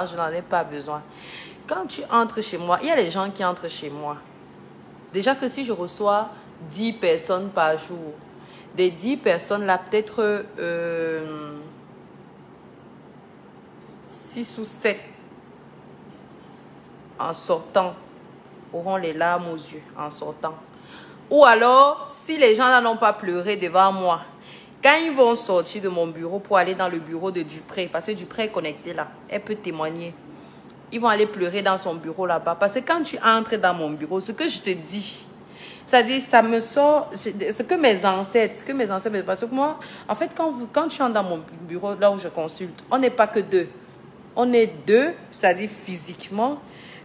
je n'en ai pas besoin. Quand tu entres chez moi, il y a les gens qui entrent chez moi. Déjà que si je reçois 10 personnes par jour, des 10 personnes là, peut-être 6 ou 7 en sortant auront les larmes aux yeux en sortant. Ou alors, si les gens là n'ont pas pleuré devant moi, quand ils vont sortir de mon bureau pour aller dans le bureau de Dupré, parce que Dupré est connecté là, elle peut témoigner. Ils vont aller pleurer dans son bureau là-bas. Parce que quand tu entres dans mon bureau, ce que je te dis, c'est-à-dire, ça me sort, ce que mes ancêtres, parce que moi, en fait, quand tu entres dans mon bureau, là où je consulte, on n'est pas que deux. On est deux, c'est-à-dire physiquement,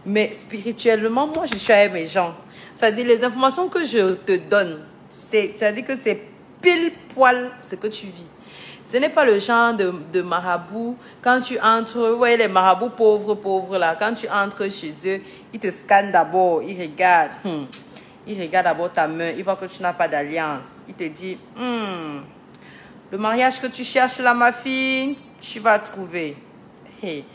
mais spirituellement, moi, je suis avec mes gens. C'est-à-dire, les informations que je te donne, c'est-à-dire que c'est pile poil ce que tu vis. Ce n'est pas le genre de marabout. Quand tu entres, vous voyez les marabouts pauvres là, quand tu entres chez eux, ils te scannent d'abord, ils regardent. Ils regardent d'abord ta main, ils voient que tu n'as pas d'alliance. Ils te disent, le mariage que tu cherches là, ma fille, tu vas trouver. Hey.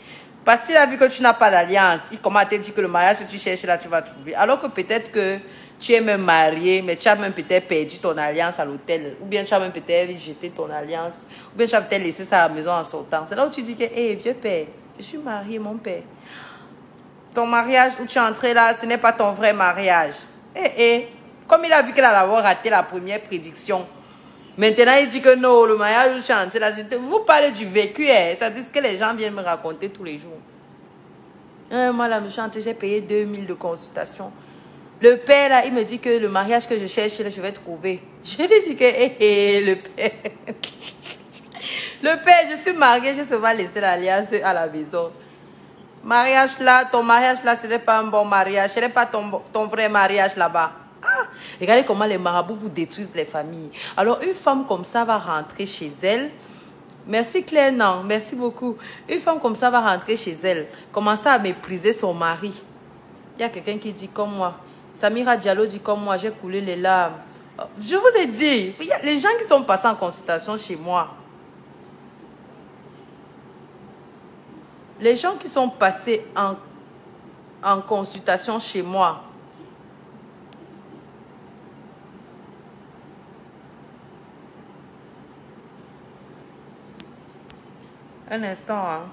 Parce qu'il a vu que tu n'as pas d'alliance, il commence à te dire que le mariage que tu cherches là, tu vas trouver. Alors que peut-être que tu es même marié, mais tu as même peut-être perdu ton alliance à l'hôtel. Ou bien tu as même peut-être jeté ton alliance. Ou bien tu as peut-être laissé ça à la maison en sortant. C'est là où tu dis que, hé, vieux père, je suis marié, mon père. Ton mariage où tu es entré là, ce n'est pas ton vrai mariage. Comme il a vu qu'elle allait avoir raté la première prédiction. Maintenant, il dit que non, le mariage où tu es entré là, vous parlez du vécu, ça dit ce que les gens viennent me raconter tous les jours. Moi, la méchante, j'ai payé 2000 de consultation. Le père, là, il me dit que le mariage que je cherche, là, je vais trouver. Je lui dis que, le père. Le père, je suis mariée, je vais laisser l'alliance à la maison. Mariage là, ton mariage là, ce n'est pas un bon mariage. Ce n'est pas ton vrai mariage là-bas. Ah, regardez comment les marabouts vous détruisent les familles. Alors, une femme comme ça va rentrer chez elle. Merci Claire, non, merci beaucoup. Une femme comme ça va rentrer chez elle, commencer à mépriser son mari. Il y a quelqu'un qui dit comme moi. Samira Diallo dit comme moi, j'ai coulé les larmes. Je vous ai dit, il y a les gens qui sont passés en consultation chez moi. Les gens qui sont passés en consultation chez moi. Un instant, hein.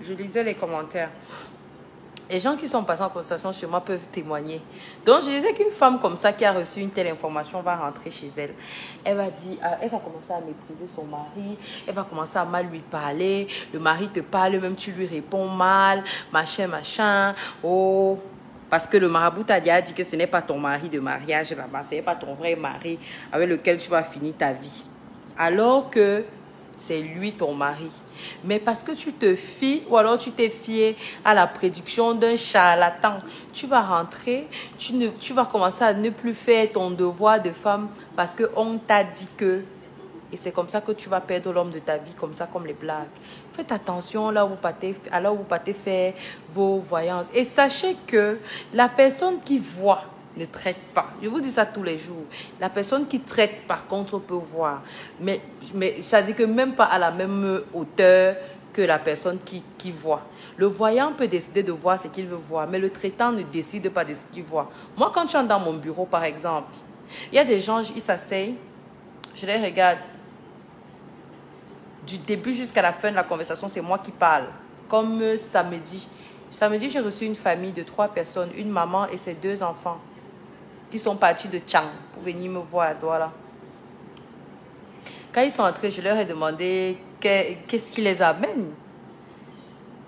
Je lisais les commentaires. Les gens qui sont passés en consultation chez moi peuvent témoigner. Donc, je disais qu'une femme comme ça qui a reçu une telle information va rentrer chez elle. Elle va dire, elle va commencer à mépriser son mari. Elle va commencer à mal lui parler. Le mari te parle, même tu lui réponds mal. Machin, machin. Oh, parce que le marabout t'a déjà dit que ce n'est pas ton mari de mariage là-bas. Ce n'est pas ton vrai mari avec lequel tu vas finir ta vie. Alors que c'est lui ton mari. Mais parce que tu te fies ou alors tu t'es fié à la prédiction d'un charlatan, tu vas rentrer, tu vas commencer à ne plus faire ton devoir de femme parce qu'on t'a dit que. Et c'est comme ça que tu vas perdre l'homme de ta vie, comme ça, comme les blagues. Faites attention là où vous partez faire vos voyances. Et sachez que la personne qui voit ne traite pas. Je vous dis ça tous les jours. La personne qui traite, par contre, peut voir. Mais ça dit que même pas à la même hauteur que la personne qui voit. Le voyant peut décider de voir ce qu'il veut voir, mais le traitant ne décide pas de ce qu'il voit. Moi, quand je suis dans mon bureau, par exemple, il y a des gens, ils s'asseyent, je les regarde. Du début jusqu'à la fin de la conversation, c'est moi qui parle. Comme samedi. Samedi, j'ai reçu une famille de 3 personnes, une maman et ses 2 enfants. Qui sont partis de Tchang pour venir me voir à Douala. Quand ils sont entrés, je leur ai demandé qu'est-ce qui les amène.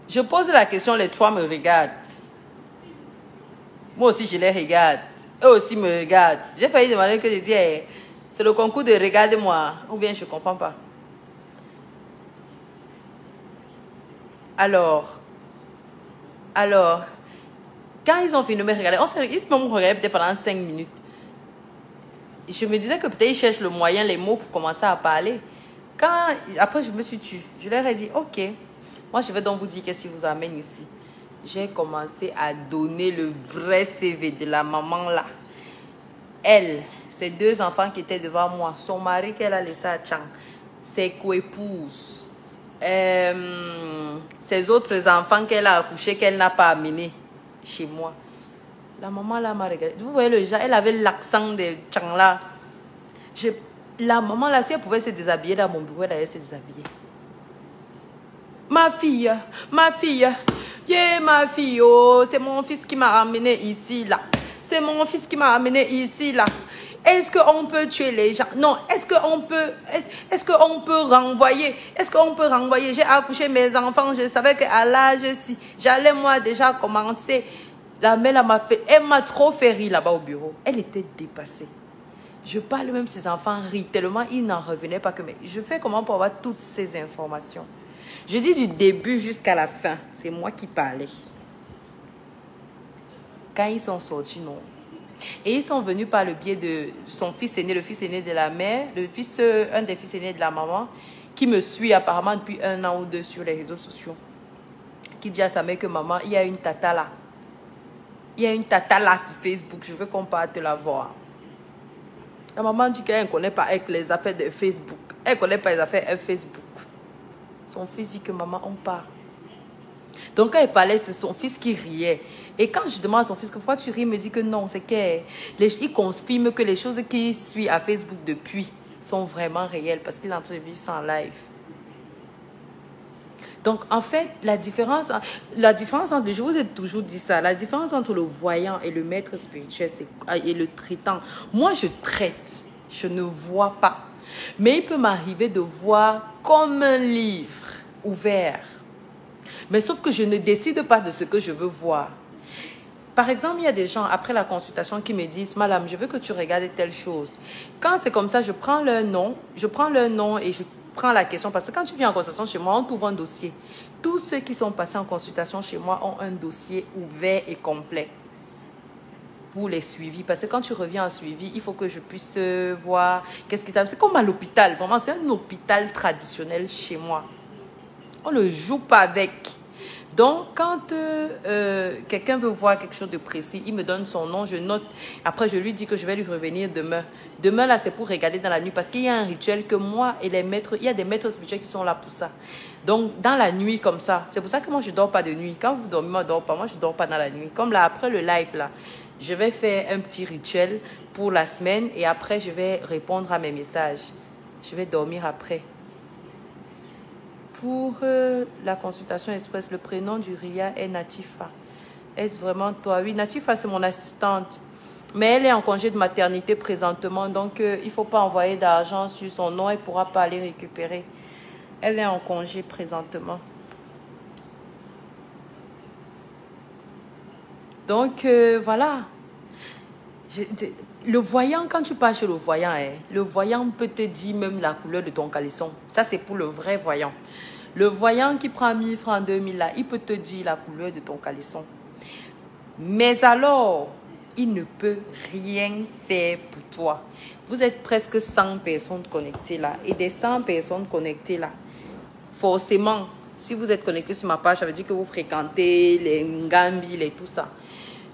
Je pose la question, les 3 me regardent. Moi aussi, je les regarde. Eux aussi me regardent. J'ai failli demander que je dis, hey, c'est le concours de regarde-moi. Ou bien je ne comprends pas. Alors, quand ils ont fini de me regarder, ils m'ont regardé peut-être pendant 5 minutes. Je me disais que peut-être ils cherchent le moyen, les mots pour commencer à parler. Après, je me suis tue. Je leur ai dit, ok, moi je vais donc vous dire qu'est-ce qui vous amène ici. J'ai commencé à donner le vrai CV de la maman là. Elle, ses 2 enfants qui étaient devant moi, son mari qu'elle a laissé à Tchang, ses coépouses, Ces autres enfants qu'elle a accouchés, qu'elle n'a pas amenés chez moi. La maman là m'a regardé. Vous voyez le genre, elle avait l'accent de Tchangla. La maman là, si elle pouvait se déshabiller dans mon bureau, elle allait se déshabiller. Ma fille, yeah, ma fille, oh, c'est mon fils qui m'a ramené ici là. C'est mon fils qui m'a ramené ici là. Est-ce qu'on peut tuer les gens? Non, est-ce qu'on peut renvoyer? Est-ce qu'on peut renvoyer? J'ai accouché mes enfants, je savais qu'à l'âge si j'allais moi déjà commencer. La mère elle m'a trop fait rire là-bas au bureau. Elle était dépassée. Je parle même, ses enfants rient tellement ils n'en revenaient pas que mais je fais comment pour avoir toutes ces informations? Je dis du début jusqu'à la fin, c'est moi qui parlais. Quand ils sont sortis, non. Et ils sont venus par le biais de son fils aîné, le fils aîné de la mère, un des fils aînés de la maman, qui me suit apparemment depuis 1 an ou 2 sur les réseaux sociaux. Qui dit à sa mère que maman, il y a une tata là. Il y a une tata là sur Facebook, je veux qu'on parte la voir. La maman dit qu'elle ne connaît pas avec les affaires de Facebook. Elle ne connaît pas les affaires de Facebook. Son fils dit que maman, on part. Donc quand il parlait, c'est son fils qui riait. Et quand je demande à son fils pourquoi tu ris, il me dit que non, c'est qu'il confirme que les choses qu'il suit à Facebook depuis sont vraiment réelles parce qu'il est en train de vivre ça en live. Donc en fait, la différence entre, je vous ai toujours dit ça, la différence entre le voyant et le maître spirituel et le traitant. Moi, je traite, je ne vois pas. Mais il peut m'arriver de voir comme un livre ouvert. Mais sauf que je ne décide pas de ce que je veux voir. Par exemple, il y a des gens, après la consultation, qui me disent « Madame, je veux que tu regardes telle chose. » Quand c'est comme ça, je prends leur nom et je prends la question. Parce que quand tu viens en consultation chez moi, on t'ouvre un dossier. Tous ceux qui sont passés en consultation chez moi ont un dossier ouvert et complet pour les suivis. Parce que quand tu reviens en suivi, il faut que je puisse voir qu'est-ce qui t'arrive. C'est comme à l'hôpital. Vraiment, c'est un hôpital traditionnel chez moi. On ne joue pas avec. Donc, quand quelqu'un veut voir quelque chose de précis, il me donne son nom, je note. Après, je lui dis que je vais lui revenir demain. Demain, là, c'est pour regarder dans la nuit. Parce qu'il y a un rituel que moi et les maîtres, il y a des maîtres spirituels qui sont là pour ça. Donc, dans la nuit, comme ça. C'est pour ça que moi, je ne dors pas de nuit. Quand vous dormez, moi, je ne dors pas. Moi, je ne dors pas dans la nuit. Comme là, après le live, là, je vais faire un petit rituel pour la semaine. Et après, je vais répondre à mes messages. Je vais dormir après. Pour la consultation express, le prénom du RIA est Natifa. Est-ce vraiment toi? Oui, Natifa, c'est mon assistante. Mais elle est en congé de maternité présentement. Donc, il ne faut pas envoyer d'argent sur son nom. Elle ne pourra pas aller récupérer. Elle est en congé présentement. Donc, voilà. Le voyant, quand tu parles chez le voyant, le voyant peut te dire même la couleur de ton caleçon. Ça, c'est pour le vrai voyant. Le voyant qui prend 1000 francs, 2000 là, il peut te dire la couleur de ton caleçon. Mais alors, il ne peut rien faire pour toi. Vous êtes presque 100 personnes connectées là. Et des 100 personnes connectées là, forcément, si vous êtes connecté sur ma page, ça veut dire que vous fréquentez les Ngambi et tout ça.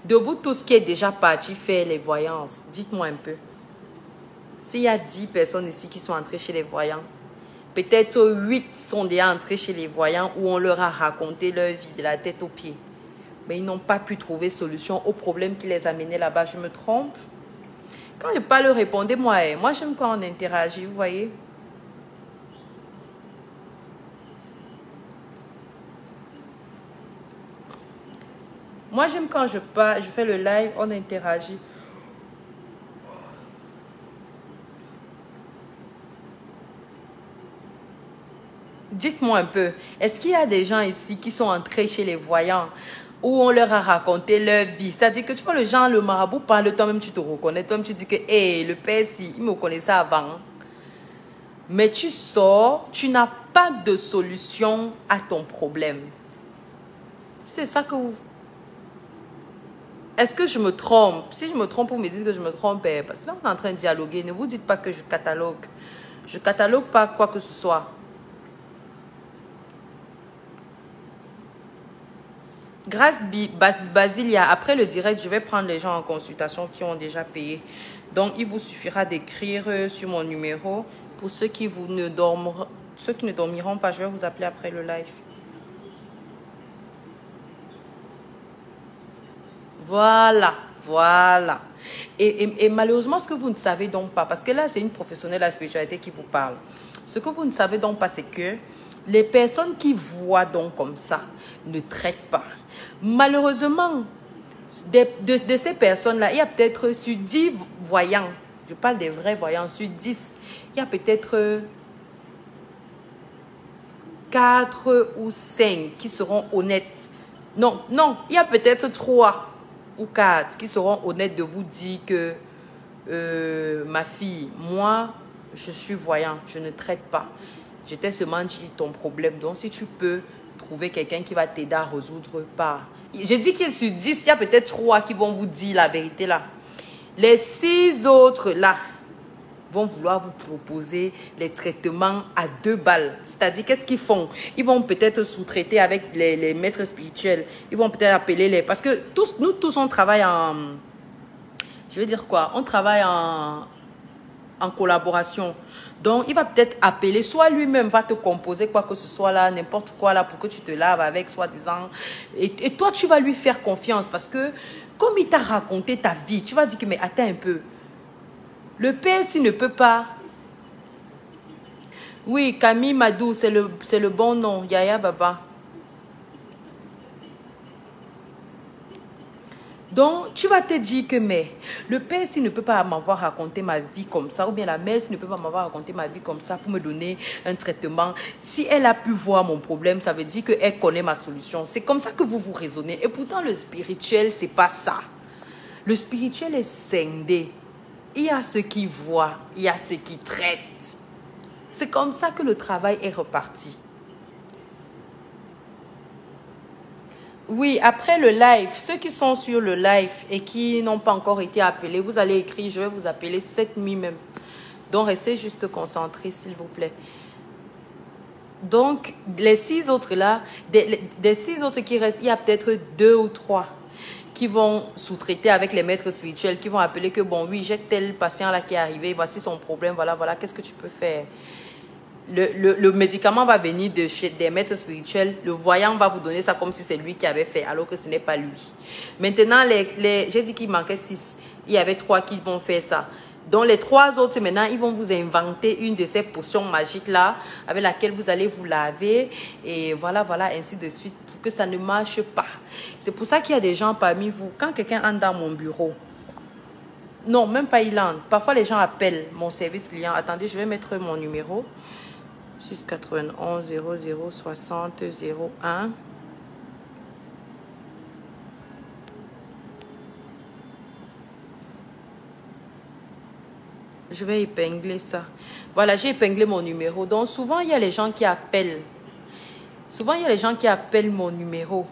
De vous tous qui est déjà parti faire les voyances, dites-moi un peu. S'il y a 10 personnes ici qui sont entrées chez les voyants, peut-être 8 sont déjà entrés chez les voyants où on leur a raconté leur vie de la tête aux pieds. Mais ils n'ont pas pu trouver solution au problème qui les a menés là-bas. Je me trompe? Quand je parle, répondez-moi. Moi, j'aime quand on interagit, vous voyez? Moi, j'aime quand je fais le live, on interagit. Dites-moi un peu, est-ce qu'il y a des gens ici qui sont entrés chez les voyants où on leur a raconté leur vie? C'est-à-dire que tu vois, le genre, le marabout parle, toi-même tu te reconnais, toi-même tu dis que, hey, le père, si, il me connaissait avant. Mais tu sors, tu n'as pas de solution à ton problème. C'est ça que vous... Est-ce que je me trompe? Si je me trompe, vous me dites que je me trompe. Parce que là, on est en train de dialoguer. Ne vous dites pas que je catalogue. Je catalogue pas quoi que ce soit. Grâce Basilia, après le direct, je vais prendre les gens en consultation qui ont déjà payé. Donc, il vous suffira d'écrire sur mon numéro. Pour ceux qui vous ne dorment Ceux qui ne dormiront pas, je vais vous appeler après le live. Voilà, voilà. Et malheureusement, ce que vous ne savez donc pas, parce que là, c'est une professionnelle de la spiritualité qui vous parle. Ce que vous ne savez donc pas, c'est que les personnes qui voient donc comme ça ne traitent pas. Malheureusement, de ces personnes-là, il y a peut-être sur 10 voyants, je parle des vrais voyants, sur 10, il y a peut-être 4 ou 5 qui seront honnêtes. Non, non, il y a peut-être 3 ou 4 qui seront honnêtes de vous dire que ma fille, moi, je suis voyant, je ne traite pas. Je t'ai seulement dit ton problème. Donc, si tu peux trouver quelqu'un qui va t'aider à résoudre pas. J'ai dit qu'il sur 10, il y a peut-être 3 qui vont vous dire la vérité là. Les 6 autres là vont vouloir vous proposer les traitements à 2 balles. C'est-à-dire, qu'est-ce qu'ils font? Ils vont peut-être sous-traiter avec les maîtres spirituels. Ils vont peut-être appeler les... Parce que nous tous, on travaille en... Je veux dire quoi? On travaille en collaboration. Donc, il va peut-être appeler, soit lui-même va te composer quoi que ce soit là, n'importe quoi là, pour que tu te laves avec, soi-disant. Et toi, tu vas lui faire confiance parce que, comme il t'a raconté ta vie, tu vas dire que, mais attends un peu. Le père, s'il ne peut pas... Oui, Camille Madou, c'est le bon nom. Yaya Baba. Donc, tu vas te dire que, mais le père, s'il ne peut pas m'avoir raconté ma vie comme ça, ou bien la mère, s'il ne peut pas m'avoir raconté ma vie comme ça pour me donner un traitement, si elle a pu voir mon problème, ça veut dire qu'elle connaît ma solution. C'est comme ça que vous vous raisonnez. Et pourtant, le spirituel, c'est pas ça. Le spirituel est scindé. Il y a ceux qui voient, il y a ceux qui traitent. C'est comme ça que le travail est reparti. Oui, après le live, ceux qui sont sur le live et qui n'ont pas encore été appelés, vous allez écrire, je vais vous appeler cette nuit même. Donc, restez juste concentrés, s'il vous plaît. Donc, les 6 autres là, des 6 autres qui restent, il y a peut-être 2 ou 3 qui vont sous-traiter avec les maîtres spirituels, qui vont appeler que, bon, oui, j'ai tel patient là qui est arrivé, voici son problème, voilà, voilà, qu'est-ce que tu peux faire? Le médicament va venir de chez des maîtres spirituels. Le voyant va vous donner ça comme si c'est lui qui avait fait, alors que ce n'est pas lui. Maintenant, j'ai dit qu'il manquait 6. Il y avait 3 qui vont faire ça. Donc, les 3 autres, maintenant, ils vont vous inventer une de ces potions magiques-là, avec laquelle vous allez vous laver. Et voilà, voilà, ainsi de suite, pour que ça ne marche pas. C'est pour ça qu'il y a des gens parmi vous. Quand quelqu'un entre dans mon bureau, non, même pas il entre. Parfois, les gens appellent mon service client. Attendez, je vais mettre mon numéro. 691 00 60 01. Je vais épingler ça. Voilà, j'ai épinglé mon numéro. Donc, souvent, il y a les gens qui appellent. Souvent, il y a les gens qui appellent mon numéro.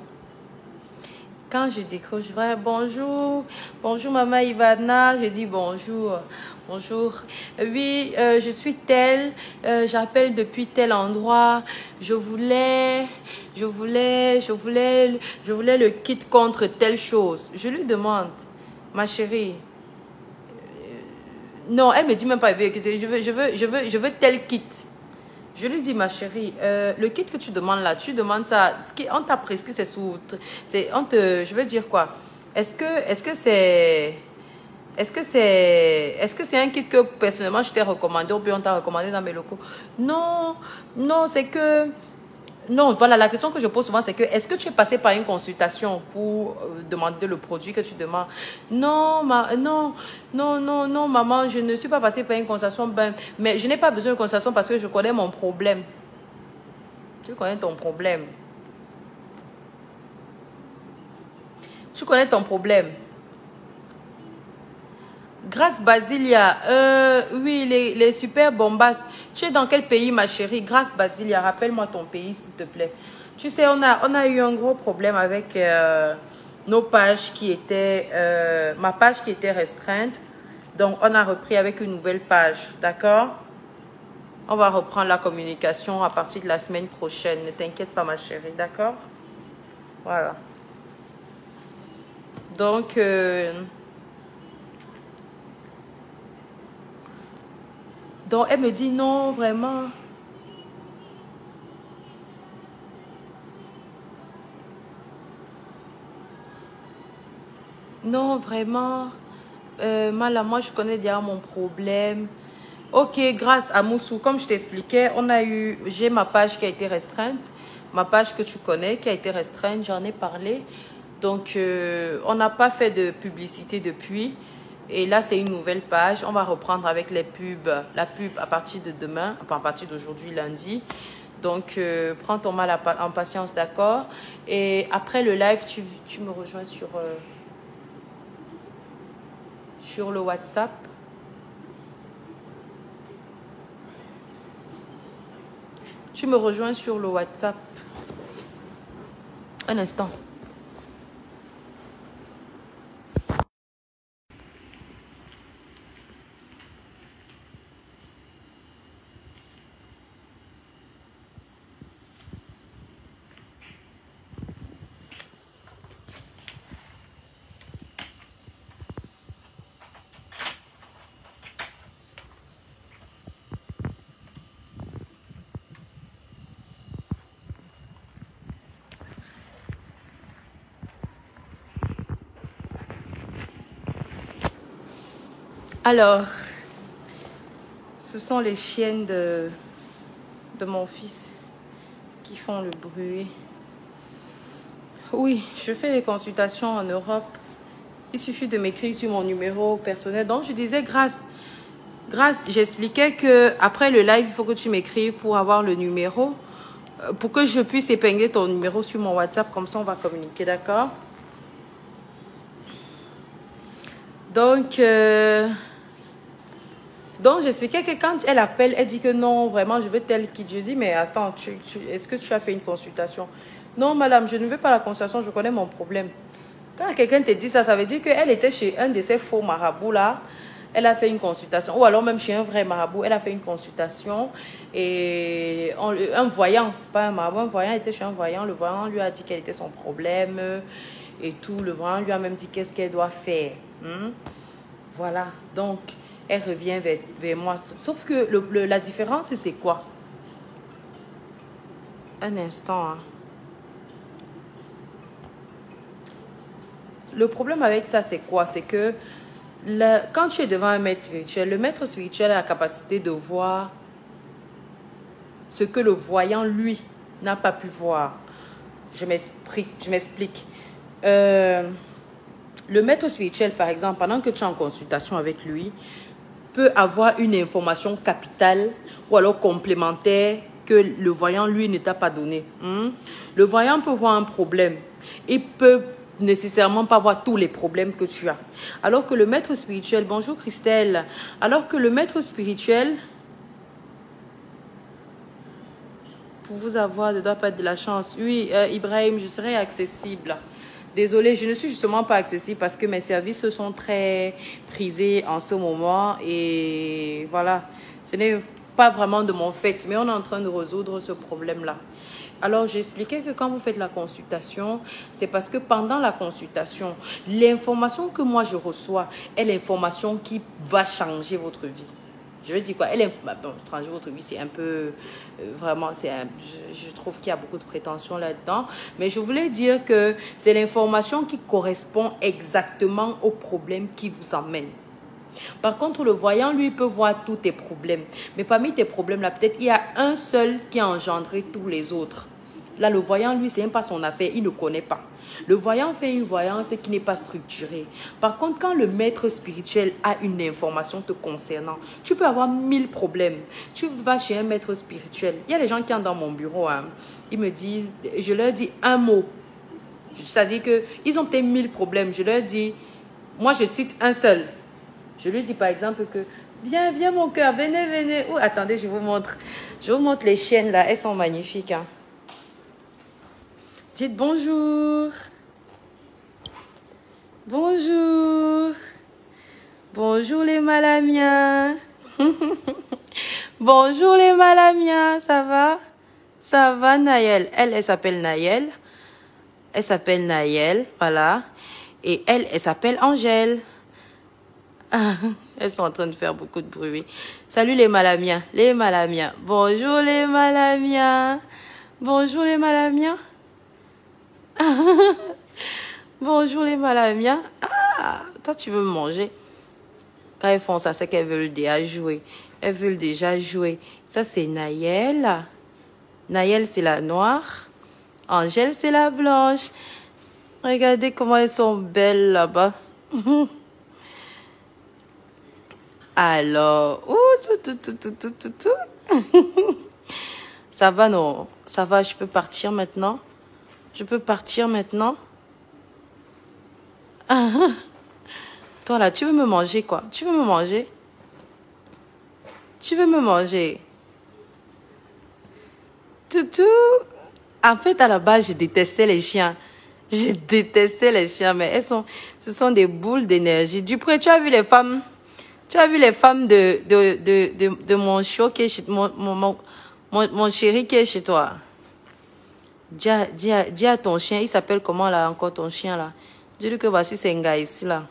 Quand je décroche, je vais bonjour. Bonjour, maman Ivana. Je dis bonjour. Bonjour. Oui, je suis telle. J'appelle depuis tel endroit. Je voulais le kit contre telle chose. Je lui demande, ma chérie. Non, elle me dit même pas, je veux tel kit. Je lui dis, ma chérie, le kit que tu demandes là, tu demandes ça, on t'a prescrit, c'est sous... je veux dire quoi? Est-ce que c'est un kit que personnellement je t'ai recommandé ou bien on t'a recommandé dans mes locaux? Non, non, c'est que... Non, voilà, la question que je pose souvent, c'est que est-ce que tu es passé par une consultation pour demander le produit que tu demandes? Non, non, maman, je ne suis pas passée par une consultation, mais je n'ai pas besoin de consultation parce que je connais mon problème. Tu connais ton problème. Tu connais ton problème. Grâce Basilia, oui, les super bombasses. Tu es dans quel pays, ma chérie? Grâce Basilia, rappelle-moi ton pays, s'il te plaît. Tu sais, on a eu un gros problème avec nos pages qui étaient... ma page qui était restreinte. Donc, on a repris avec une nouvelle page, d'accord? On va reprendre la communication à partir de la semaine prochaine. Ne t'inquiète pas, ma chérie, d'accord? Voilà. Donc... Donc, elle me dit non, vraiment. Non, vraiment. Mala, moi, je connais déjà mon problème. Ok, grâce à Moussou, comme je t'expliquais, j'ai ma page qui a été restreinte. Ma page que tu connais qui a été restreinte, j'en ai parlé. Donc, on n'a pas fait de publicité depuis. Et là, c'est une nouvelle page. On va reprendre avec les pubs, la pub à partir de demain, enfin à partir d'aujourd'hui, lundi. Donc, prends ton mal en patience, d'accord? Et après le live, tu me rejoins sur le WhatsApp. Tu me rejoins sur le WhatsApp. Un instant. Alors, ce sont les chiennes de mon fils qui font le bruit. Oui, je fais des consultations en Europe. Il suffit de m'écrire sur mon numéro personnel. Donc, je disais grâce, j'expliquais que après le live, il faut que tu m'écrives pour avoir le numéro, pour que je puisse épingler ton numéro sur mon WhatsApp. Comme ça, on va communiquer, d'accord? Donc, j'expliquais que quand elle appelle, elle dit que non, vraiment, je veux tel kit. Je dis, mais attends, est-ce que tu as fait une consultation? Non, madame, je ne veux pas la consultation, je connais mon problème. Quand quelqu'un te dit ça, ça veut dire qu'elle était chez un de ces faux marabouts là. Elle a fait une consultation. Ou alors même chez un vrai marabout, elle a fait une consultation. Et un voyant, pas un marabout, un voyant était chez un voyant. Le voyant lui a dit quel était son problème et tout. Le voyant lui a même dit qu'est-ce qu'elle doit faire. Voilà, donc elle revient vers moi. Sauf que la différence, c'est quoi? Un instant. Hein. Le problème avec ça, c'est quoi? C'est que quand tu es devant un maître spirituel, le maître spirituel a la capacité de voir ce que le voyant, lui, n'a pas pu voir. Je m'explique. Le maître spirituel, par exemple, pendant que tu es en consultation avec lui, peut avoir une information capitale ou alors complémentaire que le voyant, lui, ne t'a pas donné. Le voyant peut voir un problème. Il peut nécessairement pas voir tous les problèmes que tu as. Alors que le maître spirituel, bonjour Christelle, alors que le maître spirituel, pour vous avoir, ne doit pas être de la chance. Oui, Ibrahim, je serai accessible. Désolée, je ne suis justement pas accessible parce que mes services sont très prisés en ce moment et voilà, ce n'est pas vraiment de mon fait, mais on est en train de résoudre ce problème-là. Alors, j'expliquais que quand vous faites la consultation, c'est parce que pendant la consultation, l'information que moi je reçois est l'information qui va changer votre vie. Je veux dire quoi? Bon, changer votre vie, c'est un peu... vraiment, je trouve qu'il y a beaucoup de prétentions là-dedans. Mais je voulais dire que c'est l'information qui correspond exactement au problème qui vous emmène. Par contre, le voyant, lui, peut voir tous tes problèmes. Mais parmi tes problèmes-là, peut-être il y a un seul qui a engendré tous les autres. Là, le voyant, lui, c'est même pas son affaire, il ne connaît pas. Le voyant fait une voyance qui n'est pas structurée. Par contre, quand le maître spirituel a une information te concernant, tu peux avoir 1000 problèmes. Tu vas chez un maître spirituel. Il y a des gens qui entrent dans mon bureau, hein, ils me disent, je leur dis un mot. C'est-à-dire qu'ils ont peut-être 1000 problèmes. Je leur dis, moi je cite un seul. Je lui dis par exemple que, viens, viens mon cœur, venez, venez. Oh, attendez, je vous montre. Je vous montre les chiennes là, elles sont magnifiques. Hein. Dites bonjour. Bonjour. Bonjour les malamiens. Bonjour les malamiens, ça va? Ça va Naël. Elle s'appelle Naël. Elle s'appelle Naël, voilà. Et elle s'appelle Angèle. Elles sont en train de faire beaucoup de bruit. Salut les malamiens. Les malamiens. Bonjour les malamiens. Bonjour les malamiens. Bonjour les malamiens. Toi, tu veux me manger. Quand elles font ça, c'est qu'elles veulent déjà jouer. Elles veulent déjà jouer. Ça, c'est Nayel. Nayel, c'est la noire. Angèle, c'est la blanche. Regardez comment elles sont belles là-bas. Alors, ça va, non? Ça va, je peux partir maintenant? Je peux partir maintenant? Toi là, tu veux me manger quoi? Tu veux me manger? Tu veux me manger? Toutou. En fait, à la base, je détestais les chiens. Je détestais les chiens, mais ce sont des boules d'énergie. Dupré, tu as vu les femmes? Tu as vu les femmes de mon chiot qui est chez mon chéri qui est chez toi? Dis à ton chien, il s'appelle comment là encore ton chien là? Dis-lui que voici c'est un gars ici là.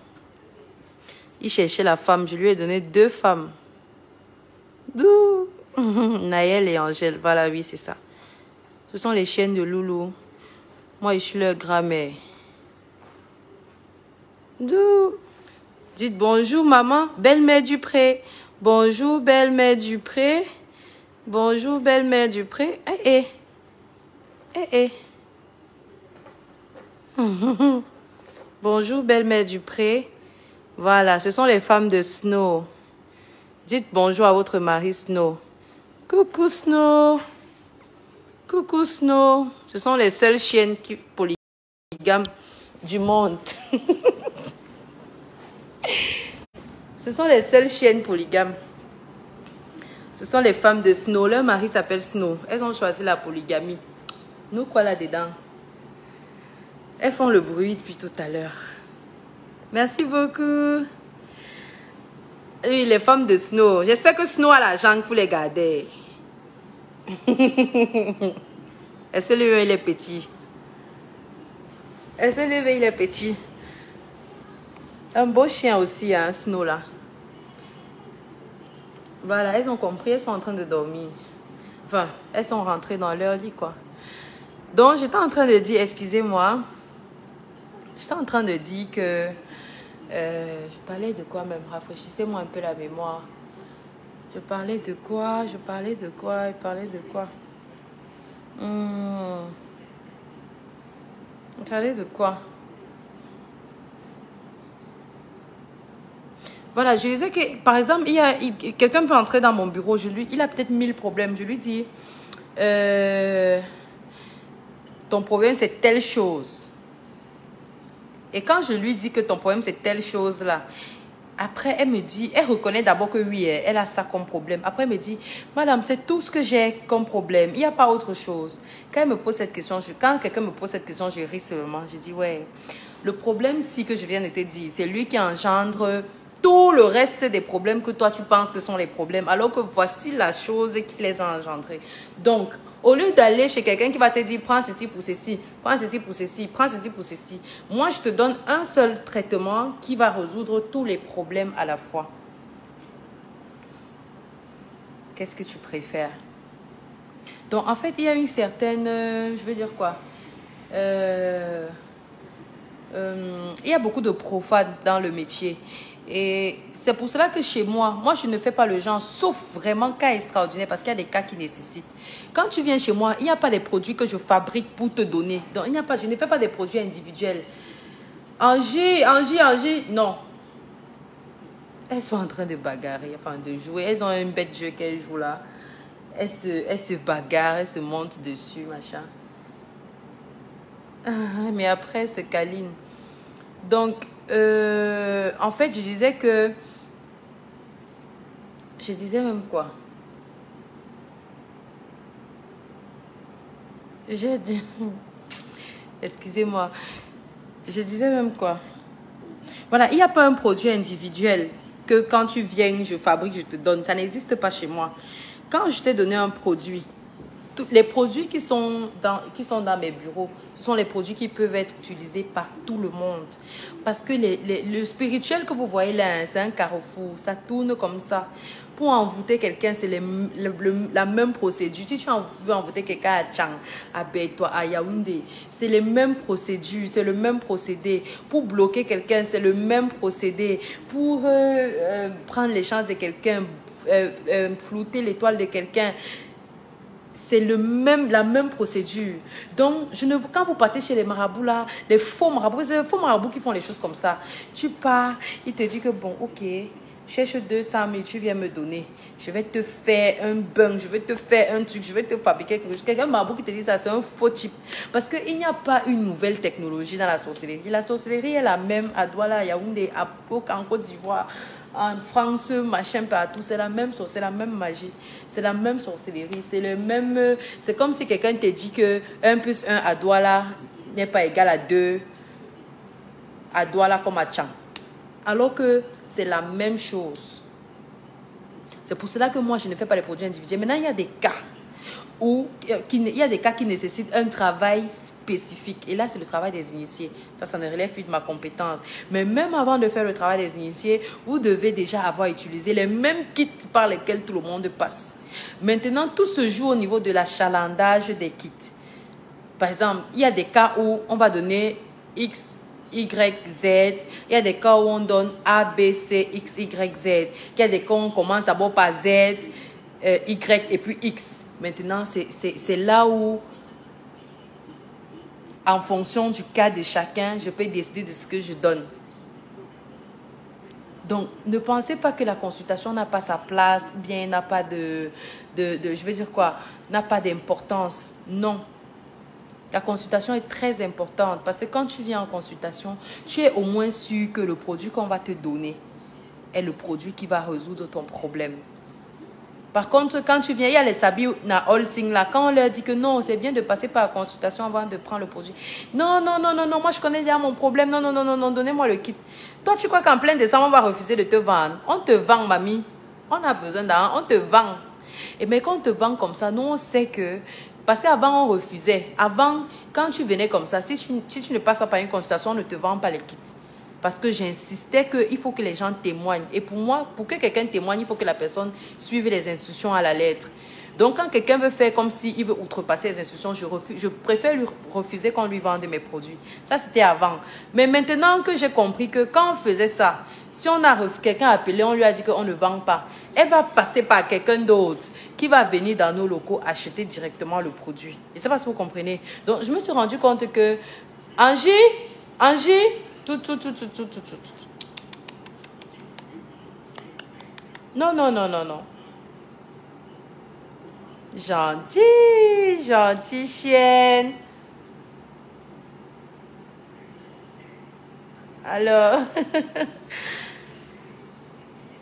Il cherchait la femme, je lui ai donné 2 femmes. Dou. Nayel et Angèle, voilà, oui, c'est ça. Ce sont les chiennes de Loulou. Moi, je suis leur grand-mère. Dou. Dites bonjour, maman. Belle-mère Dupré. Bonjour, belle-mère Dupré. Bonjour, belle-mère Dupré. Eh, eh. Bonjour, belle-mère Dupré. Voilà, ce sont les femmes de Snow. Dites bonjour à votre mari Snow. Coucou Snow. Coucou Snow. Ce sont les seules chiennes polygames du monde. Ce sont les seules chiennes polygames. Ce sont les femmes de Snow. Leur mari s'appelle Snow. Elles ont choisi la polygamie. Nous, quoi là-dedans? Elles font le bruit depuis tout à l'heure. Merci beaucoup. Oui, les femmes de Snow. J'espère que Snow a l'argent pour les garder. Est-ce que lui, il est petit? Est-ce que lui, il est petit? Un beau chien aussi, hein, Snow là. Voilà, elles ont compris, elles sont en train de dormir. Enfin, elles sont rentrées dans leur lit, quoi. Donc, j'étais en train de dire, excusez-moi. J'étais en train de dire que... je parlais de quoi même? Rafraîchissez-moi un peu la mémoire. Je parlais de quoi? Je parlais de quoi? Voilà, je disais que, par exemple, quelqu'un peut entrer dans mon bureau, il a peut-être 1000 problèmes. Je lui dis, ton problème, c'est telle chose. Et quand je lui dis que ton problème, c'est telle chose-là, après, elle me dit, elle reconnaît d'abord que oui, elle a ça comme problème. Après, elle me dit, madame, c'est tout ce que j'ai comme problème. Il n'y a pas autre chose. Quand elle me pose cette question, quand quelqu'un me pose cette question, je ris seulement. Je dis, ouais, le problème, si que je viens de te dire, c'est lui qui engendre tout le reste des problèmes que toi, tu penses que sont les problèmes, alors que voici la chose qui les a engendrés. Donc, au lieu d'aller chez quelqu'un qui va te dire, prends ceci pour ceci, prends ceci pour ceci, prends ceci pour ceci, moi, je te donne un seul traitement qui va résoudre tous les problèmes à la fois. Qu'est-ce que tu préfères? Donc, en fait, il y a une certaine... je veux dire quoi? Il y a beaucoup de profanes dans le métier. Et c'est pour cela que chez moi, je ne fais pas le genre, sauf vraiment cas extraordinaire, parce qu'il y a des cas qui nécessitent. Quand tu viens chez moi, il n'y a pas des produits que je fabrique pour te donner. Donc, je ne fais pas des produits individuels. Angie, non. Elles sont en train de bagarrer, enfin de jouer. Elles ont un bête jeu qu'elles jouent là. Elles se bagarrent, elles se montent dessus, machin. Mais après, elles se câlinent. Donc, en fait, je disais que... Je disais même quoi? Excusez-moi. Je disais même quoi? Voilà, il n'y a pas un produit individuel que quand tu viens, je fabrique, je te donne. Ça n'existe pas chez moi. Quand je t'ai donné un produit, les produits qui sont dans mes bureaux, ce sont les produits qui peuvent être utilisés par tout le monde. Parce que le spirituel que vous voyez là, c'est un carrefour. Ça tourne comme ça. Pour envoûter quelqu'un, c'est la même procédure. Si tu veux envoûter quelqu'un à Tchang, à Beto, à Yaoundé, c'est les mêmes procédures, c'est le même procédé. Pour bloquer quelqu'un, c'est le même procédé. Pour prendre les chances de quelqu'un, flouter l'étoile de quelqu'un, c'est la même procédure. Donc, quand vous partez chez les marabouts là, les faux marabouts, c'est les faux marabouts qui font les choses comme ça. Tu pars, il te dit que bon, ok, cherche 200 000, tu viens me donner. Je vais te faire un bung, je vais te faire un truc, je vais te fabriquer quelque chose. Quelqu'un marabout qui te dit ça, c'est un faux type. Parce qu'il n'y a pas une nouvelle technologie dans la sorcellerie. La sorcellerie est la même à Douala, à Yaoundé, en Côte d'Ivoire, en France, machin partout. C'est la même chose, c'est la même magie. C'est la même sorcellerie. C'est le même. C'est comme si quelqu'un te dit que 1 plus 1 à Douala n'est pas égal à 2 à Douala comme à Tchang. Alors que c'est la même chose. C'est pour cela que moi, je ne fais pas les produits individuels. Maintenant, il y a des cas qui nécessitent un travail spécifique. Et là, c'est le travail des initiés. Ça ne relève plus de ma compétence. Mais même avant de faire le travail des initiés, vous devez déjà avoir utilisé les mêmes kits par lesquels tout le monde passe. Maintenant, tout se joue au niveau de l'achalandage des kits. Par exemple, il y a des cas où on va donner X, Y, Z. Il y a des cas où on donne A, B, C, X, Y, Z. Il y a des cas où on commence d'abord par Z, Y et puis X. Maintenant, c'est là où, en fonction du cas de chacun, je peux décider de ce que je donne. Donc, ne pensez pas que la consultation n'a pas sa place ou bien n'a pas je veux dire quoi, n'a pas d'importance. Non. La consultation est très importante parce que quand tu viens en consultation, tu es au moins sûr que le produit qu'on va te donner est le produit qui va résoudre ton problème. Par contre, quand tu viens, il y a les sabi na holting là, quand on leur dit que non, c'est bien de passer par la consultation avant de prendre le produit. Non, non, non, non, non, moi je connais déjà mon problème. Non, non, non, non, non, donnez-moi le kit. Toi, tu crois qu'en plein décembre, on va refuser de te vendre? On te vend, mamie. On a besoin d'argent, on te vend. Et mais quand on te vend comme ça, nous on sait que... Parce qu'avant, on refusait. Avant, quand tu venais comme ça, si tu ne passes pas par une consultation, on ne te vend pas les kits. Parce que j'insistais qu'il faut que les gens témoignent. Et pour moi, pour que quelqu'un témoigne, il faut que la personne suive les instructions à la lettre. Donc, quand quelqu'un veut faire comme s'il veut outrepasser les instructions, je préfère lui refuser qu'on lui vende mes produits. Ça, c'était avant. Mais maintenant que j'ai compris que quand on faisait ça, si quelqu'un a appelé, on lui a dit qu'on ne vend pas, elle va passer par quelqu'un d'autre qui va venir dans nos locaux acheter directement le produit. Je ne sais pas si vous comprenez. Donc, je me suis rendu compte que Angie, tout. Non, non, non, non, non. Gentille chienne. Alors,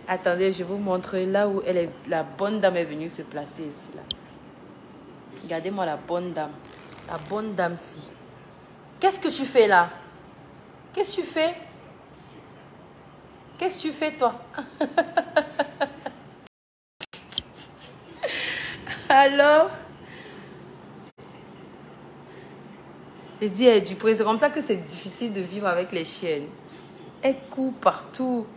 attendez, je vous montre là où la bonne dame est venue se placer ici. Là. Regardez-moi la bonne dame. La bonne dame-ci. Qu'est-ce que tu fais là? Qu'est-ce que tu fais? Qu'est-ce que tu fais, toi? Alors? Je dis, Dupré, c'est comme ça que c'est difficile de vivre avec les chiennes. Elles courent partout.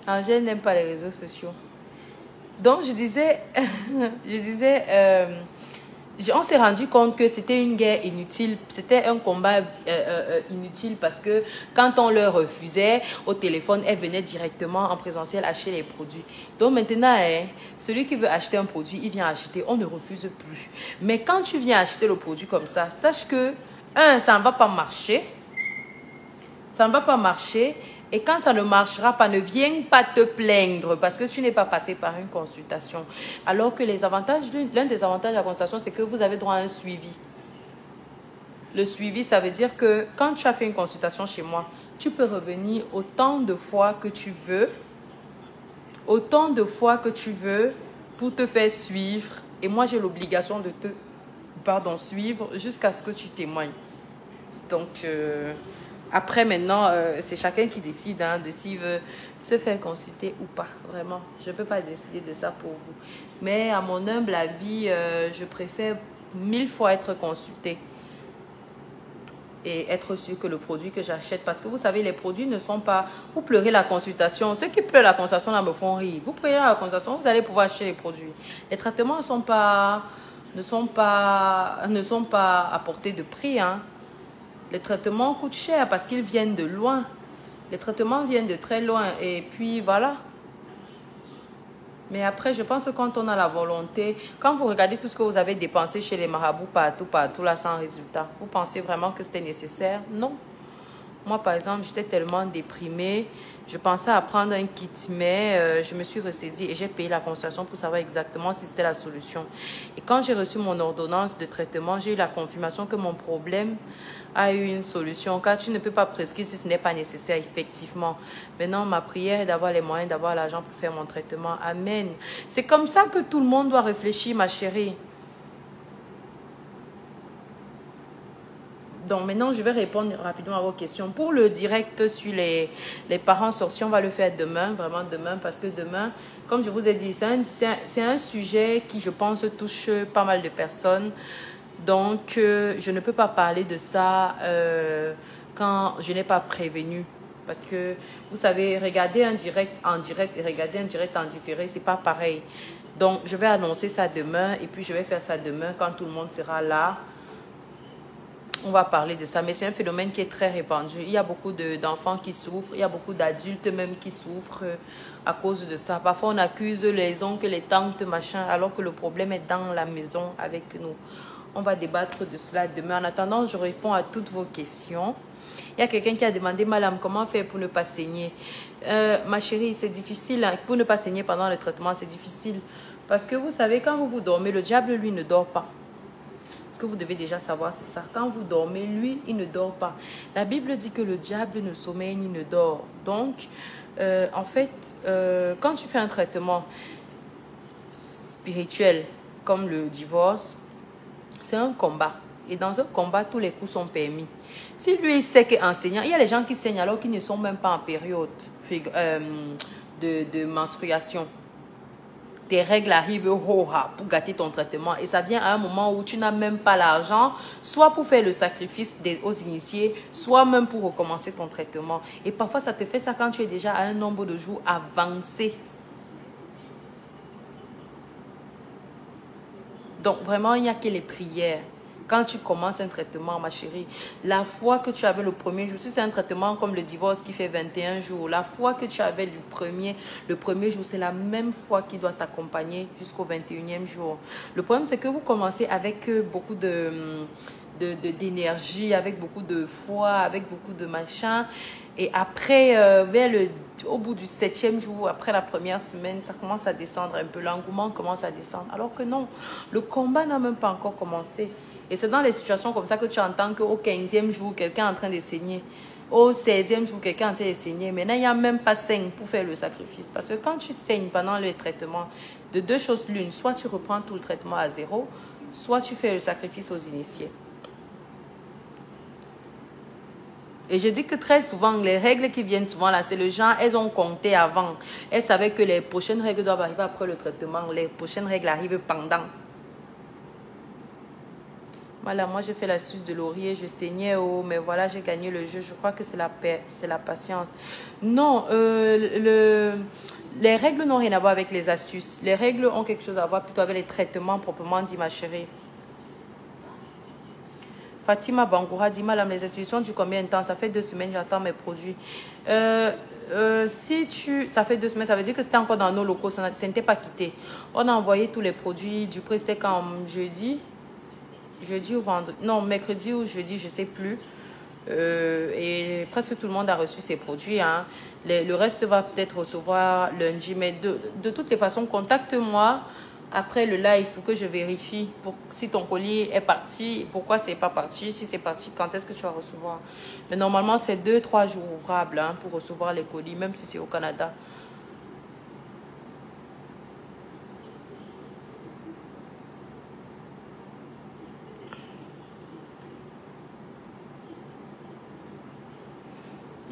Angèle n'aime pas les réseaux sociaux. Donc, je disais, on s'est rendu compte que c'était une guerre inutile, c'était un combat inutile parce que quand on leur refusait au téléphone, elles venaient directement en présentiel acheter les produits. Donc maintenant, celui qui veut acheter un produit, il vient acheter, on ne refuse plus. Mais quand tu viens acheter le produit comme ça, sache que, ça ne va pas marcher. Ça ne va pas marcher. Et quand ça ne marchera pas, ne viens pas te plaindre parce que tu n'es pas passé par une consultation. Alors que l'un des avantages de la consultation, c'est que vous avez droit à un suivi. Le suivi, ça veut dire que quand tu as fait une consultation chez moi, tu peux revenir autant de fois que tu veux. Autant de fois que tu veux pour te faire suivre. Et moi, j'ai l'obligation de te suivre jusqu'à ce que tu témoignes. Donc... Après, maintenant, c'est chacun qui décide hein, de s'il veut se faire consulter ou pas. Vraiment, je ne peux pas décider de ça pour vous. Mais à mon humble avis, je préfère 1000 fois être consultée et être sûr que le produit que j'achète, parce que vous savez, les produits ne sont pas... Vous pleurez la consultation. Ceux qui pleurent la consultation, là, me font rire. Vous pleurez la consultation, vous allez pouvoir acheter les produits. Les traitements ne sont pas à portée de prix. Hein. Les traitements coûtent cher parce qu'ils viennent de loin. Les traitements viennent de très loin. Et puis, voilà. Mais après, je pense que quand on a la volonté, quand vous regardez tout ce que vous avez dépensé chez les marabouts partout, là, sans résultat, vous pensez vraiment que c'était nécessaire? Non. Moi, par exemple, j'étais tellement déprimée. Je pensais à prendre un kit, mais je me suis ressaisie et j'ai payé la consultation pour savoir exactement si c'était la solution. Et quand j'ai reçu mon ordonnance de traitement, j'ai eu la confirmation que mon problème a eu une solution. Car tu ne peux pas prescrire si ce n'est pas nécessaire, effectivement. Maintenant, ma prière est d'avoir les moyens, d'avoir l'argent pour faire mon traitement. Amen. C'est comme ça que tout le monde doit réfléchir, ma chérie. Donc maintenant, je vais répondre rapidement à vos questions. Pour le direct sur les parents sorciers, on va le faire demain, vraiment demain, parce que demain, comme je vous ai dit, c'est un sujet qui, je pense, touche pas mal de personnes. Donc, je ne peux pas parler de ça quand je n'ai pas prévenu. Parce que, vous savez, regarder un direct en direct et regarder un direct en différé, c'est pas pareil. Donc, je vais annoncer ça demain et puis je vais faire ça demain quand tout le monde sera là. On va parler de ça, mais c'est un phénomène qui est très répandu. Il y a beaucoup d'enfants qui souffrent, il y a beaucoup d'adultes même qui souffrent à cause de ça. Parfois, on accuse les oncles, les tantes, machin, alors que le problème est dans la maison avec nous. On va débattre de cela demain. En attendant, je réponds à toutes vos questions. Il y a quelqu'un qui a demandé, Madame, comment faire pour ne pas saigner? Ma chérie, c'est difficile. Hein. Pour ne pas saigner pendant le traitement, c'est difficile. Parce que vous savez, quand vous dormez, le diable, lui, ne dort pas. Ce que vous devez déjà savoir, c'est ça. Quand vous dormez, lui, il ne dort pas. La Bible dit que le diable ne sommeille ni ne dort. Donc, en fait, quand tu fais un traitement spirituel, comme le divorce, c'est un combat. Et dans un combat, tous les coups sont permis. Si lui, il sait qu'enseignant, il y a des gens qui saignent alors qu'ils ne sont même pas en période de menstruation. Tes règles arrivent pour gâter ton traitement. Et ça vient à un moment où tu n'as même pas l'argent, soit pour faire le sacrifice aux initiés, soit même pour recommencer ton traitement. Et parfois, ça te fait ça quand tu es déjà à un nombre de jours avancé. Donc, vraiment, il n'y a que les prières. Quand tu commences un traitement, ma chérie, la foi que tu avais le premier jour, si c'est un traitement comme le divorce qui fait 21 jours, la foi que tu avais le premier jour, c'est la même foi qui doit t'accompagner jusqu'au 21e jour. Le problème, c'est que vous commencez avec beaucoup d'énergie, avec beaucoup de foi, avec beaucoup de machin. Et après, au bout du 7e jour, après la première semaine, ça commence à descendre un peu. L'engouement commence à descendre. Alors que non, le combat n'a même pas encore commencé. Et c'est dans les situations comme ça que tu entends qu'au 15e jour, quelqu'un est en train de saigner. Au 16e jour, quelqu'un est en train de saigner. Maintenant, il n'y a même pas 5 pour faire le sacrifice. Parce que quand tu saignes pendant le traitement, de deux choses l'une, soit tu reprends tout le traitement à zéro, soit tu fais le sacrifice aux initiés. Et je dis que très souvent, les règles qui viennent souvent là, c'est le genre, elles ont compté avant. Elles savaient que les prochaines règles doivent arriver après le traitement. Les prochaines règles arrivent pendant. Voilà, moi j'ai fait la suce de laurier, je saignais, mais voilà, j'ai gagné le jeu. Je crois que c'est la patience. Non, les règles n'ont rien à voir avec les astuces. Les règles ont quelque chose à voir plutôt avec les traitements proprement dit, ma chérie. Fatima Bangoura dit, Madame, les expéditions du combien de temps? Ça fait 2 semaines, j'attends mes produits. Ça fait 2 semaines, ça veut dire que c'était encore dans nos locaux, ça n'était pas quitté. On a envoyé tous les produits. Du prix, c'était quand jeudi ou vendredi, non, mercredi ou jeudi, je ne sais plus. Et presque tout le monde a reçu ses produits. Hein. Le reste va peut-être recevoir lundi. Mais de toutes les façons, contacte-moi après le live pour que je vérifie si ton colis est parti, pourquoi c'est pas parti, si c'est parti, quand est-ce que tu vas recevoir. Mais normalement, c'est 2-3 jours ouvrables hein, pour recevoir les colis, même si c'est au Canada.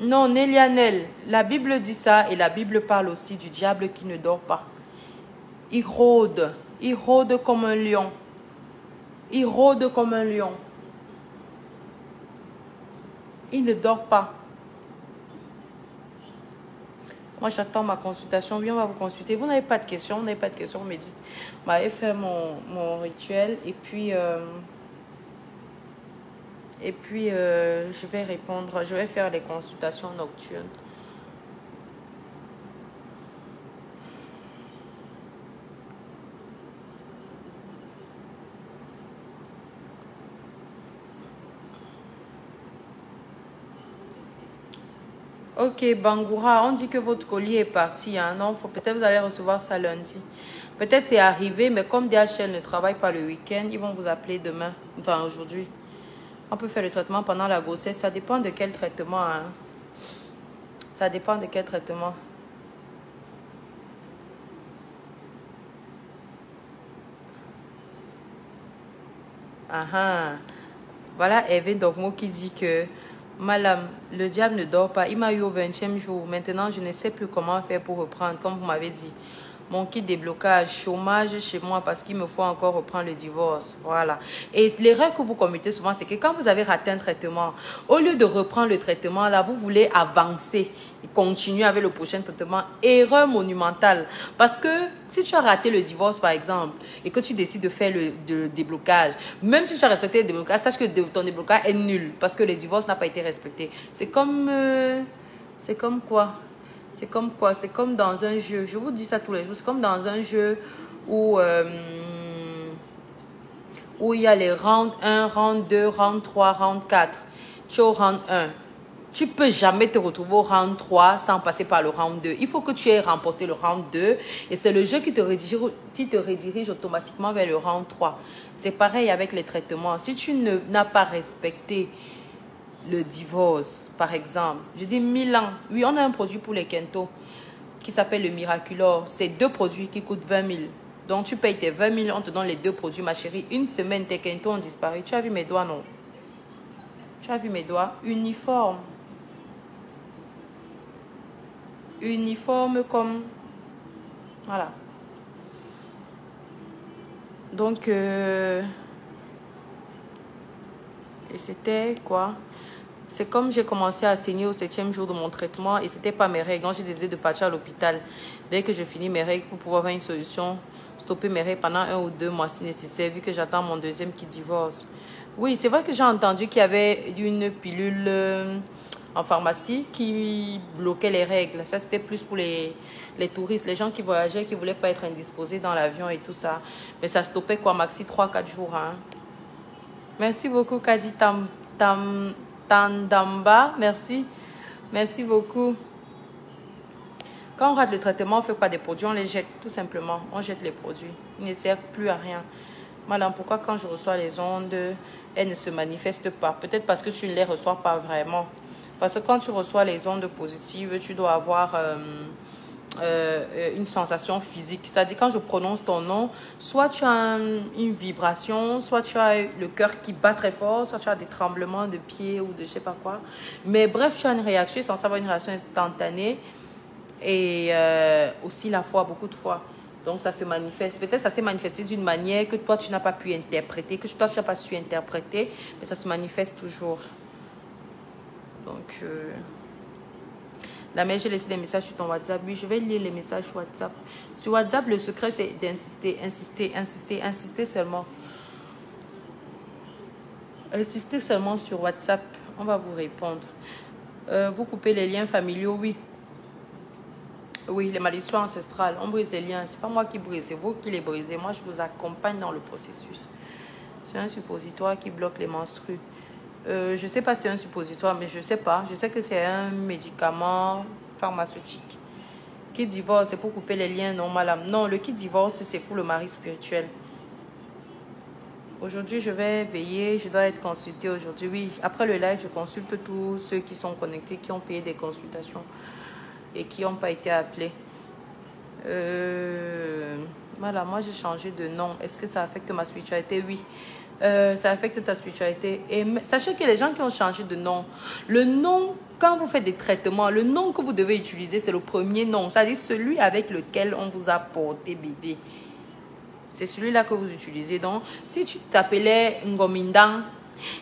Non, Nélianel, la Bible dit ça et la Bible parle aussi du diable qui ne dort pas. Il rôde comme un lion. Il rôde comme un lion. Il ne dort pas. Moi, j'attends ma consultation. Oui, on va vous consulter. Vous n'avez pas de questions. Vous n'avez pas de questions. Vous me dites. Vous m'avez fait mon rituel. Et puis, je vais répondre. Je vais faire les consultations nocturnes. Ok, Bangoura, on dit que votre colis est parti. Hein? Non, peut-être vous allez recevoir ça lundi. Peut-être c'est arrivé, mais comme DHL ne travaille pas le week-end, ils vont vous appeler demain. Enfin, aujourd'hui. On peut faire le traitement pendant la grossesse. Ça dépend de quel traitement. Hein? Ça dépend de quel traitement. Ah ah. Voilà Evan Dogmo qui dit que Madame, le diable ne dort pas. Il m'a eu au 20e jour. Maintenant, je ne sais plus comment faire pour reprendre, comme vous m'avez dit. Mon kit déblocage, chômage chez moi parce qu'il me faut encore reprendre le divorce. Voilà. Et l'erreur que vous commettez souvent, c'est que quand vous avez raté un traitement, au lieu de reprendre le traitement, là, vous voulez avancer et continuer avec le prochain traitement. Erreur monumentale. Parce que si tu as raté le divorce, par exemple, et que tu décides de faire le déblocage, même si tu as respecté le déblocage, sache que ton déblocage est nul parce que le divorce n'a pas été respecté. C'est comme quoi? C'est comme quoi? C'est comme dans un jeu. Je vous dis ça tous les jours. C'est comme dans un jeu où il y a les rounds 1, round 2, round 3, round 4. Tu es au round 1. Tu ne peux jamais te retrouver au round 3 sans passer par le round 2. Il faut que tu aies remporté le round 2 et c'est le jeu qui te redirige automatiquement vers le round 3. C'est pareil avec les traitements. Si tu n'as pas respecté le divorce, par exemple, je dis 1000 ans. Oui, on a un produit pour les Kento qui s'appelle le Miraculor. C'est 2 produits qui coûtent 20 000. Donc, tu payes tes 20 000, on te donne les 2 produits, ma chérie. Une semaine, tes Kento ont disparu. Tu as vu mes doigts, non? Tu as vu mes doigts? Uniforme. Uniforme comme... Voilà. Donc, et c'était quoi? C'est comme j'ai commencé à saigner au 7e jour de mon traitement et c'était pas mes règles. Donc, j'ai décidé de partir à l'hôpital dès que je finis mes règles pour pouvoir avoir une solution, stopper mes règles pendant 1 ou 2 mois si nécessaire, vu que j'attends mon deuxième qui divorce. Oui, c'est vrai que j'ai entendu qu'il y avait une pilule en pharmacie qui bloquait les règles. Ça, c'était plus pour les touristes, les gens qui voyageaient, qui ne voulaient pas être indisposés dans l'avion et tout ça. Mais ça stoppait quoi, maxi 3-4 jours. Hein. Merci beaucoup, Kadi Tandamba, merci. Merci beaucoup. Quand on rate le traitement, on fait quoi des produits? On les jette, tout simplement. On jette les produits. Ils ne servent plus à rien. Madame, pourquoi quand je reçois les ondes, elles ne se manifestent pas? Peut-être parce que tu ne les reçois pas vraiment. Parce que quand tu reçois les ondes positives, tu dois avoir une sensation physique. C'est-à-dire quand je prononce ton nom, soit tu as une vibration, soit tu as le cœur qui bat très fort, soit tu as des tremblements de pieds ou de je sais pas quoi. Mais bref, tu as une réaction, sans avoir une réaction instantanée et aussi la foi, beaucoup de foi. Donc ça se manifeste. Peut-être ça s'est manifesté d'une manière que toi tu n'as pas pu interpréter, que toi tu n'as pas su interpréter, mais ça se manifeste toujours. Donc... La mère, j'ai laissé des messages sur ton WhatsApp. Oui, je vais lire les messages sur WhatsApp. Sur WhatsApp, le secret, c'est d'insister, insister, insister, insister seulement. Insistez seulement sur WhatsApp. On va vous répondre. Vous coupez les liens familiaux, oui. Oui, les malédictions ancestrales. On brise les liens. Ce n'est pas moi qui brise, c'est vous qui les brisez. Moi, je vous accompagne dans le processus. C'est un suppositoire qui bloque les menstrues. Je ne sais pas si c'est un suppositoire, mais je ne sais pas. Je sais que c'est un médicament pharmaceutique. Kit divorce, c'est pour couper les liens, non, madame. Non, le kit divorce, c'est pour le mari spirituel. Aujourd'hui, je vais veiller. Je dois être consultée aujourd'hui. Oui, après le live, je consulte tous ceux qui sont connectés, qui ont payé des consultations et qui n'ont pas été appelés. Voilà, moi, j'ai changé de nom. Est-ce que ça affecte ma spiritualité? Oui. Ça affecte ta spiritualité. Et sachez que les gens qui ont changé de nom, le nom, quand vous faites des traitements, le nom que vous devez utiliser, c'est le premier nom. C'est-à-dire celui avec lequel on vous a porté bébé. C'est celui-là que vous utilisez. Donc, si tu t'appelais Ngomindang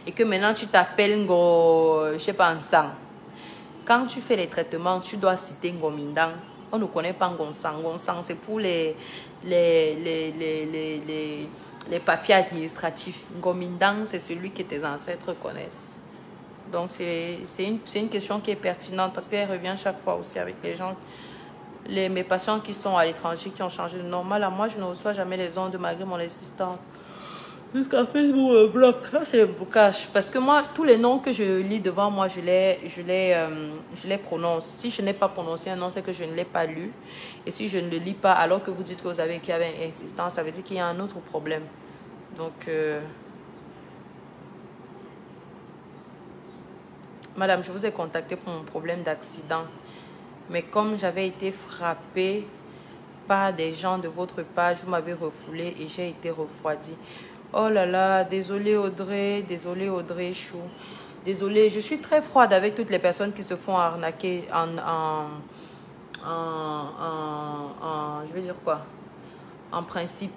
et que maintenant tu t'appelles Ngo, je sais pas, Nsang, quand tu fais les traitements, tu dois citer Ngomindang. On ne connaît pas Ngonsang. Ngonsang, c'est pour les papiers administratifs. Ngomindang, c'est celui que tes ancêtres connaissent. Donc, c'est une question qui est pertinente parce qu'elle revient chaque fois aussi avec les gens, mes patients qui sont à l'étranger, qui ont changé de nom. Moi, je ne reçois jamais les ondes malgré mon assistante. Jusqu'à Facebook me bloque. C'est le blocage. Parce que moi, tous les noms que je lis devant moi, je les prononce. Si je n'ai pas prononcé un nom, c'est que je ne l'ai pas lu. Et si je ne le lis pas, alors que vous dites que vous avez qu'il y avait une insistance, ça veut dire qu'il y a un autre problème. Donc, madame, je vous ai contacté pour mon problème d'accident. Mais comme j'avais été frappée par des gens de votre page, vous m'avez refoulé et j'ai été refroidie. Oh là là, désolée Audrey Chou. Désolée, je suis très froide avec toutes les personnes qui se font arnaquer je vais dire quoi? En principe.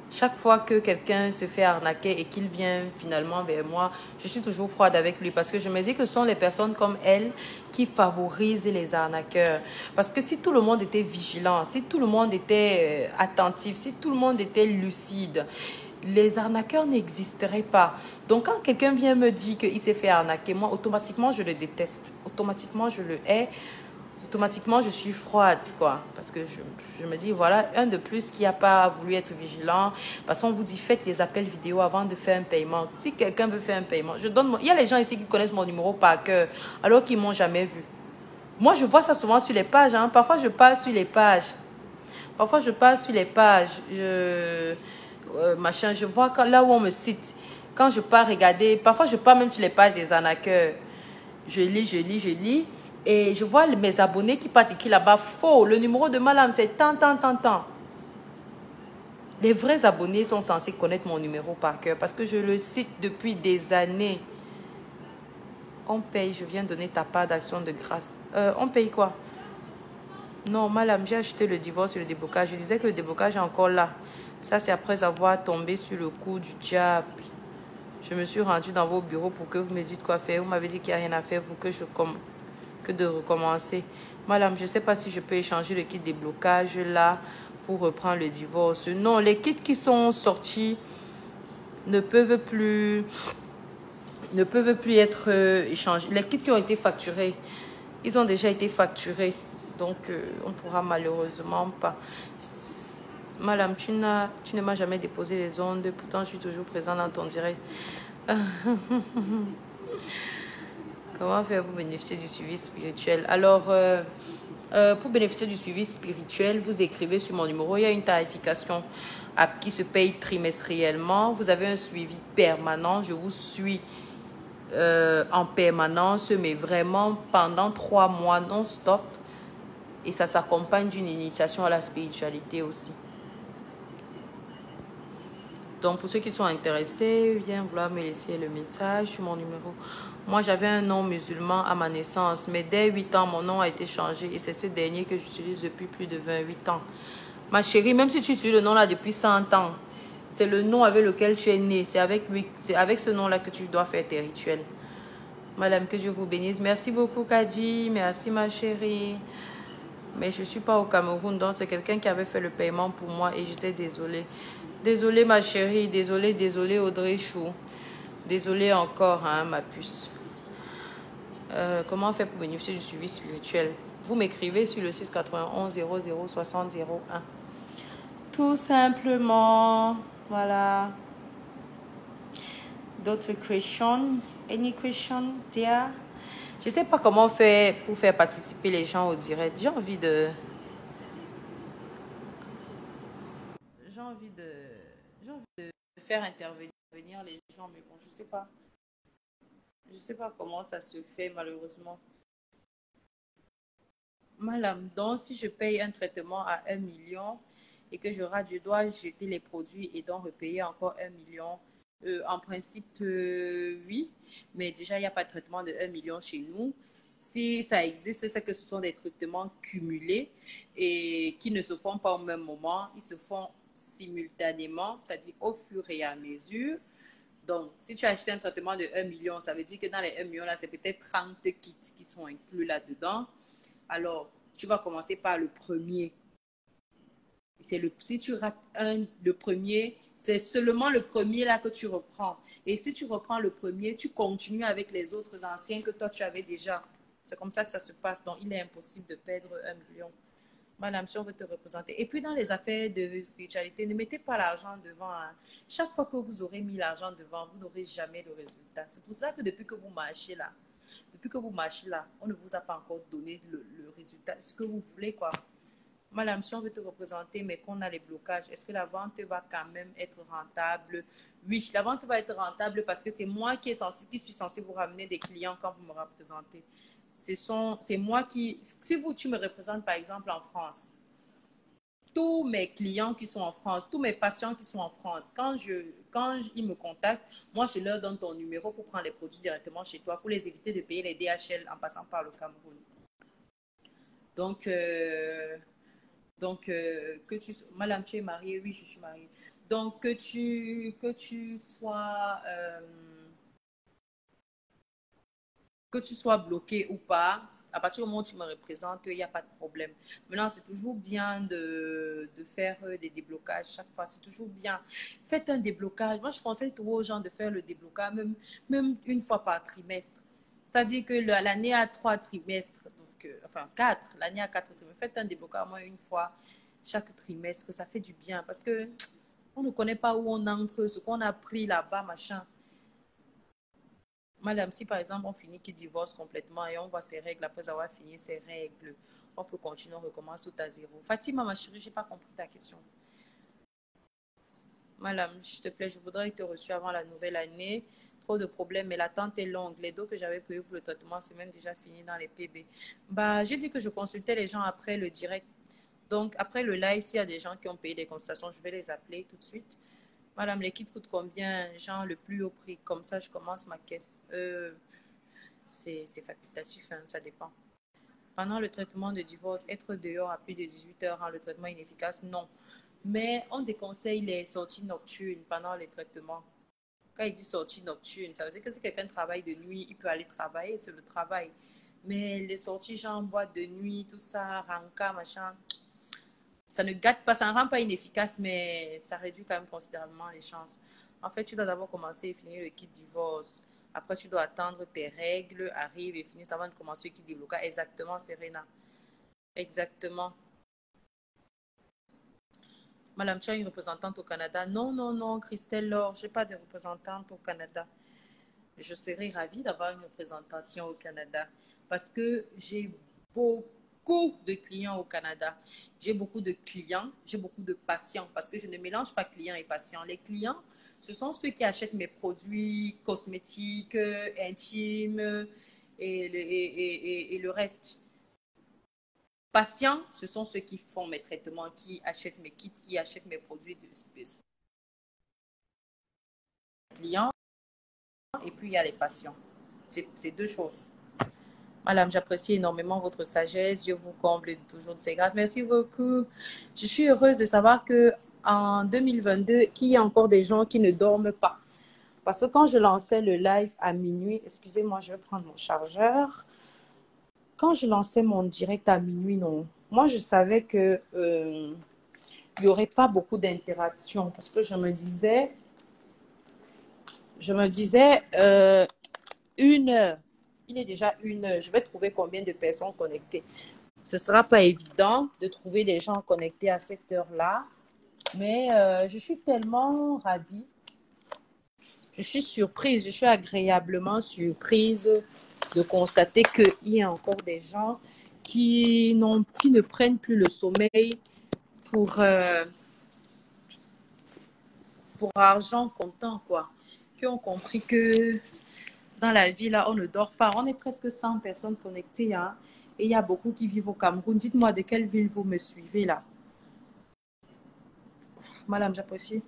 Chaque fois que quelqu'un se fait arnaquer et qu'il vient finalement vers moi, je suis toujours froide avec lui parce que je me dis que ce sont les personnes comme elle qui favorisent les arnaqueurs. Parce que si tout le monde était vigilant, si tout le monde était attentif, si tout le monde était lucide, les arnaqueurs n'existeraient pas. Donc quand quelqu'un vient me dire qu'il s'est fait arnaquer, moi automatiquement je le déteste, automatiquement je le hais. Automatiquement, je suis froide, quoi. Parce que je me dis, voilà, un de plus qui n'a pas voulu être vigilant. Parce qu'on vous dit, faites les appels vidéo avant de faire un paiement. Si quelqu'un veut faire un paiement, il y a les gens ici qui connaissent mon numéro par cœur, alors qu'ils ne m'ont jamais vu. Moi, je vois ça souvent sur les pages. Hein. Parfois, je passe sur les pages. Je vois là où on me cite. Quand je pars regarder, parfois, je pars même sur les pages des arnaqueurs. Je lis. Et je vois mes abonnés qui partent écrit là-bas, faux, le numéro de madame, c'est tant. Les vrais abonnés sont censés connaître mon numéro par cœur parce que je le cite depuis des années. On paye, je viens donner ta part d'action de grâce. On paye quoi? Non, madame, j'ai acheté le divorce et le déblocage. Je disais que le déblocage est encore là. Ça, c'est après avoir tombé sur le coup du diable. Je me suis rendue dans vos bureaux pour que vous me dites quoi faire. Vous m'avez dit qu'il n'y a rien à faire pour que de recommencer. Madame, je ne sais pas si je peux échanger le kit déblocage là pour reprendre le divorce. Non, les kits qui sont sortis ne peuvent plus être échangés. Les kits qui ont été facturés, ils ont déjà été facturés. Donc, on ne pourra malheureusement pas. Madame, tu ne m'as jamais déposé les ondes. Pourtant, je suis toujours présente dans ton direct. Comment faire pour bénéficier du suivi spirituel? Alors, pour bénéficier du suivi spirituel, vous écrivez sur mon numéro. Il y a une tarification qui se paye trimestriellement. Vous avez un suivi permanent. Je vous suis en permanence, mais vraiment pendant 3 mois non-stop. Et ça s'accompagne d'une initiation à la spiritualité aussi. Donc, pour ceux qui sont intéressés, viens vouloir me laisser le message sur mon numéro. Moi, j'avais un nom musulman à ma naissance, mais dès 8 ans, mon nom a été changé et c'est ce dernier que j'utilise depuis plus de 28 ans. Ma chérie, même si tu utilises le nom-là depuis 100 ans, c'est le nom avec lequel tu es né. C'est avec ce nom-là que tu dois faire tes rituels. Madame, que Dieu vous bénisse. Merci beaucoup, Kadi. Merci, ma chérie. Mais je ne suis pas au Cameroun, donc c'est quelqu'un qui avait fait le paiement pour moi et j'étais désolée. Désolée, ma chérie. Désolée, Audrey Chou. Désolée encore, hein, ma puce. Comment on fait pour bénéficier du suivi spirituel? Vous m'écrivez sur le 691 00 60 01. Tout simplement. Voilà. D'autres questions? Any question, dear? Je ne sais pas comment faire pour faire participer les gens au direct. J'ai envie de faire intervenir les gens, mais bon, je sais pas. Je sais pas comment ça se fait, malheureusement. Madame, donc si je paye un traitement à 1 million et que je rate, je dois jeter les produits et donc repayer encore 1 million. En principe, oui. Mais déjà, il n'y a pas de traitement de 1 million chez nous. Si ça existe, c'est que ce sont des traitements cumulés et qui ne se font pas au même moment. Ils se font simultanément, c'est-à-dire au fur et à mesure. Donc, si tu as acheté un traitement de 1 million, ça veut dire que dans les 1 million, là, c'est peut-être 30 kits qui sont inclus là-dedans. Alors, tu vas commencer par le premier. Si tu rates le premier, c'est seulement le premier là que tu reprends. Et si tu reprends le premier, tu continues avec les autres anciens que toi tu avais déjà. C'est comme ça que ça se passe. Donc, il est impossible de perdre 1 million. Madame, si on veut te représenter. Et puis, dans les affaires de spiritualité, ne mettez pas l'argent devant. Hein. Chaque fois que vous aurez mis l'argent devant, vous n'aurez jamais le résultat. C'est pour ça que depuis que vous marchez là, on ne vous a pas encore donné le résultat, ce que vous voulez, quoi. Madame, si on veut te représenter, mais qu'on a les blocages, est-ce que la vente va quand même être rentable? Oui, la vente va être rentable parce que c'est moi qui suis censé vous ramener des clients quand vous me représentez. C'est moi qui, si tu me représentes par exemple en France, tous mes clients qui sont en France, tous mes patients qui sont en France, quand ils me contactent, moi je leur donne ton numéro pour prendre les produits directement chez toi, pour les éviter de payer les DHL en passant par le Cameroun. Donc, Madame, tu es mariée? Oui, je suis mariée. Donc, que tu sois bloqué ou pas, à partir du moment où tu me représentes, il n'y a pas de problème. Maintenant, c'est toujours bien de faire des déblocages chaque fois. C'est toujours bien. Faites un déblocage. Moi, je conseille toujours aux gens de faire le déblocage, même une fois par trimestre. C'est-à-dire que l'année a 3 trimestres, donc, enfin 4, l'année a 4 trimestres. Faites un déblocage au moins une fois chaque trimestre. Ça fait du bien parce que on ne connaît pas où on entre, ce qu'on a pris là-bas, machin. Madame, si par exemple on finit qu'il divorce complètement et on voit ses règles après avoir fini ses règles, on peut continuer, on recommence tout à zéro. Fatima, ma chérie, j'ai pas compris ta question. Madame, s'il te plaît, je voudrais te reçu avant la nouvelle année. Trop de problèmes, mais l'attente est longue. Les doses que j'avais prévues pour le traitement, c'est même déjà fini dans les PB. Bah, j'ai dit que je consultais les gens après le direct. Donc, après le live, s'il y a des gens qui ont payé des consultations, je vais les appeler tout de suite. Madame, les kits coûtent combien? Genre, le plus haut prix. Comme ça, je commence ma caisse. C'est facultatif, hein, ça dépend. Pendant le traitement de divorce, être dehors à plus de 18 heures rend le traitement inefficace? Non. Mais on déconseille les sorties nocturnes pendant les traitements. Quand il dit sortie nocturne, ça veut dire que si quelqu'un travaille de nuit, il peut aller travailler, c'est le travail. Mais les sorties genre boîte de nuit, tout ça, ranka, machin, ça ne gâte pas, ça ne rend pas inefficace, mais ça réduit quand même considérablement les chances. En fait, tu dois d'abord commencer et finir le kit divorce. Après, tu dois attendre tes règles arrivent et finissent avant de commencer le kit déblocage. Exactement, Serena. Exactement. Madame, tu as une représentante au Canada? Non, non, non, Christelle Laure, je n'ai pas de représentante au Canada. Je serais ravie d'avoir une représentation au Canada parce que j'ai beaucoup de clients au Canada. J'ai beaucoup de clients, j'ai beaucoup de patients parce que je ne mélange pas clients et patients. Les clients, ce sont ceux qui achètent mes produits cosmétiques, intimes et le reste. Patients, ce sont ceux qui font mes traitements, qui achètent mes kits, qui achètent mes produits de clients. Et puis, il y a les patients. C'est deux choses. Madame, j'apprécie énormément votre sagesse. Dieu vous comble toujours de ses grâces. Merci beaucoup. Je suis heureuse de savoir que en 2022, qu'il y a encore des gens qui ne dorment pas. Parce que quand je lançais le live à minuit, excusez-moi, je vais prendre mon chargeur. Quand je lançais mon direct à minuit, non. Moi, je savais que il n'y aurait pas beaucoup d'interactions parce que je me disais 1 heure. Il est déjà 1 heure. Je vais trouver combien de personnes connectées. Ce ne sera pas évident de trouver des gens connectés à cette heure-là, mais je suis tellement ravie. Je suis surprise, je suis agréablement surprise de constater qu'il y a encore des gens qui ne prennent plus le sommeil pour, pour argent comptant, quoi. Qui ont compris que dans la vie, là, on ne dort pas. On est presque 100 personnes connectées, hein, et il y a beaucoup qui vivent au Cameroun. Dites-moi de quelle ville vous me suivez, là. Madame, j'apprécie.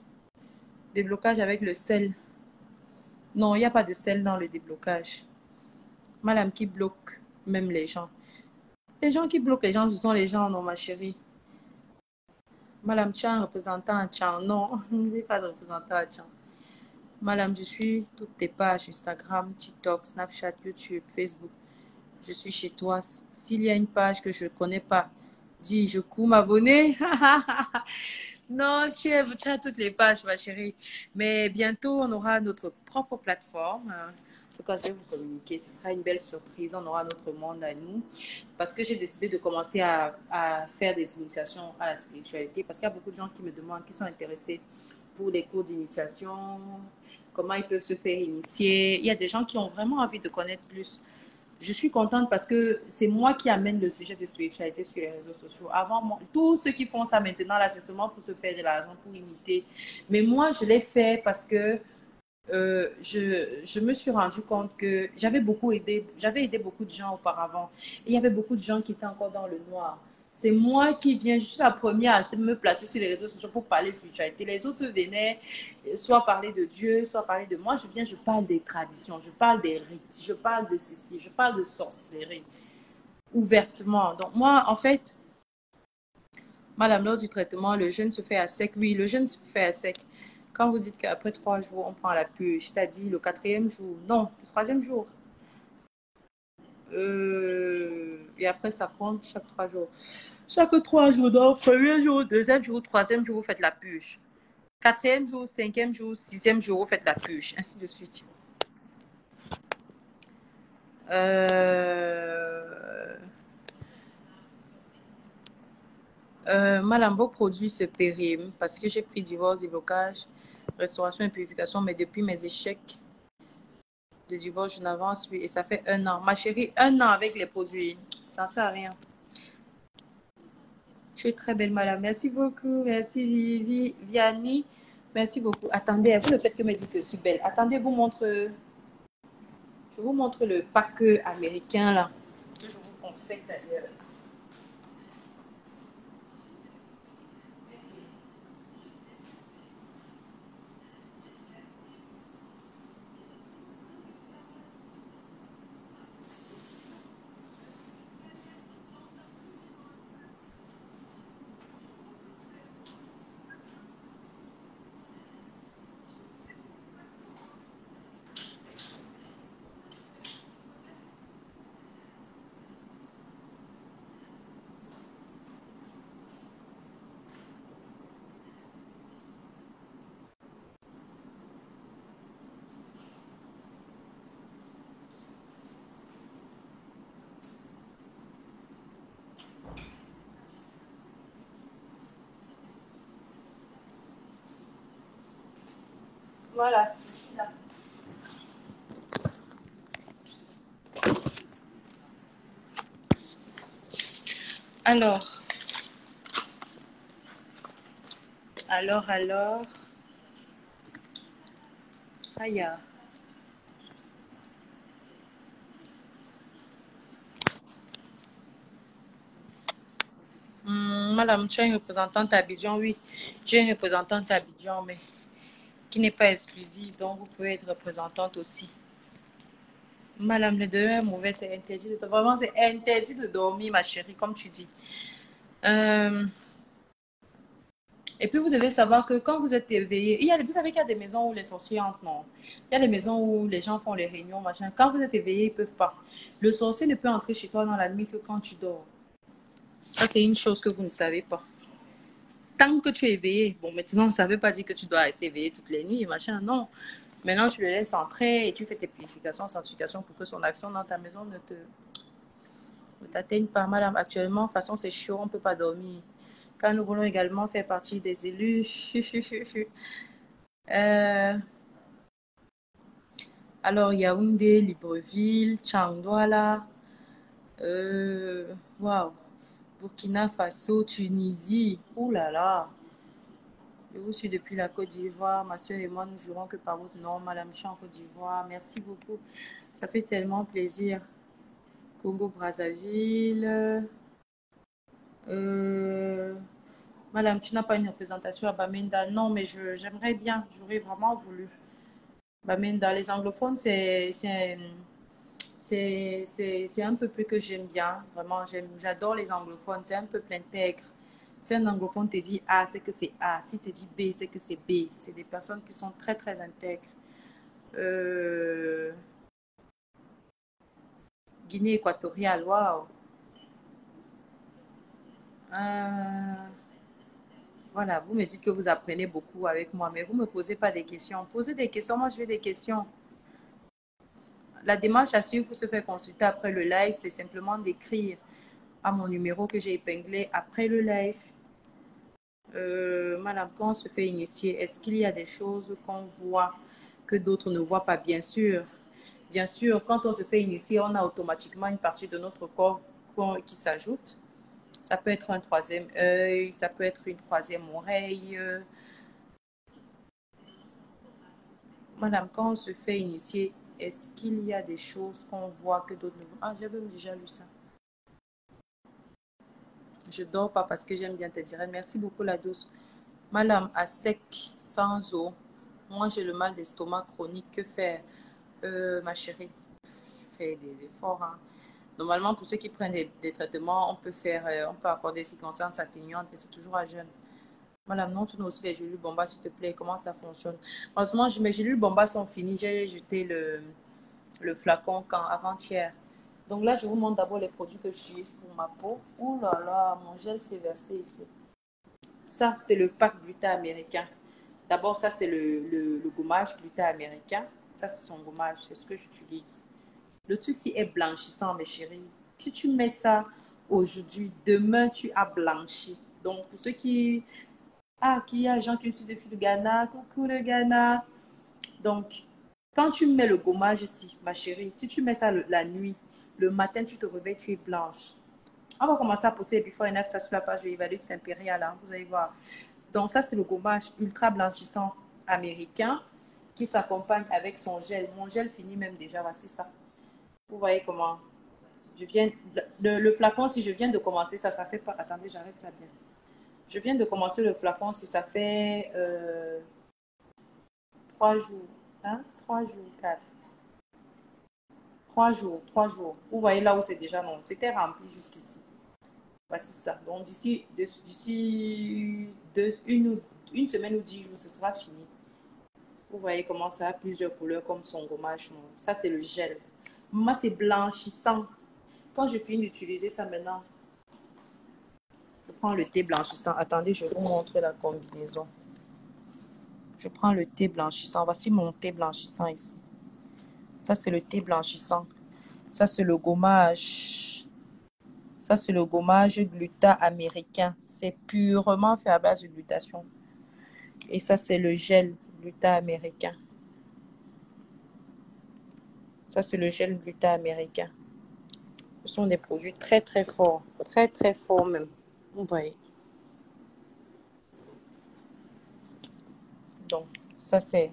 Déblocage avec le sel. Non, il n'y a pas de sel dans le déblocage. Madame qui bloque même les gens. Les gens qui bloquent les gens, ce sont les gens, non, ma chérie. Madame, tu as un représentant à Tchang. Non, je n'ai pas de représentant à Tchang. Madame, je suis toutes tes pages Instagram, TikTok, Snapchat, YouTube, Facebook. Je suis chez toi. S'il y a une page que je ne connais pas, dis, je cours m'abonner. Non, tu as toutes les pages, ma chérie. Mais bientôt, on aura notre propre plateforme. En tout cas, je vais vous communiquer. Ce sera une belle surprise. On aura notre monde à nous. Parce que j'ai décidé de commencer à faire des initiations à la spiritualité. Parce qu'il y a beaucoup de gens qui me demandent, qui sont intéressés pour les cours d'initiation, comment ils peuvent se faire initier. Il y a des gens qui ont vraiment envie de connaître plus. Je suis contente parce que c'est moi qui amène le sujet de spiritualité sur les réseaux sociaux. Avant, moi, tous ceux qui font ça maintenant, là, c'est seulement pour se faire de l'argent, pour imiter. Mais moi, je l'ai fait parce que je me suis rendu compte que j'avais aidé beaucoup de gens auparavant. Et il y avait beaucoup de gens qui étaient encore dans le noir. C'est moi qui viens, je suis la première à me placer sur les réseaux sociaux pour parler de spiritualité. Les autres venaient soit parler de Dieu, soit parler de moi. Je viens, je parle des traditions, je parle des rites, je parle de ceci, je parle de sorcellerie ouvertement. Donc moi, en fait, madame, lors du traitement, le jeûne se fait à sec. Oui, le jeûne se fait à sec. Quand vous dites qu'après 3 jours, on prend la purge, c'est-à-dire le quatrième jour, non, le troisième jour. Et après, ça prend chaque 3 jours. Chaque 3 jours, donc, premier jour, deuxième jour, troisième jour, vous faites la purge. Quatrième jour, cinquième jour, sixième jour, vous faites la purge, ainsi de suite. Madame, vos produits se périment parce que j'ai pris divorce, déblocage, restauration et purification, mais depuis mes échecs de divorce, je n'avance plus et ça fait 1 an. Ma chérie, 1 an avec les produits, ça ne sert à rien. Tu es très belle, madame. Merci beaucoup. Merci, Vianney. Merci beaucoup. Attendez, vous ne faites que me dire que je suis belle. Attendez, je vous montre le pack américain là, que je vous conseille d'ailleurs. Voilà, je suis là. Alors, alors. Aïe. Madame, tu as une représentante à Abidjan, oui. J'ai une représentante à Abidjan, mais qui n'est pas exclusive, donc vous pouvez être représentante aussi. Madame, le deuil est mauvais, c'est interdit de vraiment, c'est interdit de dormir, ma chérie, comme tu dis. Euh, et puis vous devez savoir que quand vous êtes éveillé, vous savez qu'il y a des maisons où les sorciers entrent, non. Il y a des maisons où les gens font les réunions, machin. Quand vous êtes éveillé, ils ne peuvent pas. Le sorcier ne peut entrer chez toi dans la nuit que quand tu dors. Ça, c'est une chose que vous ne savez pas. Tant que tu es éveillé, bon, maintenant, ça ne veut pas dire que tu dois rester éveillé toutes les nuits, machin, non. Maintenant, tu le laisses entrer et tu fais tes purifications, sanctifications pour que son action dans ta maison ne t'atteigne pas. Madame, actuellement, de toute façon, c'est chaud, on ne peut pas dormir. Car nous voulons également faire partie des élus. Euh, alors, Yaoundé, Libreville, Tchangwala, waouh, Burkina Faso, Tunisie. Ouh là là. Je vous suis depuis la Côte d'Ivoire. Ma soeur et moi, nous jurons que par votre nom, Madame, je suis en Côte d'Ivoire. Merci beaucoup. Ça fait tellement plaisir. Congo-Brazzaville. Euh, Madame, tu n'as pas une représentation à Bamenda? Non, mais j'aimerais bien. J'aurais vraiment voulu. Bah, mais dans les anglophones, c'est un peu plus que j'aime bien. Vraiment, j'adore les anglophones. C'est un peu plein d'intègre. Si un anglophone te dit A, c'est que c'est A. Si te dit B, c'est que c'est B. C'est des personnes qui sont très, très intègres. Euh, Guinée équatoriale, waouh. Euh, voilà, vous me dites que vous apprenez beaucoup avec moi, mais vous ne me posez pas des questions. Posez des questions, moi je veux des questions. La démarche à suivre pour se faire consulter après le live, c'est simplement d'écrire à mon numéro que j'ai épinglé après le live. Madame, quand on se fait initier, est-ce qu'il y a des choses qu'on voit que d'autres ne voient pas? Bien sûr. Bien sûr, quand on se fait initier, on a automatiquement une partie de notre corps qui s'ajoute. Ça peut être un troisième œil, ça peut être une troisième oreille. Madame, quand on se fait initier, est-ce qu'il y a des choses qu'on voit que d'autres ne voient? Ah, j'avais déjà lu ça. Je dors pas parce que j'aime bien te dire. Merci beaucoup, la douce. Madame, à sec, sans eau, moi j'ai le mal d'estomac chronique. Que faire? Ma chérie, fais des efforts, hein. Normalement, pour ceux qui prennent des traitements, on peut accorder des circonstances atténuantes, mais c'est toujours à jeûne. Madame, non, tu nous aussi les gélules Bomba, s'il te plaît. Comment ça fonctionne? Heureusement, mes gélules Bomba sont finies. J'ai jeté le flacon avant-hier. Donc là, je vous montre d'abord les produits que j'utilise pour ma peau. Ouh là là, mon gel s'est versé ici. Ça, c'est le pack Gluta américain. D'abord, ça, c'est le gommage Gluta américain. Ça, c'est son gommage. C'est ce que j'utilise. Le truc, si est blanchissant, mes chéris. Si tu mets ça aujourd'hui, demain, tu as blanchi. Donc, pour ceux qui... Ah, qui y a des gens qui suivent depuis le Ghana. Coucou le Ghana. Donc, quand tu mets le gommage ici, ma chérie, si tu mets ça la nuit, le matin, tu te réveilles, tu es blanche. On va commencer à poster before and after sur la page de Evalux Imperial, hein, vous allez voir. Donc, ça, c'est le gommage ultra blanchissant américain qui s'accompagne avec son gel. Mon gel finit même déjà, voici ça. Vous voyez comment je viens, le flacon, si je viens de commencer ça, ça fait pas, attendez, j'arrête ça bien. Je viens de commencer le flacon, si ça fait 3 jours, hein, 3 jours, 4. 3 jours, 3 jours. Vous voyez là où c'est déjà non. C'était rempli jusqu'ici. Voici ça. Donc d'ici une semaine ou 10 jours, ce sera fini. Vous voyez comment ça a plusieurs couleurs comme son gommage. Non. Ça, c'est le gel. Moi, c'est blanchissant. Quand je finis d'utiliser ça maintenant, je prends le thé blanchissant. Attendez, je vous montre la combinaison. Je prends le thé blanchissant. Voici mon thé blanchissant ici. Ça, c'est le thé blanchissant. Ça, c'est le gommage. Ça, c'est le gommage gluta américain. C'est purement fait à base de glutation. Et ça, c'est le gel gluta américain. Ça, c'est le gel gluta américain. Ce sont des produits très, très forts. Très, très forts même. Vous voyez. Donc, ça, c'est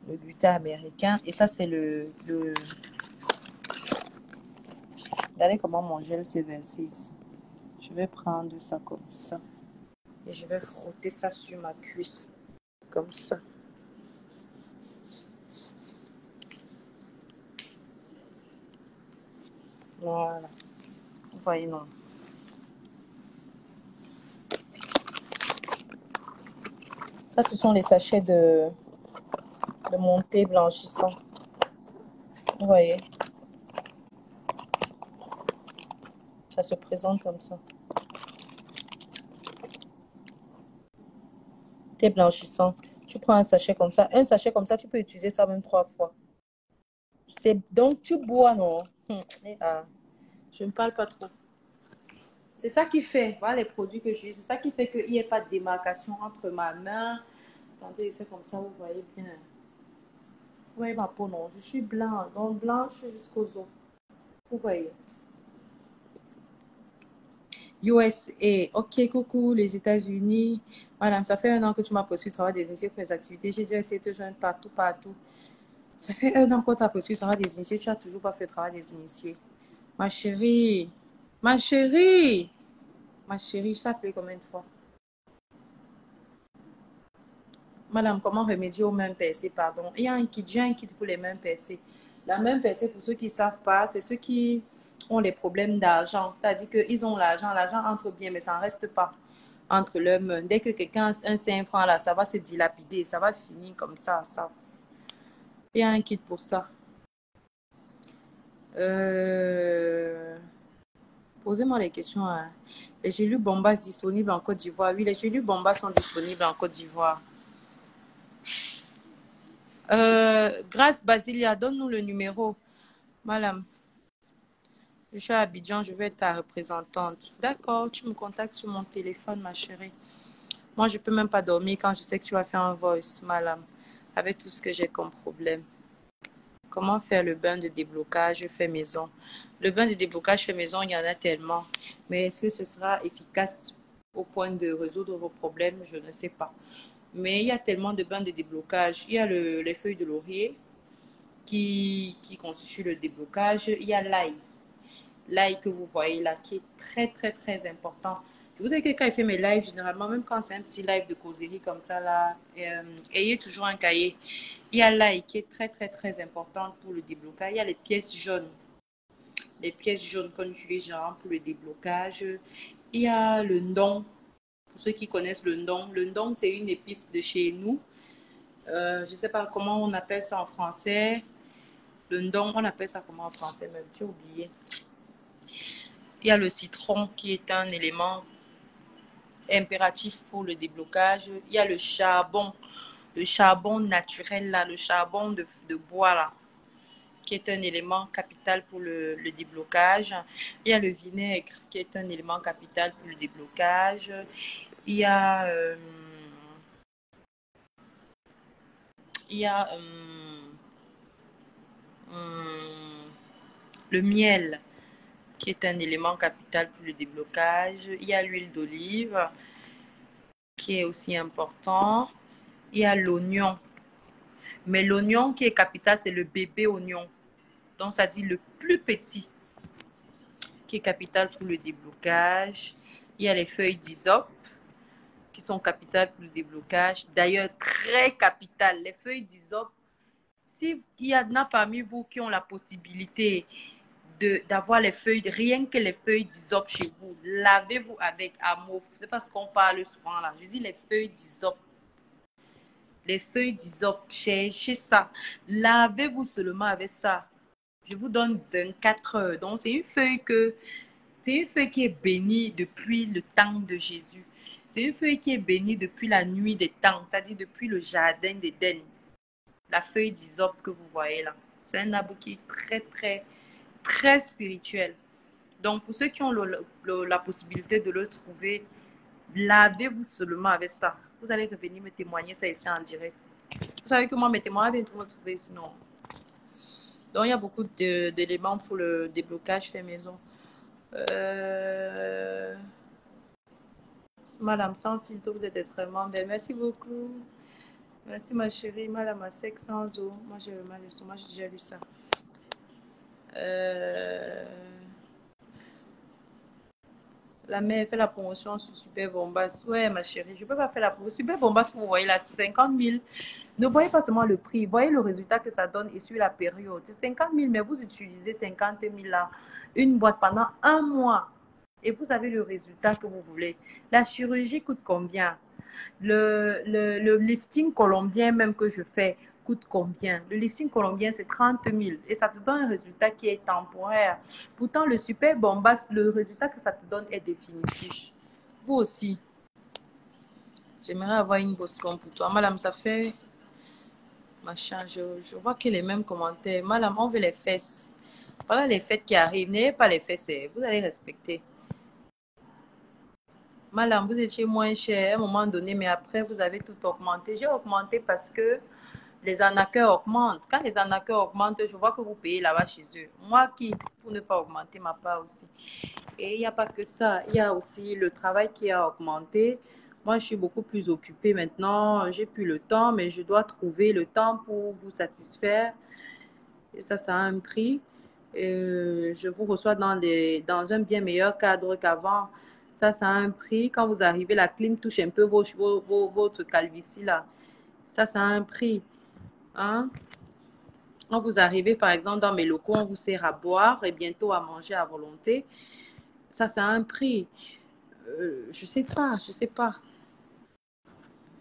le gluta américain. Et ça, c'est Regardez comment mon gel s'est versé ici. Je vais prendre ça comme ça. Et je vais frotter ça sur ma cuisse. Comme ça. Voilà. Vous voyez, non. Ça, ce sont les sachets de mon thé blanchissant. Vous voyez. Ça se présente comme ça. Thé blanchissant. Tu prends un sachet comme ça. Un sachet comme ça, tu peux utiliser ça même 3 fois. Donc, tu bois, non? Ah, je ne parle pas trop. C'est ça qui fait, voilà les produits que j'ai. C'est ça qui fait qu'il n'y ait pas de démarcation entre ma main. Attendez, il fait comme ça, vous voyez bien. Vous voyez ma peau, non? Je suis blanche, donc blanche jusqu'aux os. Vous voyez. USA. Ok, coucou, les États-Unis. Madame, ça fait 1 an que tu m'as poursuivi, ça va des initiés pour les activités. J'ai déjà essayé de te joindre partout, partout. Ça fait 1 an qu'on t'a poursuivi, ça va des initiés. Tu n'as toujours pas fait le travail des initiés. Ma chérie, ma chérie, ma chérie, je t'ai appelé combien de fois? Madame, comment remédier aux mains percées, pardon? Il y a un kit, j'ai un kit pour les mains percées. La main percée, pour ceux qui ne savent pas, c'est ceux qui ont les problèmes d'argent. C'est-à-dire qu'ils ont l'argent, l'argent entre bien, mais ça n'en reste pas entre leurs mains. Dès que quelqu'un a un 5 francs là, ça va se dilapider, ça va finir comme ça. Il y a un kit pour ça. Posez-moi les questions, hein. Les gélules Bombas disponibles en Côte d'Ivoire. Oui, les gélules Bombas sont disponibles en Côte d'Ivoire. Grâce Basilia, donne-nous le numéro. Madame, je suis à Abidjan, je vais être ta représentante. D'accord, tu me contactes sur mon téléphone, ma chérie. Moi, je peux même pas dormir quand je sais que tu vas faire un voice, madame, avec tout ce que j'ai comme problème. Comment faire le bain de déblocage fait maison? Le bain de déblocage fait maison, il y en a tellement. Mais est-ce que ce sera efficace au point de résoudre vos problèmes? Je ne sais pas. Mais il y a tellement de bains de déblocage. Il y a les feuilles de laurier qui constituent le déblocage. Il y a l'ail. L'ail que vous voyez là, qui est très, très, très important. Je vous ai dit que quand il fait mes lives, généralement, même quand c'est un petit live de causerie comme ça, là, ayez toujours un cahier. Il y a l'ail qui est très, très, très important pour le déblocage. Il y a les pièces jaunes. Les pièces jaunes qu'on utilise généralement pour le déblocage. Il y a le ndon. Pour ceux qui connaissent le ndon. Le ndon, c'est une épice de chez nous. Je ne sais pas comment on appelle ça en français. Le ndon, on appelle ça comment en français même? J'ai oublié. Il y a le citron qui est un élément impératif pour le déblocage. Il y a le charbon naturel là, le charbon de bois là, qui est un élément capital pour le déblocage. Il y a le vinaigre qui est un élément capital pour le déblocage. Il y a, il y a le miel qui est un élément capital pour le déblocage. Il y a l'huile d'olive qui est aussi important. Il y a l'oignon. Mais l'oignon qui est capital, c'est le bébé oignon. Donc, ça dit le plus petit qui est capital pour le déblocage. Il y a les feuilles d'hysope qui sont capitales pour le déblocage. D'ailleurs, très capitales. Les feuilles d'hysope, s'il y en a parmi vous qui ont la possibilité d'avoir les feuilles, rien que les feuilles d'hysope chez vous, lavez-vous avec amour. C'est parce qu'on parle souvent là. Je dis les feuilles d'hysope. Les feuilles d'hysope, cherchez ça. Lavez-vous seulement avec ça. Je vous donne 24 heures. Donc, c'est une feuille qui est bénie depuis le temps de Jésus. C'est une feuille qui est bénie depuis la nuit des temps, c'est-à-dire depuis le jardin d'Éden. La feuille d'hysope que vous voyez là. C'est un arbre qui est très, très, très spirituel. Donc, pour ceux qui ont la possibilité de le trouver, lavez-vous seulement avec ça. Vous allez revenir me témoigner ça ici en direct. Vous savez que moi, mes témoignages, vous trouver sinon. Donc, il y a beaucoup d'éléments pour le déblocage fait maison. Madame sans filtre, vous êtes extrêmement belle. Merci beaucoup. Merci ma chérie. Madame à sec sans eau. Moi, j'ai le mal l'estomac, j'ai déjà lu ça. La mère fait la promotion sur Super Bombas. Ouais, ma chérie, je ne peux pas faire la promotion. Super Bombas, vous voyez là, c'est 50 000. Ne voyez pas seulement le prix, voyez le résultat que ça donne et sur la période. C'est 50 000, mais vous utilisez 50 000 là, une boîte pendant un mois. Et vous avez le résultat que vous voulez. La chirurgie coûte combien? Le lifting colombien même que je fais coûte combien? Le lifting colombien, c'est 30 000 et ça te donne un résultat qui est temporaire. Pourtant, le Super Bombas, le résultat que ça te donne est définitif. Vous aussi. J'aimerais avoir une bosse comme pour toi. Madame, ça fait... Machin, je vois que les mêmes commentaires. Madame, on veut les fesses. Voilà les fêtes qui arrivent. N'ayez pas les fesses. Vous allez respecter. Madame, vous étiez moins cher à un moment donné, mais après, vous avez tout augmenté. J'ai augmenté parce que les arnaqueurs augmentent. Quand les arnaqueurs augmentent, je vois que vous payez là-bas chez eux. Moi qui, pour ne pas augmenter ma part aussi. Et il n'y a pas que ça. Il y a aussi le travail qui a augmenté. Moi, je suis beaucoup plus occupée maintenant. J'ai plus le temps, mais je dois trouver le temps pour vous satisfaire. Et ça a un prix. Je vous reçois dans un bien meilleur cadre qu'avant. Ça a un prix. Quand vous arrivez, la clim touche un peu votre calvitie là. Ça, ça a un prix. Hein? Quand vous arrivez, par exemple, dans mes locaux, on vous sert à boire et bientôt à manger à volonté. Ça a un prix. Je sais pas, je sais pas.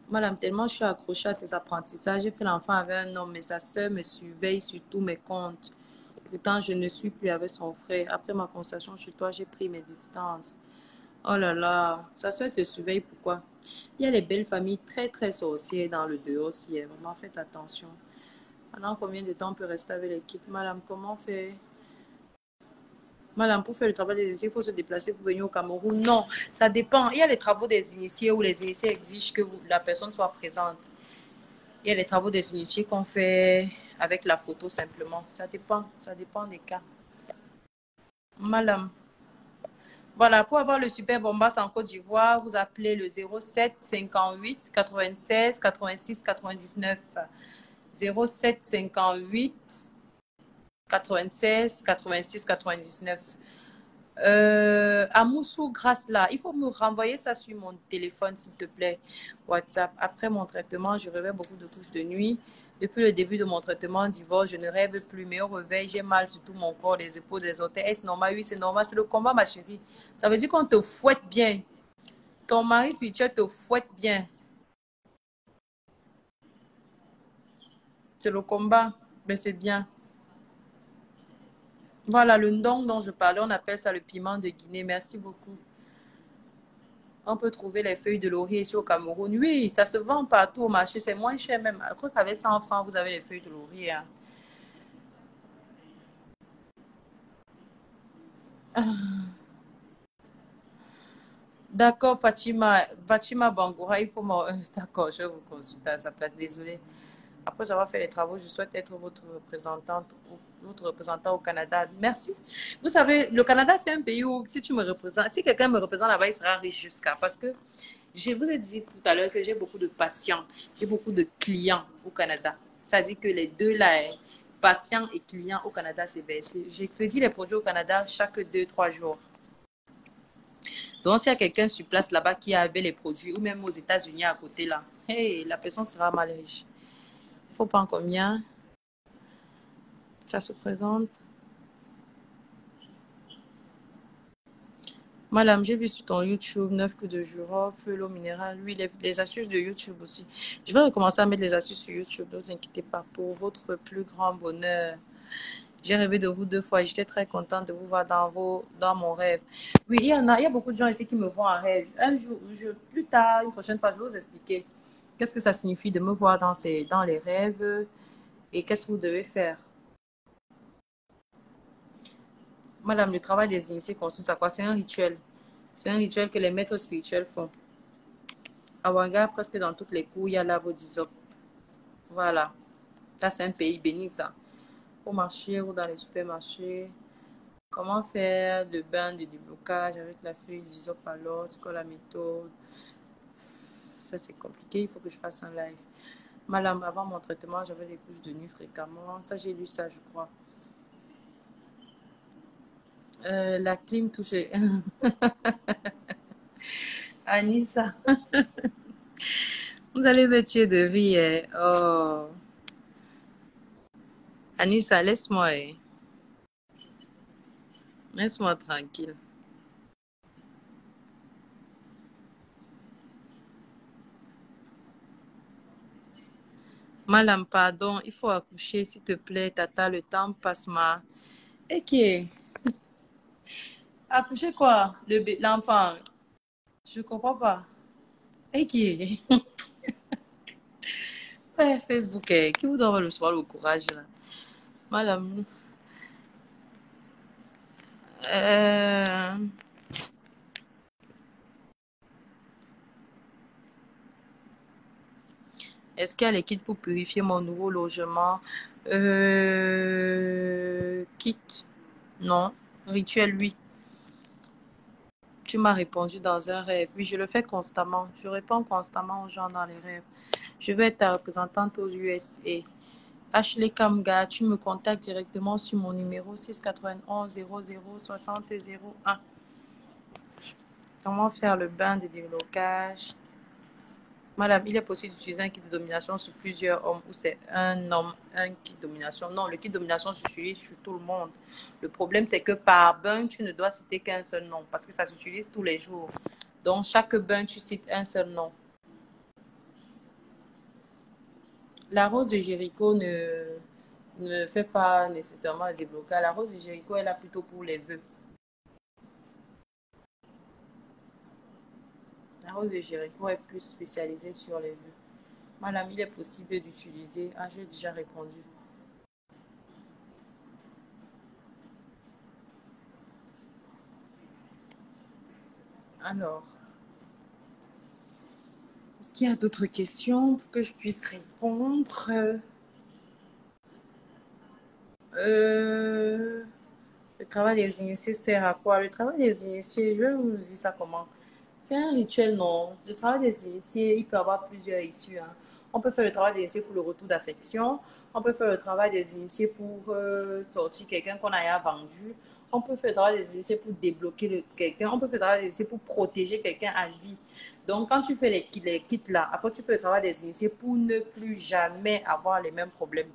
Madame, tellement je suis accrochée à tes apprentissages. J'ai fait l'enfant avec un homme, mais sa soeur me surveille sur tous mes comptes. Pourtant, je ne suis plus avec son frère. Après ma conversation chez toi, j'ai pris mes distances. Oh là là, sa soeur te surveille pourquoi? Il y a les belles familles très très sorcières dans le dehors aussi. Vraiment, faites attention. Pendant combien de temps on peut rester avec les kids? Madame, comment faire? Madame, pour faire le travail des initiés, il faut se déplacer pour venir au Cameroun. Non, ça dépend. Il y a les travaux des initiés où les initiés exigent que la personne soit présente. Il y a les travaux des initiés qu'on fait avec la photo simplement. Ça dépend des cas. Madame, voilà, pour avoir le super bombas en Côte d'Ivoire, vous appelez le 07 58 96 86 99. 07 58 96 86 99. À Moussou, grâce là, il faut me renvoyer ça sur mon téléphone, s'il te plaît. WhatsApp. Après mon traitement, je rêvais beaucoup de couches de nuit. Depuis le début de mon traitement divorce, je ne rêve plus, mais au réveil, j'ai mal sur tout mon corps, les épaules, les orteils. Est-ce normal? Oui, c'est normal. C'est le combat, ma chérie. Ça veut dire qu'on te fouette bien. Ton mari spirituel te fouette bien. C'est le combat. Mais c'est bien. Voilà, le ndong dont je parlais, on appelle ça le piment de Guinée. Merci beaucoup. On peut trouver les feuilles de laurier ici au Cameroun. Oui, ça se vend partout au marché. C'est moins cher même. Je crois qu'avec 100 francs, vous avez les feuilles de laurier. Hein. D'accord, Fatima. Fatima Bangoura, il faut D'accord, je vais vous consulter à sa place. Désolée. Après avoir fait les travaux, je souhaite être votre représentante, votre représentant au Canada. Merci. Vous savez, le Canada, c'est un pays où, si tu me représentes, si quelqu'un me représente là-bas, il sera riche jusqu'à. Parce que je vous ai dit tout à l'heure que j'ai beaucoup de patients, j'ai beaucoup de clients au Canada. Ça dit que les deux là, patients et clients au Canada, c'est versé. J'expédie les produits au Canada chaque 2, 3 jours. Donc, s'il y a quelqu'un sur place là-bas qui avait les produits, ou même aux États-Unis à côté là, hey, la personne sera mal riche. Il faut pas combien ça se présente. Madame, j'ai vu sur ton YouTube 9 coups de girofle, l'eau minérale, oui, les astuces de YouTube aussi. Je vais recommencer à mettre les astuces sur YouTube, ne vous inquiétez pas, pour votre plus grand bonheur. J'ai rêvé de vous 2 fois et j'étais très contente de vous voir dans mon rêve. Oui, il y a beaucoup de gens ici qui me voient en rêve. Un jour, plus tard, une prochaine fois, je vais vous expliquer qu'est-ce que ça signifie de me voir dans les rêves et qu'est-ce que vous devez faire. Madame, le travail des initiés consiste à quoi? C'est un rituel. C'est un rituel que les maîtres spirituels font. À Ouaga, presque dans toutes les cours, il y a l'arbre d'Isop. Voilà. Ça, c'est un pays béni, ça. Au marché ou dans les supermarchés. Comment faire le bain de déblocage avec la feuille d'Isop alors? C'est quoi la méthode? Ça, c'est compliqué. Il faut que je fasse un live. Madame, avant mon traitement, j'avais des couches de nuit fréquemment. Ça, j'ai lu ça, je crois. La clim touchée. Anissa, vous allez me tuer de rire. Oh. Anissa, laisse-moi. Laisse-moi tranquille. Madame, pardon, il faut accoucher, s'il te plaît, tata, le temps passe mal. Et qui est? Accoucher quoi? L'enfant. Je comprends pas. Et qui est? Ouais, Facebook, qui vous donne le soir le courage là? Madame, euh, est-ce qu'il y a les kits pour purifier mon nouveau logement? Kit? Non. Rituel, oui. Tu m'as répondu dans un rêve. Oui, je le fais constamment. Je réponds constamment aux gens dans les rêves. Je vais être ta représentante aux USA. Ashley Kamga, tu me contactes directement sur mon numéro 691 00 60 01. Comment faire le bain de déblocage? Madame, il est possible d'utiliser un kit de domination sur plusieurs hommes ou c'est un homme, un kit de domination. Non, le kit de domination s'utilise sur tout le monde. Le problème, c'est que par bain, tu ne dois citer qu'un seul nom parce que ça s'utilise tous les jours. Donc, chaque bain, tu cites un seul nom. La rose de Jéricho ne fait pas nécessairement le déblocage. La rose de Jéricho est là plutôt pour les vœux. La rose de Jéricho est plus spécialisée sur les vœux. Madame, il est possible d'utiliser. Ah, j'ai déjà répondu. Alors, est-ce qu'il y a d'autres questions pour que je puisse répondre? Le travail des initiés sert à quoi? Le travail des initiés, je vais vous dire ça comment. C'est un rituel, non. Le travail des initiés, il peut avoir plusieurs issues, hein. On peut faire le travail des initiés pour le retour d'affection. On peut faire le travail des initiés pour sortir quelqu'un qu'on a vendu. On peut faire le travail des initiés pour débloquer quelqu'un. On peut faire le travail des initiés pour protéger quelqu'un à vie. Donc, quand tu fais les kits là, après tu fais le travail des initiés pour ne plus jamais avoir les mêmes problèmes.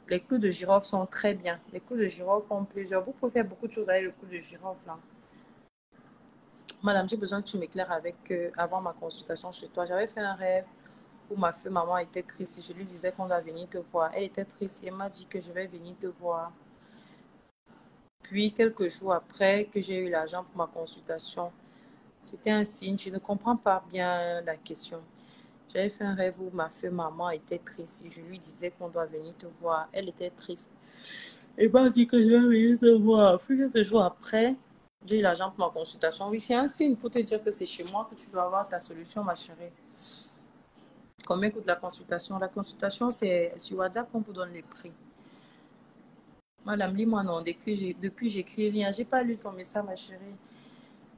Les clous de girofle sont très bien. Les clous de girofle font plusieurs. Vous pouvez faire beaucoup de choses avec le clou de girofle, là. Madame, j'ai besoin que tu m'éclaires avec avant ma consultation chez toi. J'avais fait un rêve où ma fille, maman, était triste. Je lui disais qu'on doit venir te voir. Elle était triste et elle m'a dit que je vais venir te voir. Puis, quelques jours après que j'ai eu l'argent pour ma consultation, c'était un signe. Je ne comprends pas bien la question. J'avais fait un rêve où ma fille, maman, était triste. Et je lui disais qu'on doit venir te voir. Elle était triste. Et m'a dit que je vais venir te voir. Puis quelques jours après, j'ai eu l'argent pour ma consultation. Oui, c'est un signe pour te dire que c'est chez moi que tu dois avoir ta solution, ma chérie. Combien coûte la consultation? La consultation, c'est sur WhatsApp qu'on vous donne les prix. Madame, lis-moi non. Depuis, j'écris rien. J'ai pas lu ton message, ma chérie.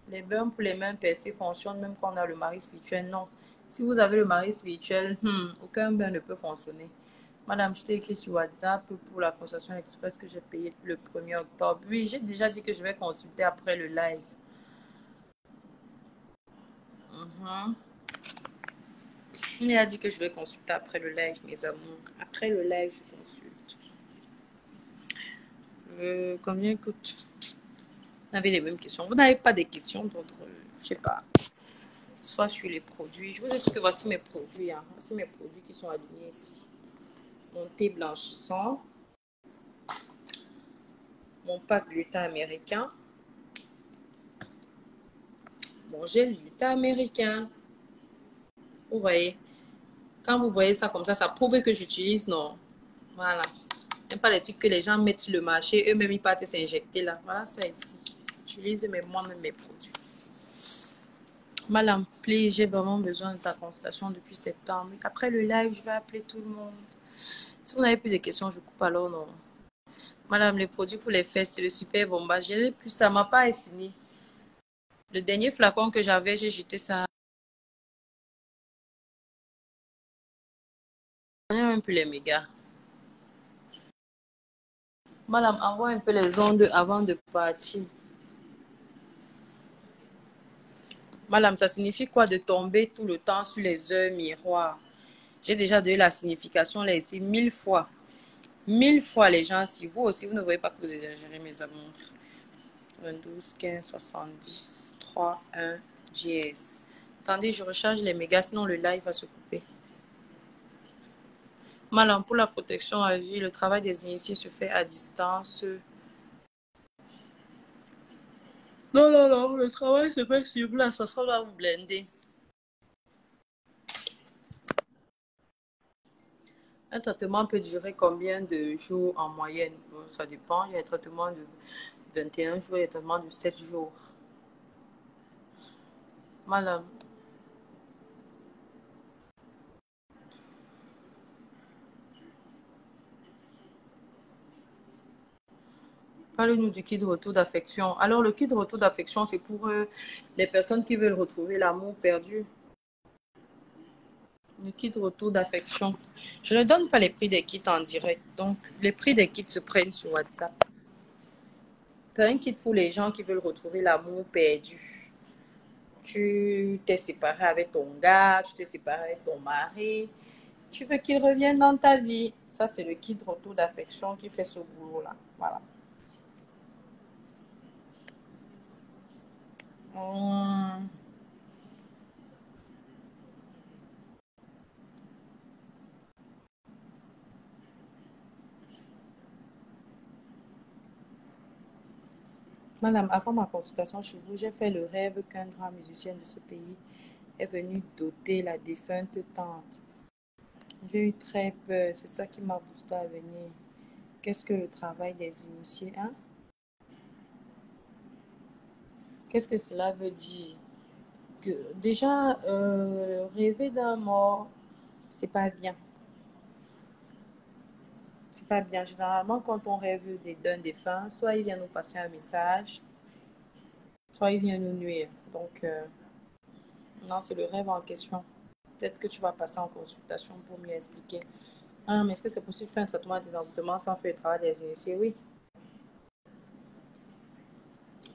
Les bains pour les mains percées fonctionnent même quand on a le mari spirituel. Non. Si vous avez le mari spirituel, aucun bain ne peut fonctionner. Madame, je t'ai écrit sur WhatsApp pour la consultation express que j'ai payée le 1er octobre. Oui, j'ai déjà dit que je vais consulter après le live. Il a dit que je vais consulter après le live, mes amours. Après le live, je consulte. Combien coûte? Vous avez les mêmes questions. Vous n'avez pas des questions d'autres, je sais pas, soit sur les produits. Je vous ai dit que voici mes produits. Hein. Voici mes produits qui sont alignés ici. Mon thé blanchissant. Mon pack gluten américain. Mon gel gluten américain. Vous voyez, quand vous voyez ça comme ça prouve que j'utilise, non. Voilà. Même pas les trucs que les gens mettent sur le marché, eux-mêmes ils partent s'injecter là. Voilà ça ici. J'utilise moi-même mes produits. Madame, please, j'ai vraiment besoin de ta consultation depuis septembre. Après le live, je vais appeler tout le monde. Si vous n'avez plus de questions, je coupe alors, non. Madame, les produits pour les fesses, c'est le super bombage. Je l'ai plus, ça m'a pas fini. Le dernier flacon que j'avais, j'ai jeté ça. Un peu les mégas. Madame, envoie un peu les ondes avant de partir. Madame, ça signifie quoi de tomber tout le temps sur les heures miroirs? J'ai déjà donné la signification là ici 1000 fois. 1000 fois les gens, si vous aussi, vous ne voyez pas que vous exagérez, mes amours. 22, 15, 70, 3, 1, GS. Attendez, je recharge les mégas, sinon le live va se couper. Madame, pour la protection à vie, le travail des initiés se fait à distance. Non, non, non, le travail se fait sur place parce qu'on va vous blender. Un traitement peut durer combien de jours en moyenne? Bon, ça dépend. Il y a un traitement de 21 jours, il y a un traitement de 7 jours. Madame, parlez-nous du kit de retour d'affection. Alors, le kit de retour d'affection, c'est pour les personnes qui veulent retrouver l'amour perdu. Le kit de retour d'affection. Je ne donne pas les prix des kits en direct. Donc, les prix des kits se prennent sur WhatsApp. Un kit pour les gens qui veulent retrouver l'amour perdu. Tu t'es séparé avec ton gars, tu t'es séparé avec ton mari. Tu veux qu'il revienne dans ta vie. Ça, c'est le kit retour d'affection qui fait ce boulot-là. Voilà. Hum. Madame, avant ma consultation chez vous, j'ai fait le rêve qu'un grand musicien de ce pays est venu doter la défunte tante. J'ai eu très peur, c'est ça qui m'a boosté à venir. Qu'est-ce que le travail des initiés, hein? Qu'est-ce que cela veut dire? Que déjà, rêver d'un mort, c'est pas bien. C'est pas bien. Généralement, quand on rêve d'un défunt, soit il vient nous passer un message, soit il vient nous nuire. Donc, non, c'est le rêve en question. Peut-être que tu vas passer en consultation pour mieux expliquer. Ah, mais est-ce que c'est possible de faire un traitement des envoûtements sans faire le travail des initiés? Oui,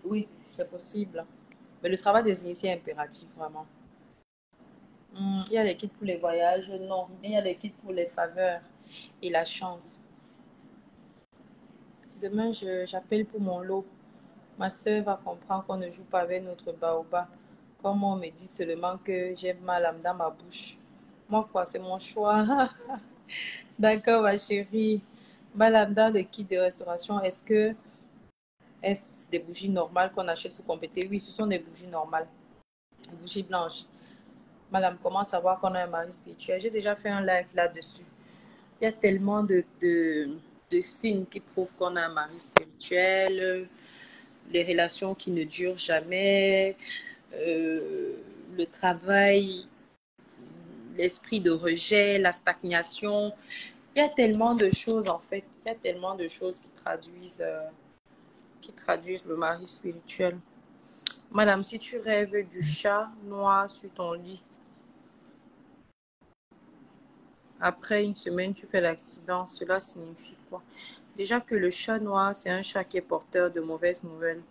oui, c'est possible. Mais le travail des initiés est impératif, vraiment. Il y a des kits pour les voyages, non. Il y a des kits pour les faveurs et la chance. Demain, j'appelle pour mon lot. Ma soeur va comprendre qu'on ne joue pas avec notre baobab. Comme on me dit seulement que j'ai mal dans ma bouche. Moi, quoi, c'est mon choix. D'accord, ma chérie. Madame, dans le kit de restauration, est-ce des bougies normales qu'on achète pour compléter? Oui, ce sont des bougies normales. Bougies blanches. Madame, comment savoir qu'on a un mari spirituel? J'ai déjà fait un live là-dessus. Il y a tellement de signes qui prouvent qu'on a un mari spirituel, les relations qui ne durent jamais, le travail, l'esprit de rejet, la stagnation. Il y a tellement de choses en fait. Il y a tellement de choses qui traduisent le mari spirituel. Madame, si tu rêves du chat noir sur ton lit, après une semaine, tu fais l'accident, cela signifie quoi? Déjà que le chat noir, c'est un chat qui est porteur de mauvaises nouvelles.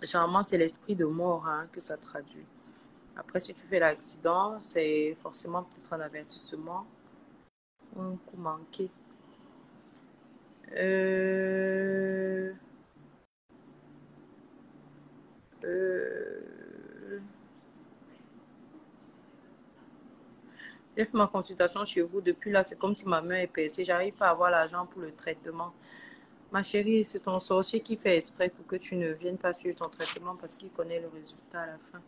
Généralement, c'est l'esprit de mort hein, que ça traduit. Après, si tu fais l'accident, c'est forcément peut-être un avertissement ou un coup manqué. Euh, euh, j'ai fait ma consultation chez vous. Depuis là, c'est comme si ma main est percée. J'arrive pas à avoir l'argent pour le traitement. Ma chérie, c'est ton sorcier qui fait exprès pour que tu ne viennes pas suivre ton traitement parce qu'il connaît le résultat à la fin.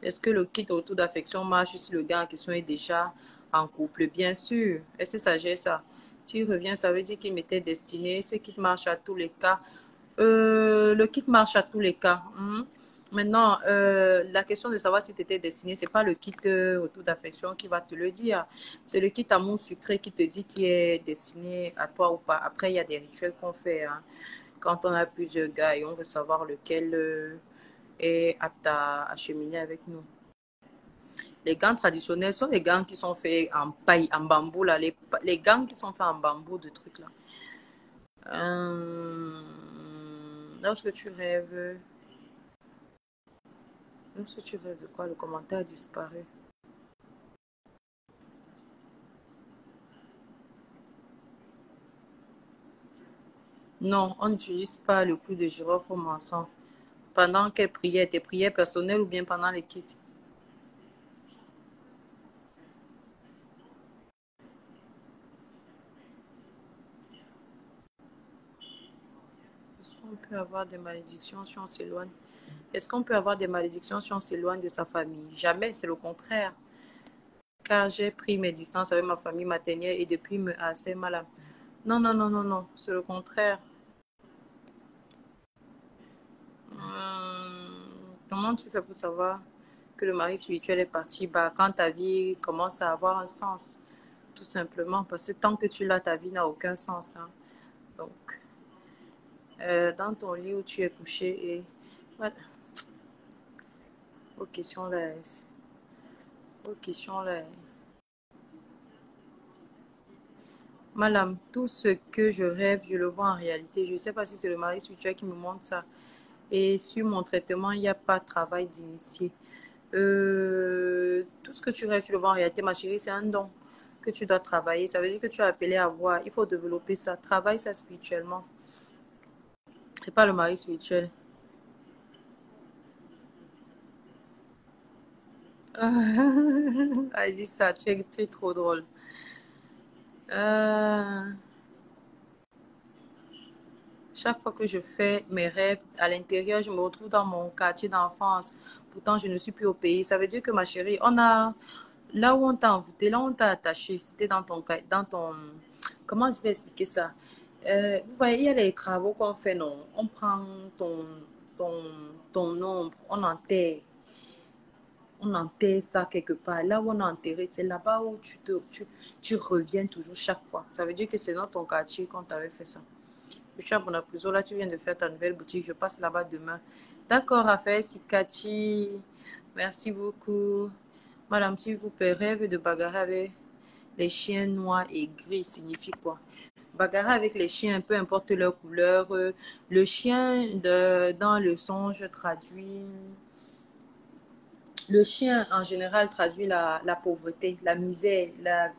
Est-ce que le kit autour d'affection marche si le gars en question est déjà en couple? Bien sûr. Est-ce que ça gère ça? S'il revient, ça veut dire qu'il m'était destiné. Ce kit marche à tous les cas. Le kit marche à tous les cas. Maintenant, la question de savoir si tu étais destiné, c'est pas le kit autour d'affection qui va te le dire. C'est le kit amour sucré qui te dit qui est destiné à toi ou pas. Après, il y a des rituels qu'on fait hein, quand on a plusieurs gars et on veut savoir lequel est apte à cheminer avec nous. Les gants traditionnels sont les gants qui sont faits en paille, en bambou, là. Les gants qui sont faits en bambou, de trucs là. Euh, lorsque tu rêves, lorsque tu rêves de quoi, le commentaire a disparu. Non, on n'utilise pas le clou de girofle au mensonge. Pendant quelle prière? Tes prières personnelles ou bien pendant les kits? Est-ce qu'on peut avoir des malédictions si on s'éloigne? Est-ce qu'on peut avoir des malédictions si on s'éloigne de sa famille? Jamais, c'est le contraire. Car j'ai pris mes distances avec ma famille maternelle et depuis me assez malade. Non, non, non, non, non, c'est le contraire. Comment tu fais pour savoir que le mari spirituel est parti? Bah, quand ta vie commence à avoir un sens, tout simplement, parce que tant que tu l'as, ta vie n'a aucun sens. Hein. Donc, dans ton lit où tu es couché et voilà, aux questions là, aux questions là. Madame, tout ce que je rêve, je le vois en réalité. Je ne sais pas si c'est le mari spirituel qui me montre ça. Et sur mon traitement, il n'y a pas de travail d'initié. Tout ce que tu rêves, tu le vois en réalité, ma chérie, c'est un don que tu dois travailler. Ça veut dire que tu as appelé à voir. Il faut développer ça. Travaille ça spirituellement. C'est pas le mari spirituel. Elle dit ça, tu es trop drôle. Euh, Chaque fois que je fais mes rêves à l'intérieur, je me retrouve dans mon quartier d'enfance. Pourtant, je ne suis plus au pays. Ça veut dire que ma chérie, là où on t'a envoûté, là où on t'a attaché, c'était comment je vais expliquer ça? Vous voyez, il y a les travaux qu'on fait, non? On prend ton, ton ombre, on enterre ça quelque part. Là où on a enterré, c'est là-bas où tu reviens toujours chaque fois. Ça veut dire que c'est dans ton quartier qu'on t'avait fait ça. Je suis à Bonaprise. Là, tu viens de faire ta nouvelle boutique. Je passe là-bas demain. D'accord, Raphaël Sikati. Merci beaucoup. Madame, s'il vous plaît, rêve de bagarrer avec les chiens noirs et gris signifie quoi? Bagarrer avec les chiens, peu importe leur couleur. Le chien dans le songe traduit. Le chien, en général, traduit la pauvreté, la misère,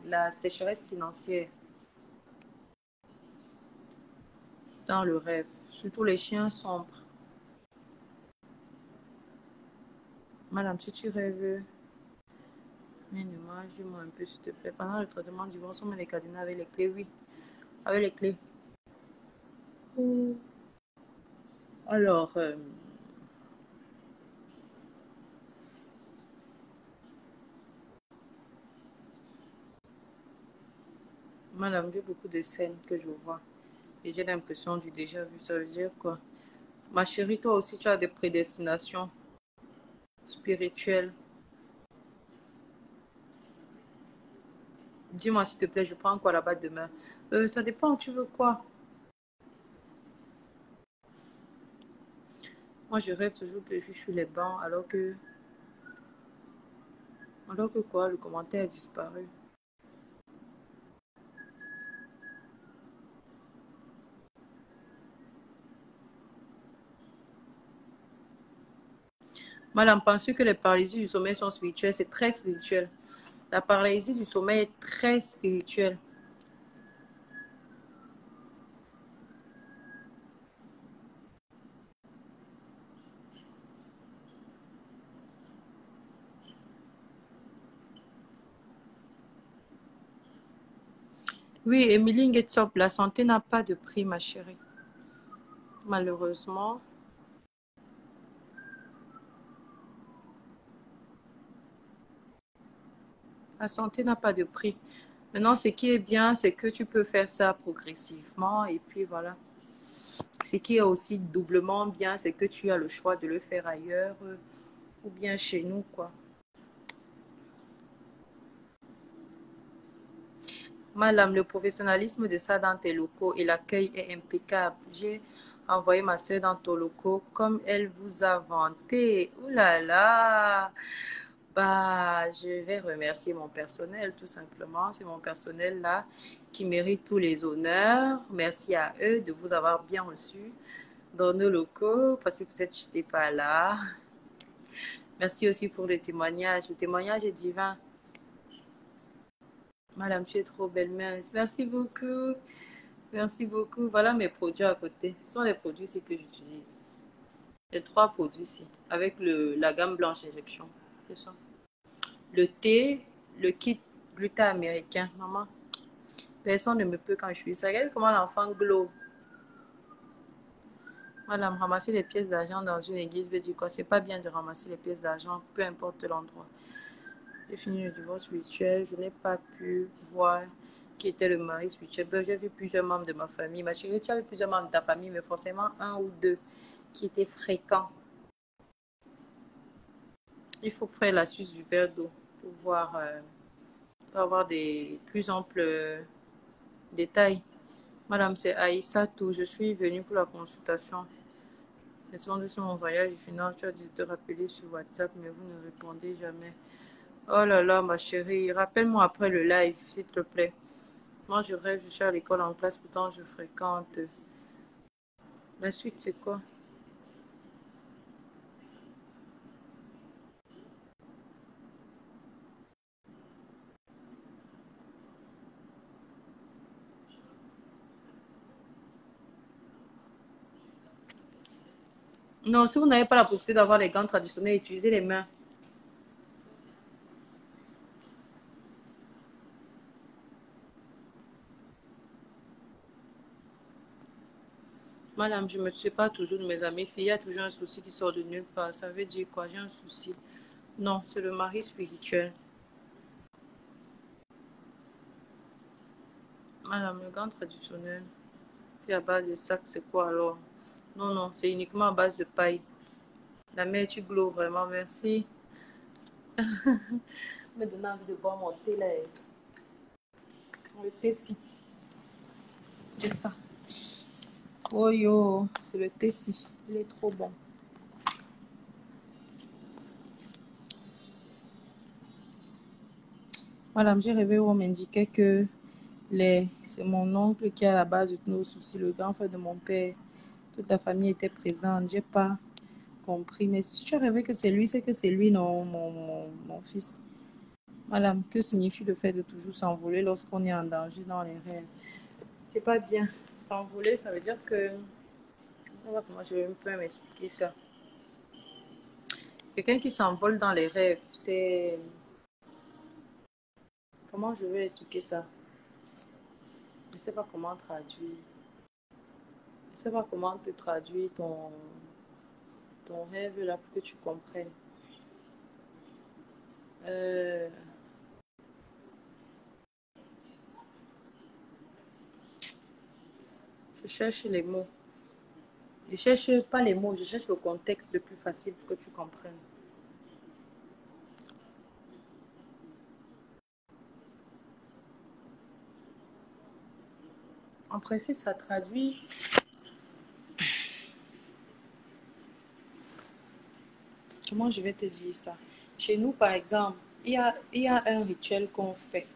la sécheresse financière dans le rêve. Surtout les chiens sombres. Madame, si tu rêves, une image, dis-moi un peu, s'il te plaît. Pendant le traitement du divorce, on met les cadenas avec les clés, oui. Avec les clés. Alors, madame, j'ai beaucoup de scènes que je vois. Et j'ai l'impression du déjà vu. Ça veut dire quoi? Ma chérie, toi aussi, tu as des prédestinations spirituelles. Dis-moi, s'il te plaît, je prends quoi là-bas demain? Ça dépend, tu veux quoi? Moi, je rêve toujours que je suis sur les bancs, alors que quoi, le commentaire a disparu. Madame, pensez que les paralysies du sommeil sont spirituelles? C'est très spirituel. La paralysie du sommeil est très spirituelle. Oui, Emily Ngetsop, la santé n'a pas de prix, ma chérie. Malheureusement, la santé n'a pas de prix. Maintenant, ce qui est bien, c'est que tu peux faire ça progressivement. Et puis voilà. Ce qui est aussi doublement bien, c'est que tu as le choix de le faire ailleurs ou bien chez nous, quoi. Madame, le professionnalisme de ça dans tes locaux et l'accueil est impeccable. J'ai envoyé ma soeur dans ton locaux comme elle vous a vanté. Ouh là là! Bah, je vais remercier mon personnel, tout simplement. C'est mon personnel là qui mérite tous les honneurs. Merci à eux de vous avoir bien reçu dans nos locaux parce que peut-être je n'étais pas là. Merci aussi pour le témoignage. Le témoignage est divin. Madame, tu es trop belle, mince. Merci beaucoup. Merci beaucoup. Voilà mes produits à côté. Ce sont les produits ici que j'utilise. Les trois produits ici, avec la gamme blanche injection. C'est ça. Le thé, le kit gluta américain. Maman, personne ne me peut quand je suis ça. Regarde comment l'enfant glow. Madame, ramasser les pièces d'argent dans une église veut dire quoi? C'est pas bien de ramasser les pièces d'argent, peu importe l'endroit. J'ai fini le divorce spirituel. Je n'ai pas pu voir qui était le mari spirituel. Ben, j'ai vu plusieurs membres de ma famille. Ma chérie, tu as vu plusieurs membres de ta famille, mais forcément un ou deux qui étaient fréquents. Il faut faire la suce du verre d'eau pour voir, pour avoir des plus amples détails. Madame, c'est Aïssa Tout. Je suis venue pour la consultation. Descendu sur mon voyage de finance, tu as dû te rappeler sur WhatsApp, mais vous ne répondez jamais. Oh là là, ma chérie, rappelle-moi après le live, s'il te plaît. Moi, je rêve, je suis à l'école en classe, pourtant je fréquente. La suite, c'est quoi? Non, si vous n'avez pas la possibilité d'avoir les gants traditionnels, utilisez les mains. Madame, je ne me suis pas toujours de mes amis filles. Il y a toujours un souci qui sort de nulle part. Ça veut dire quoi? J'ai un souci. Non, c'est le mari spirituel. Madame, le gant traditionnel, fait à base de sac, c'est quoi alors? Non, non, c'est uniquement à base de paille. La mère, tu glows vraiment, merci. Me donne envie de boire mon thé là. Le thé si. C'est ça. Oh yo, c'est le thé si. Il est trop bon. Madame, j'ai rêvé où on m'indiquait que c'est mon oncle qui est à la base de tous nos soucis, le grand frère de mon père. Toute la famille était présente. J'ai pas compris. Mais si tu as rêvé que c'est lui, c'est que c'est lui, non, mon fils. Madame, que signifie le fait de toujours s'envoler lorsqu'on est en danger dans les rêves? C'est pas bien. S'envoler, ça veut dire que... Comment je vais un peu m'expliquer ça? Quelqu'un qui s'envole dans les rêves, c'est... Comment je vais expliquer ça? Je ne sais pas comment traduire. Je ne sais pas comment te traduire ton rêve là pour que tu comprennes. Euh, je cherche les mots. Je cherche pas les mots, je cherche le contexte le plus facile pour que tu comprennes. En principe, ça traduit... Comment je vais te dire ça? Chez nous, par exemple, il y a un rituel qu'on fait.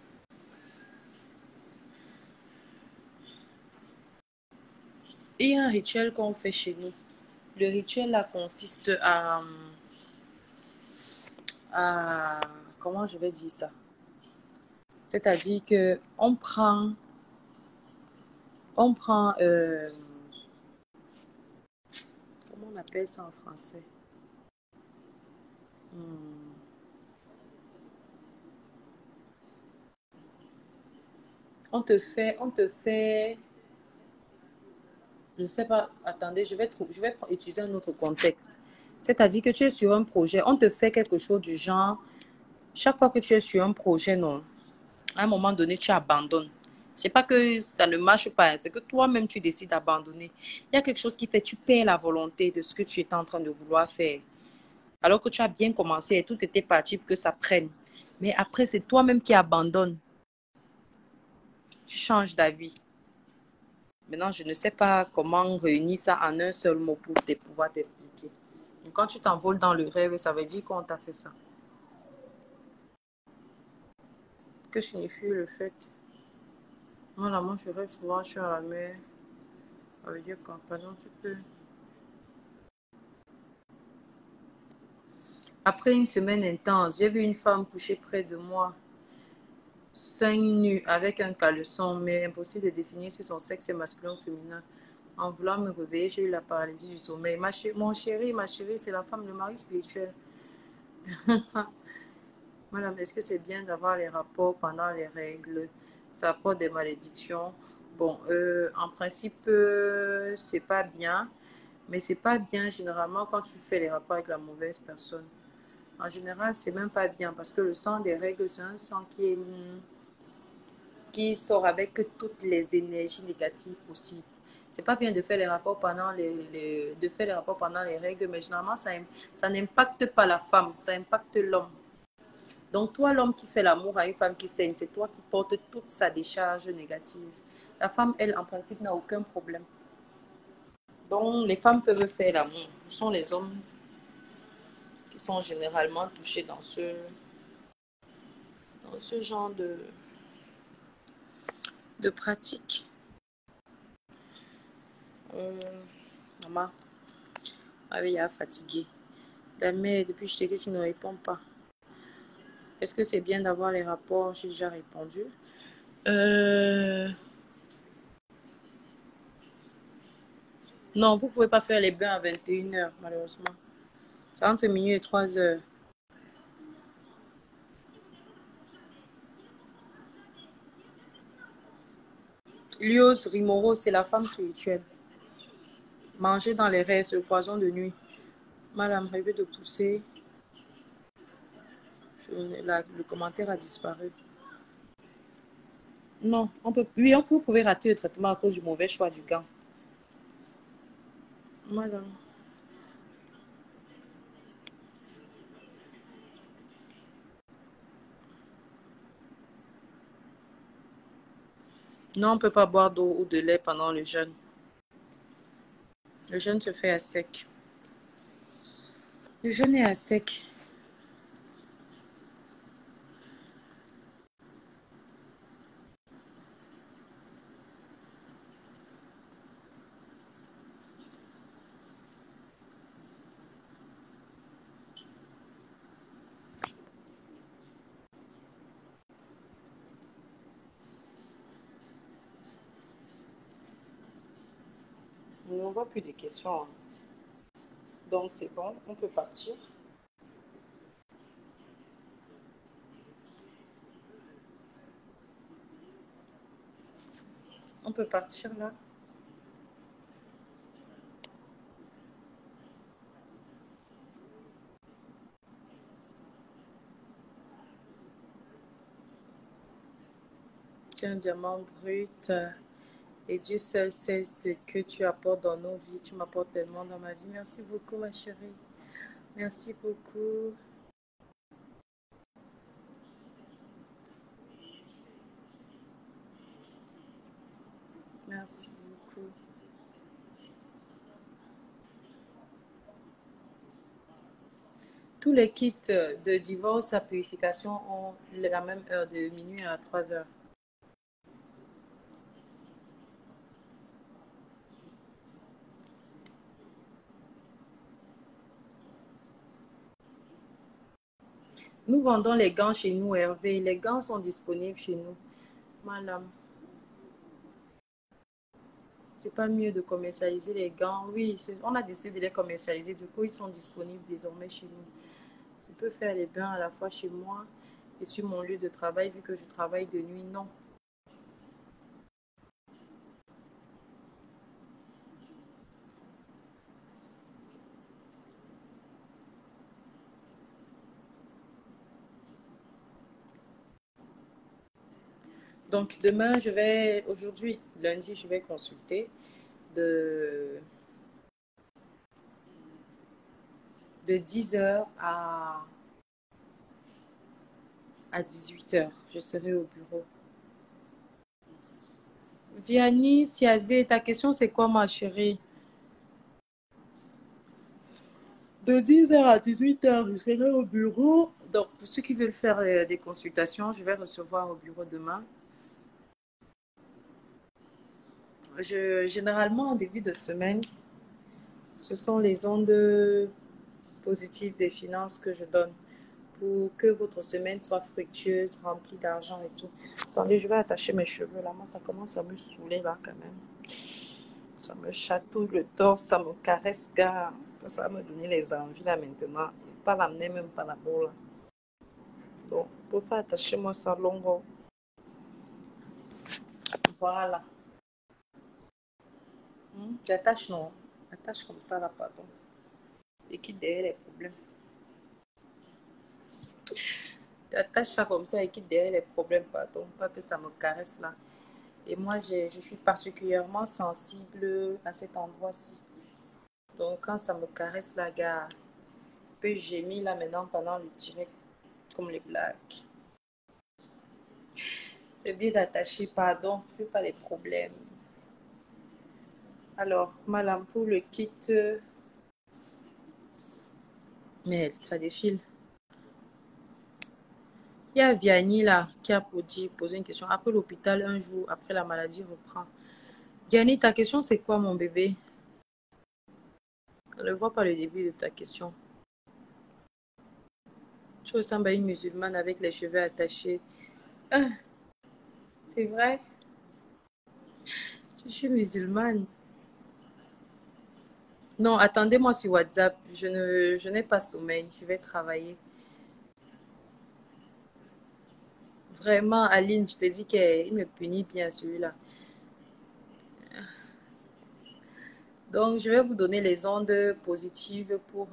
Il y a un rituel qu'on fait chez nous. Le rituel là consiste à comment je vais dire ça? C'est-à-dire que on prend comment on appelle ça en français? Hmm. On te fait, je ne sais pas, attendez, je vais utiliser un autre contexte. C'est-à-dire que tu es sur un projet, on te fait quelque chose du genre, chaque fois que tu es sur un projet, non, à un moment donné, tu abandonnes. C'est pas que ça ne marche pas, c'est que toi-même, tu décides d'abandonner. Il y a quelque chose qui fait, tu perds la volonté de ce que tu étais en train de vouloir faire. Alors que tu as bien commencé et tout était parti pour que ça prenne. Mais après, c'est toi-même qui abandonnes. Tu changes d'avis. Maintenant, je ne sais pas comment réunir ça en un seul mot pour pouvoir t'expliquer. Quand tu t'envoles dans le rêve, ça veut dire qu'on t'a fait ça. Que signifie le fait? Moi, je rêve souvent, je suis à la mer. Ça veut dire quoi? Pardon, tu peux. Après une semaine intense, j'ai vu une femme coucher près de moi, seins nus, avec un caleçon, mais impossible de définir si son sexe est masculin ou féminin. En voulant me réveiller, j'ai eu la paralysie du sommeil. Mon chéri, ma chérie, c'est la femme, le mari spirituel. Madame, est-ce que c'est bien d'avoir les rapports pendant les règles? Ça apporte des malédictions. Bon, en principe, c'est pas bien, mais c'est pas bien généralement quand tu fais les rapports avec la mauvaise personne. En général, c'est même pas bien parce que le sang des règles, c'est un sang qui sort avec toutes les énergies négatives possibles. C'est pas bien de faire les rapports pendant de faire les rapports pendant les règles, mais généralement, ça n'impacte pas la femme, ça impacte l'homme. Donc, toi, l'homme qui fait l'amour à une femme qui saigne, c'est toi qui portes toute sa décharge négative. La femme, elle, en principe, n'a aucun problème. Donc, les femmes peuvent faire l'amour. Ce sont les hommes qui sont généralement touchés dans ce genre de pratique. Maman, elle est fatiguée. La mère, depuis que je sais que tu ne réponds pas. Est-ce que c'est bien d'avoir les rapports? J'ai déjà répondu. Euh, Non, vous ne pouvez pas faire les bains à 21h, malheureusement. C'est entre minuit et 3h. Lios Rimoro, c'est la femme spirituelle. Manger dans les rêves, c'est le poison de nuit. Madame, rêver de pousser. Le commentaire a disparu. Non, on peut. Oui, vous pouvez rater le traitement à cause du mauvais choix du gant. Madame. Non, on ne peut pas boire d'eau ou de lait pendant le jeûne. Le jeûne se fait à sec. Le jeûne est à sec. On ne voit plus de questions. Donc, c'est bon, on peut partir. On peut partir là. C'est un diamant brut. Et Dieu seul sait ce que tu apportes dans nos vies. Tu m'apportes tellement dans ma vie. Merci beaucoup, ma chérie. Merci beaucoup. Merci beaucoup. Tous les kits de divorce à purification ont la même heure de minuit à 3h. Nous vendons les gants chez nous, Hervé. Les gants sont disponibles chez nous. Madame, c'est pas mieux de commercialiser les gants. Oui, on a décidé de les commercialiser. Du coup, ils sont disponibles désormais chez nous. Je peux faire les bains à la fois chez moi et sur mon lieu de travail, vu que je travaille de nuit. Non. Donc, demain, aujourd'hui, lundi, je vais consulter de, de 10h à 18h. Je serai au bureau. Vianney, Siazé, ta question, c'est quoi, ma chérie? De 10h à 18h, je serai au bureau. Donc, pour ceux qui veulent faire des consultations, je vais recevoir au bureau demain. Généralement, en début de semaine, ce sont les ondes positives des finances que je donne pour que votre semaine soit fructueuse, remplie d'argent et tout. Attendez, je vais attacher mes cheveux là. Moi, ça commence à me saouler là quand même. Ça me chatouille le torse, ça me caresse, gars. Ça va me donner les envies là maintenant. Pas l'amener même pas la boule là. Donc, pour faire attacher moi ça longo. Voilà. J'attache non. Attache comme ça là, pardon. Et quitte derrière les problèmes. J'attache ça comme ça et quitte derrière les problèmes, pardon. Pas que ça me caresse là. Et moi, je suis particulièrement sensible à cet endroit-ci. Donc, quand ça me caresse la gare, je peux gémir là maintenant pendant le direct, comme les blagues. C'est bien d'attacher, pardon, fais pas les problèmes. Alors, madame, pour le kit, mais ça défile. Il y a Vianney là qui a posé une question. Après l'hôpital, un jour, après la maladie reprend. Vianney, ta question, c'est quoi, mon bébé? On ne voit pas le début de ta question. Je ressemble à une musulmane avec les cheveux attachés. Ah, c'est vrai? Je suis musulmane. Non, attendez-moi sur WhatsApp. Je n'ai pas sommeil. Je vais travailler. Vraiment, Aline, je te dis qu'il me punit bien celui-là. Donc, je vais vous donner les ondes positives pour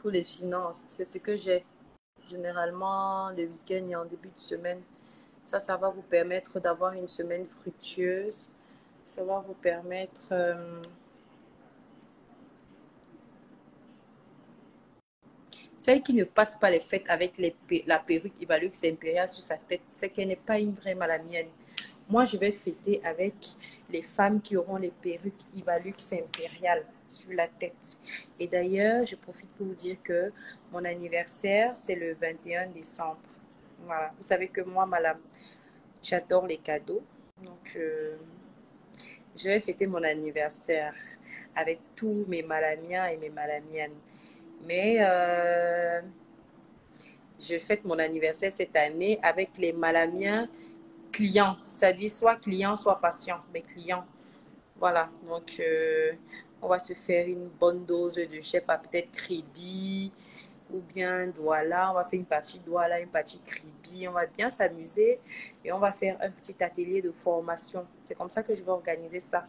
les finances. C'est ce que j'ai généralement le week-end et en début de semaine. Ça va vous permettre d'avoir une semaine fructueuse. Ça va vous permettre... celle qui ne passe pas les fêtes avec la perruque Ivalux Impériale sur sa tête, c'est qu'elle n'est pas une vraie malamienne. Moi, je vais fêter avec les femmes qui auront les perruques Ivalux Impériale sur la tête. Et d'ailleurs, je profite pour vous dire que mon anniversaire, c'est le 21 décembre. Voilà. Vous savez que moi, madame, j'adore les cadeaux. Donc, je vais fêter mon anniversaire avec tous mes malamiens et mes malamiennes. Mais je fête mon anniversaire cette année avec les malamiens clients. C'est-à-dire soit clients, soit patients, mais clients. Voilà, donc on va se faire une bonne dose de, je sais pas, peut-être Kribi ou bien Douala. On va faire une partie Douala, une partie Kribi. On va bien s'amuser et on va faire un petit atelier de formation. C'est comme ça que je vais organiser ça.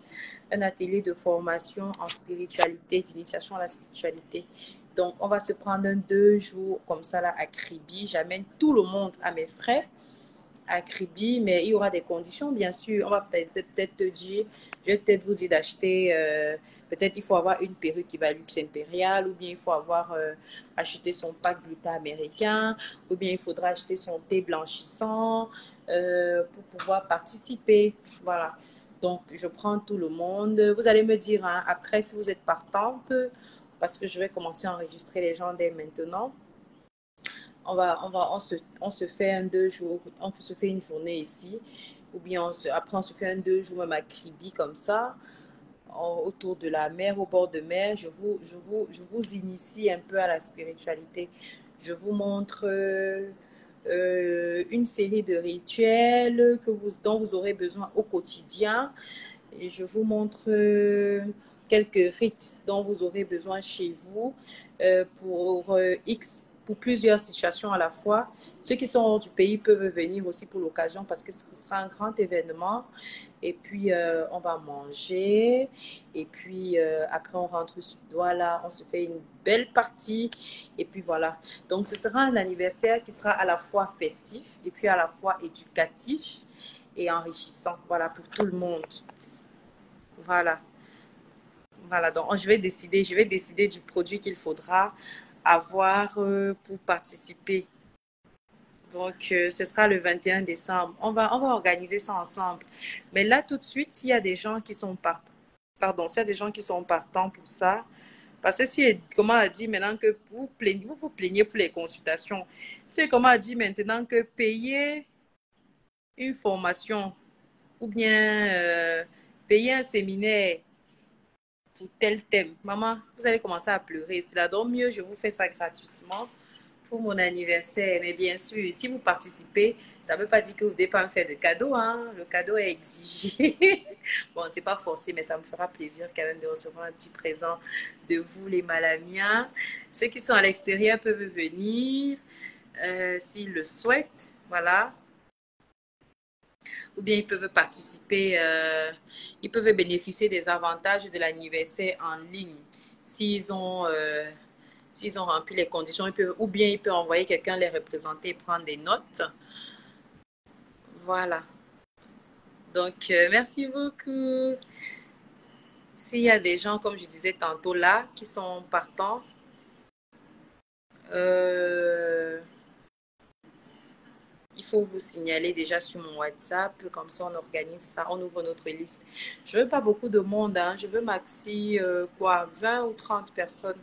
Un atelier de formation en spiritualité, d'initiation à la spiritualité. Donc, on va se prendre 2 jours comme ça là à Kribi. J'amène tout le monde à mes frais à Kribi, mais il y aura des conditions, bien sûr. On va peut-être te dire, je vais peut-être vous dire d'acheter, peut-être il faut avoir une perruque qui va luxe impérial, ou bien il faut avoir acheté son pack gluta américain, ou bien il faudra acheter son thé blanchissant pour pouvoir participer. Voilà. Donc, je prends tout le monde. Vous allez me dire hein, après si vous êtes partante, parce que je vais commencer à enregistrer les gens dès maintenant. On se fait un 2 jours, on se fait une journée ici, ou bien après on se fait un 2 jours même à Kribi comme ça, autour de la mer, au bord de mer. Je vous initie un peu à la spiritualité. Je vous montre une série de rituels dont vous aurez besoin au quotidien. Et je vous montre quelques rites dont vous aurez besoin chez vous pour plusieurs situations à la fois. Ceux qui sont hors du pays peuvent venir aussi pour l'occasion parce que ce sera un grand événement. Et puis, on va manger. Et puis, après, on rentre sur Douala. On se fait une belle partie. Et puis, voilà. Donc, ce sera un anniversaire qui sera à la fois festif et puis à la fois éducatif et enrichissant. Voilà, pour tout le monde. Voilà. Voilà, donc je vais décider du produit qu'il faudra avoir pour participer. Donc, ce sera le 21 décembre. On va organiser ça ensemble. Mais là, tout de suite, s'il y a des gens qui sont partants, pardon, s'il y a des gens qui sont partants pour ça, parce que si, comment a dit maintenant que vous vous plaignez pour les consultations, c'est comment a dit maintenant que payer une formation ou bien payer un séminaire pour tel thème. Maman, vous allez commencer à pleurer. C'est là, donc mieux, je vous fais ça gratuitement pour mon anniversaire. Mais bien sûr, si vous participez, ça ne veut pas dire que vous ne devez pas me faire de cadeau. Hein? Le cadeau est exigé. Bon, c'est pas forcé, mais ça me fera plaisir quand même de recevoir un petit présent de vous, les malamiens. Ceux qui sont à l'extérieur peuvent venir s'ils le souhaitent. Voilà. Ou bien ils peuvent participer, ils peuvent bénéficier des avantages de l'anniversaire en ligne. S'ils ont, euh, s'ils ont rempli les conditions, ou bien ils peuvent envoyer quelqu'un les représenter et prendre des notes. Voilà. Donc, merci beaucoup. S'il y a des gens, comme je disais tantôt là, qui sont partants, euh, il faut vous signaler déjà sur mon WhatsApp, comme ça on organise ça, on ouvre notre liste. Je veux pas beaucoup de monde, hein. Je veux maxi, 20 ou 30 personnes.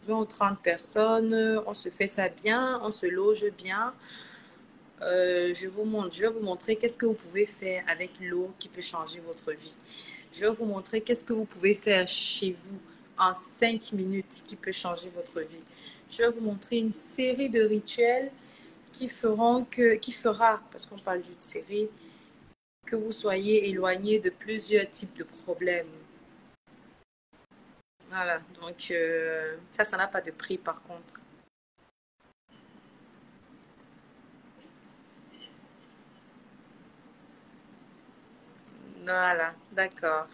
20 ou 30 personnes, on se fait ça bien, on se loge bien. Je vais vous montrer qu'est-ce que vous pouvez faire avec l'eau qui peut changer votre vie. Je vais vous montrer qu'est-ce que vous pouvez faire chez vous en 5 minutes qui peut changer votre vie. Je vais vous montrer une série de rituels qui fera, parce qu'on parle d'une série, que vous soyez éloigné de plusieurs types de problèmes. Voilà, donc ça n'a pas de prix par contre. Voilà, d'accord.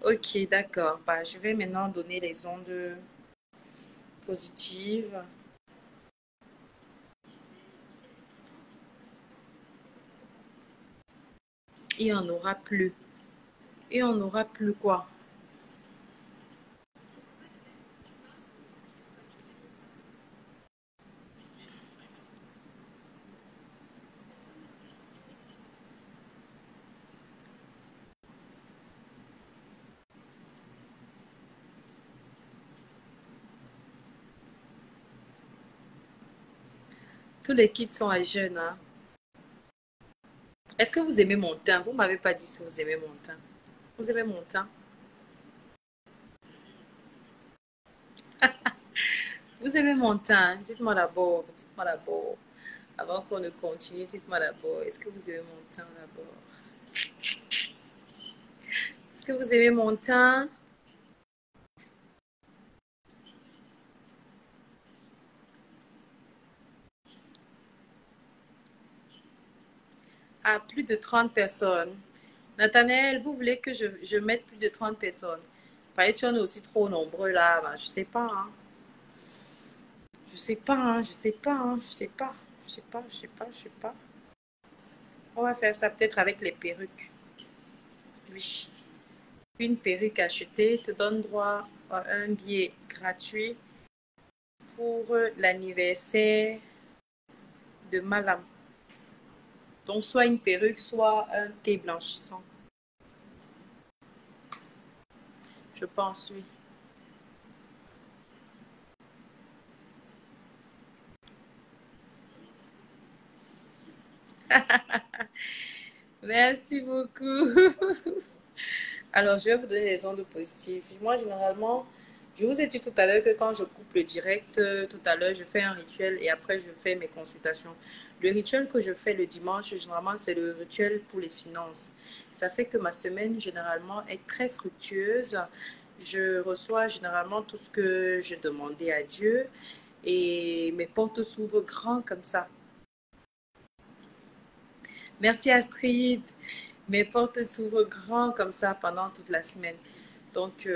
Ok, d'accord. Bah, je vais maintenant donner les ondes positives. Il n'y en aura plus. Il n'y en aura plus quoi? Tous les kits sont à jeûne, hein. Est-ce que vous aimez mon teint? Vous m'avez pas dit si vous aimez mon teint. Vous aimez mon teint? Vous aimez mon teint? Dites-moi d'abord. Dites-moi d'abord. Avant qu'on ne continue, dites-moi d'abord. Est-ce que vous aimez mon teint d'abord? Est-ce que vous aimez mon teint? À plus de 30 personnes. Nathanaël, vous voulez que je mette plus de 30 personnes? Pareil, si on est aussi trop nombreux là, ben, je sais pas, hein. Je sais pas, hein, je sais pas, hein, je sais pas. Je sais pas, je sais pas, je sais pas. On va faire ça peut-être avec les perruques. Oui. Une perruque achetée te donne droit à un billet gratuit pour l'anniversaire de Malam. Donc, soit une perruque, soit un thé blanchissant. Je pense, oui. Merci beaucoup. Alors, je vais vous donner des ondes positives. Moi, généralement, je vous ai dit tout à l'heure que quand je coupe le direct, tout à l'heure, je fais un rituel et après, je fais mes consultations. Le rituel que je fais le dimanche, généralement, c'est le rituel pour les finances. Ça fait que ma semaine, généralement, est très fructueuse. Je reçois généralement tout ce que j'ai demandé à Dieu et mes portes s'ouvrent grand comme ça. Merci Astrid. Mes portes s'ouvrent grand comme ça pendant toute la semaine. Donc,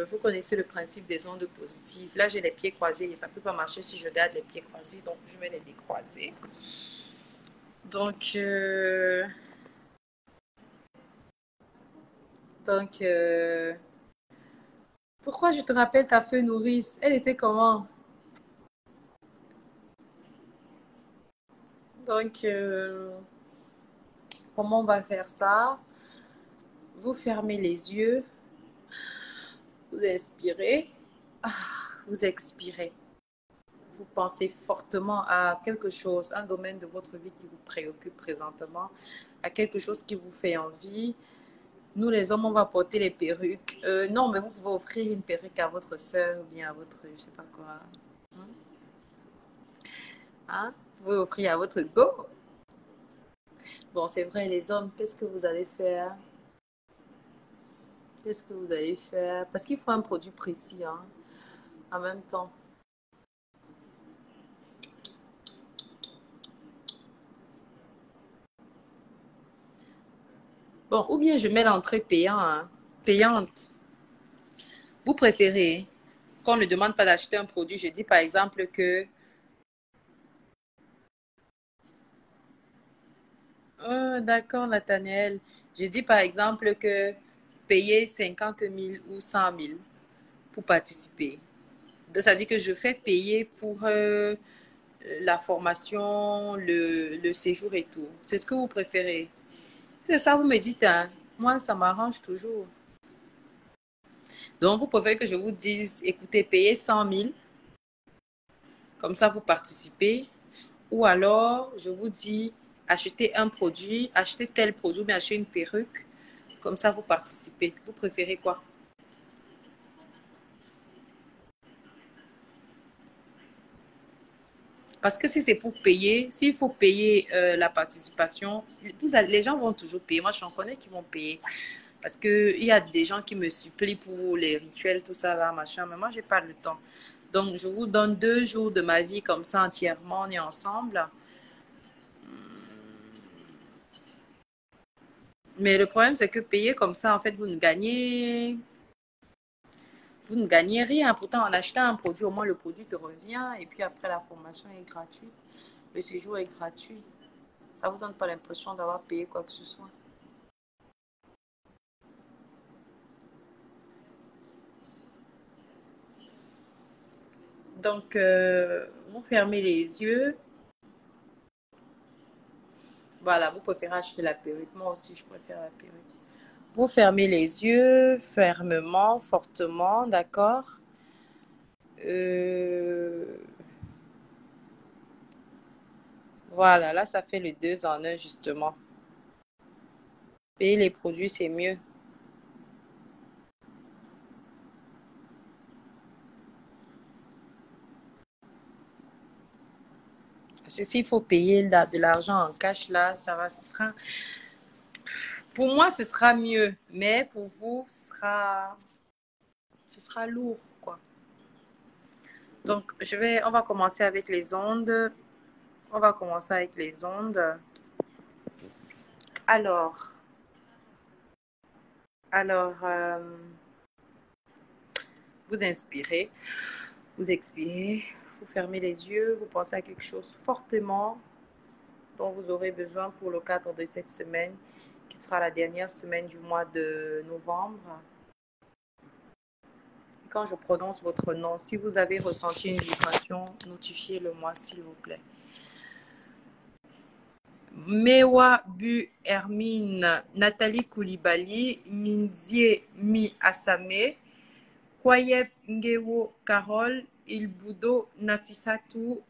vous connaissez le principe des ondes positives. Là, j'ai les pieds croisés et ça ne peut pas marcher si je garde les pieds croisés. Donc, je vais les décroiser. Donc, donc pourquoi je te rappelle ta feu nourrice? Elle était comment? Donc, comment on va faire ça? Vous fermez les yeux, vous inspirez, vous expirez. Vous pensez fortement à quelque chose, un domaine de votre vie qui vous préoccupe présentement, à quelque chose qui vous fait envie. Nous, les hommes, on va porter les perruques. Non, mais vous pouvez offrir une perruque à votre soeur ou bien à votre, je sais pas quoi. Hein? Vous pouvez offrir à votre go. Bon, c'est vrai, les hommes, qu'est-ce que vous allez faire? Qu'est-ce que vous allez faire? Parce qu'il faut un produit précis, hein, en même temps. Bon, ou bien je mets l'entrée payante. Vous préférez qu'on ne demande pas d'acheter un produit. Je dis par exemple que, d'accord, Nathaniel. Je dis par exemple que payer 50 000 ou 100 000 pour participer. Ça dit que je fais payer pour la formation, le séjour et tout. C'est ce que vous préférez. C'est ça, vous me dites, hein. Moi, ça m'arrange toujours. Donc, vous préférez que je vous dise, écoutez, payez 100 000, comme ça vous participez. Ou alors, je vous dis, achetez un produit, achetez tel produit, mais achetez une perruque, comme ça vous participez. Vous préférez quoi? Parce que si c'est pour payer, s'il faut payer la participation, les gens vont toujours payer. Moi, j'en connais qui vont payer. Parce qu'il y a des gens qui me supplient pour les rituels, tout ça, là, machin. Mais moi, j'ai pas le temps. Donc, je vous donne 2 jours de ma vie comme ça entièrement. On est ensemble. Mais le problème, c'est que payer comme ça, en fait, vous ne gagnez rien. Pourtant, en achetant un produit, au moins le produit te revient. Et puis après, la formation est gratuite. Le séjour est gratuit. Ça ne vous donne pas l'impression d'avoir payé quoi que ce soit. Donc, vous fermez les yeux. Voilà, vous préférez acheter la perruque. Moi aussi, je préfère la perruque. Vous fermez les yeux fermement, fortement, d'accord? Euh, Voilà, là, ça fait le 2 en un, justement. Payer les produits, c'est mieux. Parce que s'il faut payer de l'argent en cash, là, ça va, ce sera... Pour moi, ce sera mieux. Mais pour vous, ce sera lourd, quoi. Donc, on va commencer avec les ondes. On va commencer avec les ondes. Alors, alors, vous inspirez, vous expirez, vous fermez les yeux, vous pensez à quelque chose fortement dont vous aurez besoin pour le cadre de cette semaine, qui sera la dernière semaine du mois de novembre. Quand je prononce votre nom, si vous avez ressenti une vibration, notifiez-le-moi, s'il vous plaît. Mewa Bu Hermine, Nathalie Koulibaly, Minzie Mi Asame, Kwayeb Ngewo Carole, Ilbudo Nafissatou,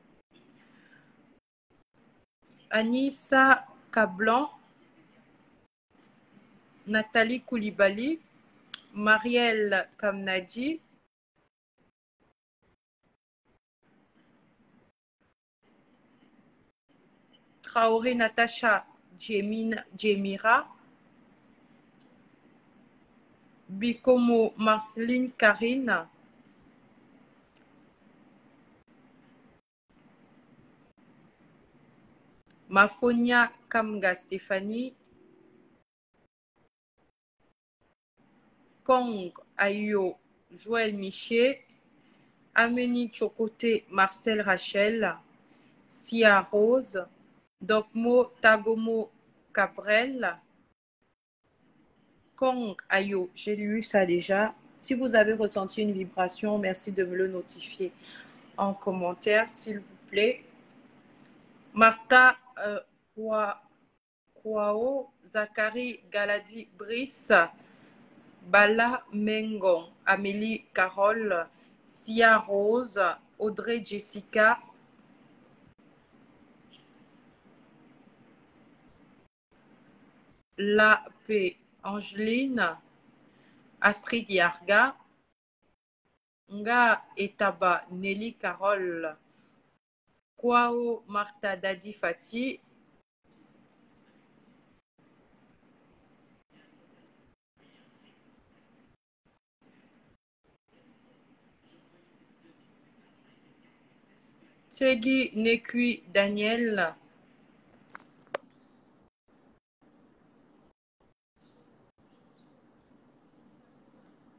Anissa Kablan, Nathalie Koulibaly, Marielle Kamnadji, Traoré Natacha Djemira, Bikomo Marceline Karine, Mafonia Kamga Stéphanie, Kong Ayo Joël Miché, Ameni Chokote Marcel Rachel, Sia Rose, Dokmo Tagomo Cabrel, Kong Ayo, j'ai lu ça déjà. Si vous avez ressenti une vibration, merci de me le notifier en commentaire, s'il vous plaît. Martha Kwao, Zachary Galadi Brice, Bala Mengon, Amélie Carole, Sia Rose, Audrey Jessica, La Paix Angeline, Astrid Yarga, Nga Etaba Nelly Carole, Kwao Martha Dadi Fati, Tsegi Nekui Daniel,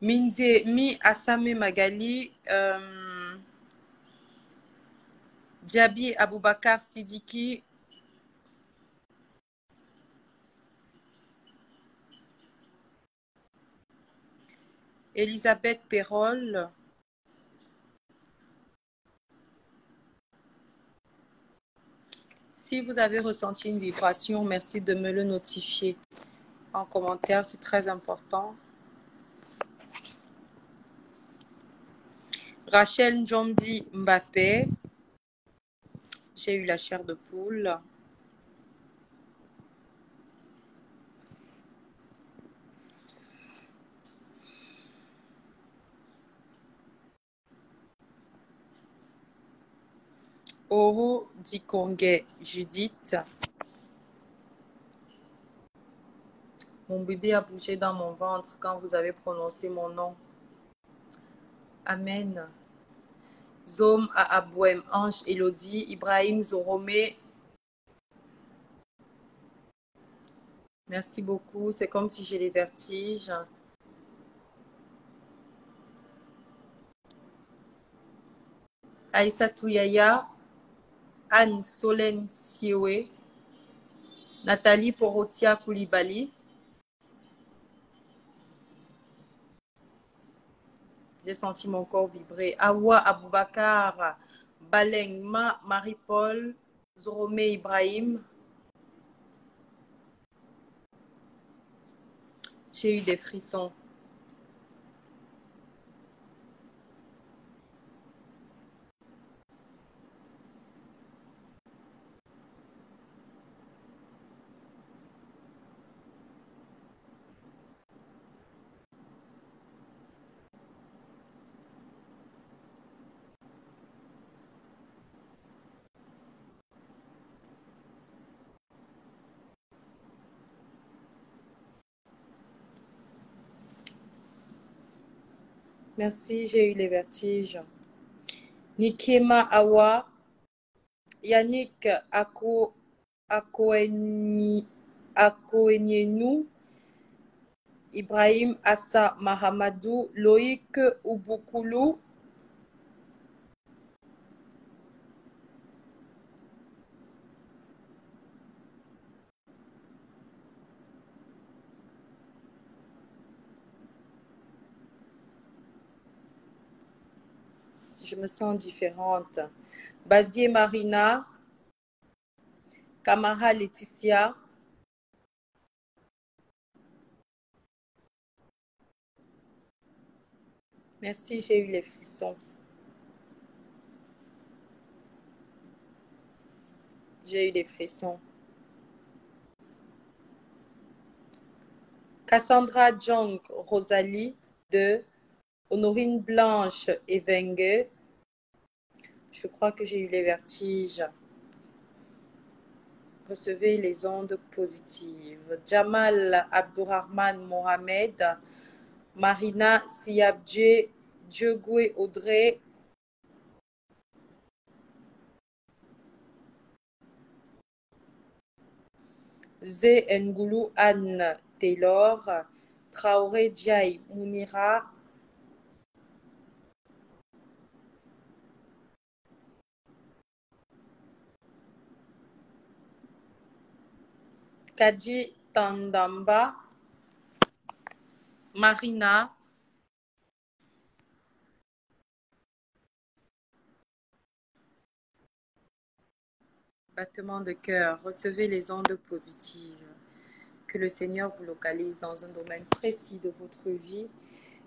Minze Mi Asame Magali, Diaby Aboubakar Sidiki, Elisabeth Perrol, si vous avez ressenti une vibration, merci de me le notifier en commentaire, c'est très important. Rachel Njombi Mbappé, j'ai eu la chair de poule. Oro Dikongue Judith, Mon bébé a bougé dans mon ventre quand vous avez prononcé mon nom. Amen. Zom à Abouem, Ange Elodie, Ibrahim Zoromé. Merci beaucoup. C'est comme si j'ai les vertiges. Aïssa Touyaya, Anne Solène Siewe, Nathalie Porotia Koulibaly. J'ai senti mon corps vibrer. Awa Aboubakar, Baleng Marie-Paul, Zoromé Ibrahim. J'ai eu des frissons. Merci, j'ai eu les vertiges. Nikema Awa, Yannick Akoenienou, Ibrahim Assa Mahamadou, Loïc Oubokoulou. Je me sens différente. Bazier Marina, Camara Laetitia. Merci, j'ai eu les frissons. J'ai eu des frissons. Cassandra Jong Rosalie de Honorine Blanche Evengue. Je crois que j'ai eu les vertiges. Recevez les ondes positives. Jamal Abdourahman Mohamed, Marina Siabdje, Djegoué Audrey. Zé Ngoulou Anne Taylor, Traoré Diaye Mounira. Kadji Tandamba, Marina. Battement de cœur, recevez les ondes positives. Que le Seigneur vous localise dans un domaine précis de votre vie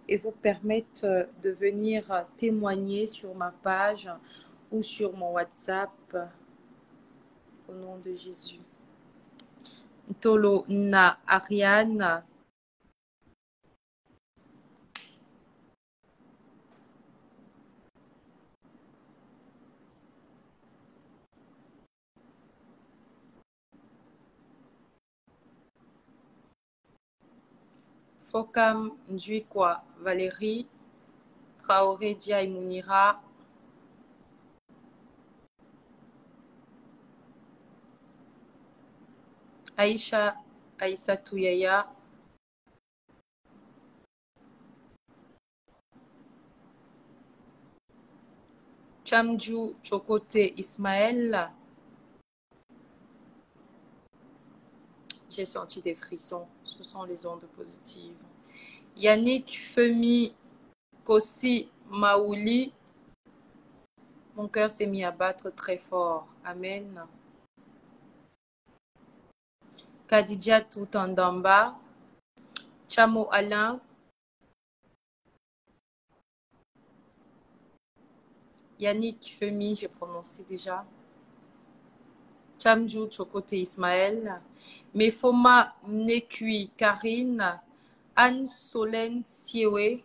et vous permette de venir témoigner sur ma page ou sur mon WhatsApp au nom de Jésus. Tolo Na Ariane. Fokam Ndjikwa Valérie, Traoré Diaye Mounira, Aïcha Aïssa Touyaya, Chamdjou Chokote Ismaël. J'ai senti des frissons, ce sont les ondes positives. Yannick Femi Kossi Maouli, mon cœur s'est mis à battre très fort. Amen. Kadidja Toutandamba, Chamo Alain, Yannick Femi, j'ai prononcé déjà. Chamdjou Chokote Ismaël, Mefoma Mnekui Karine, Anne Solène Siewe.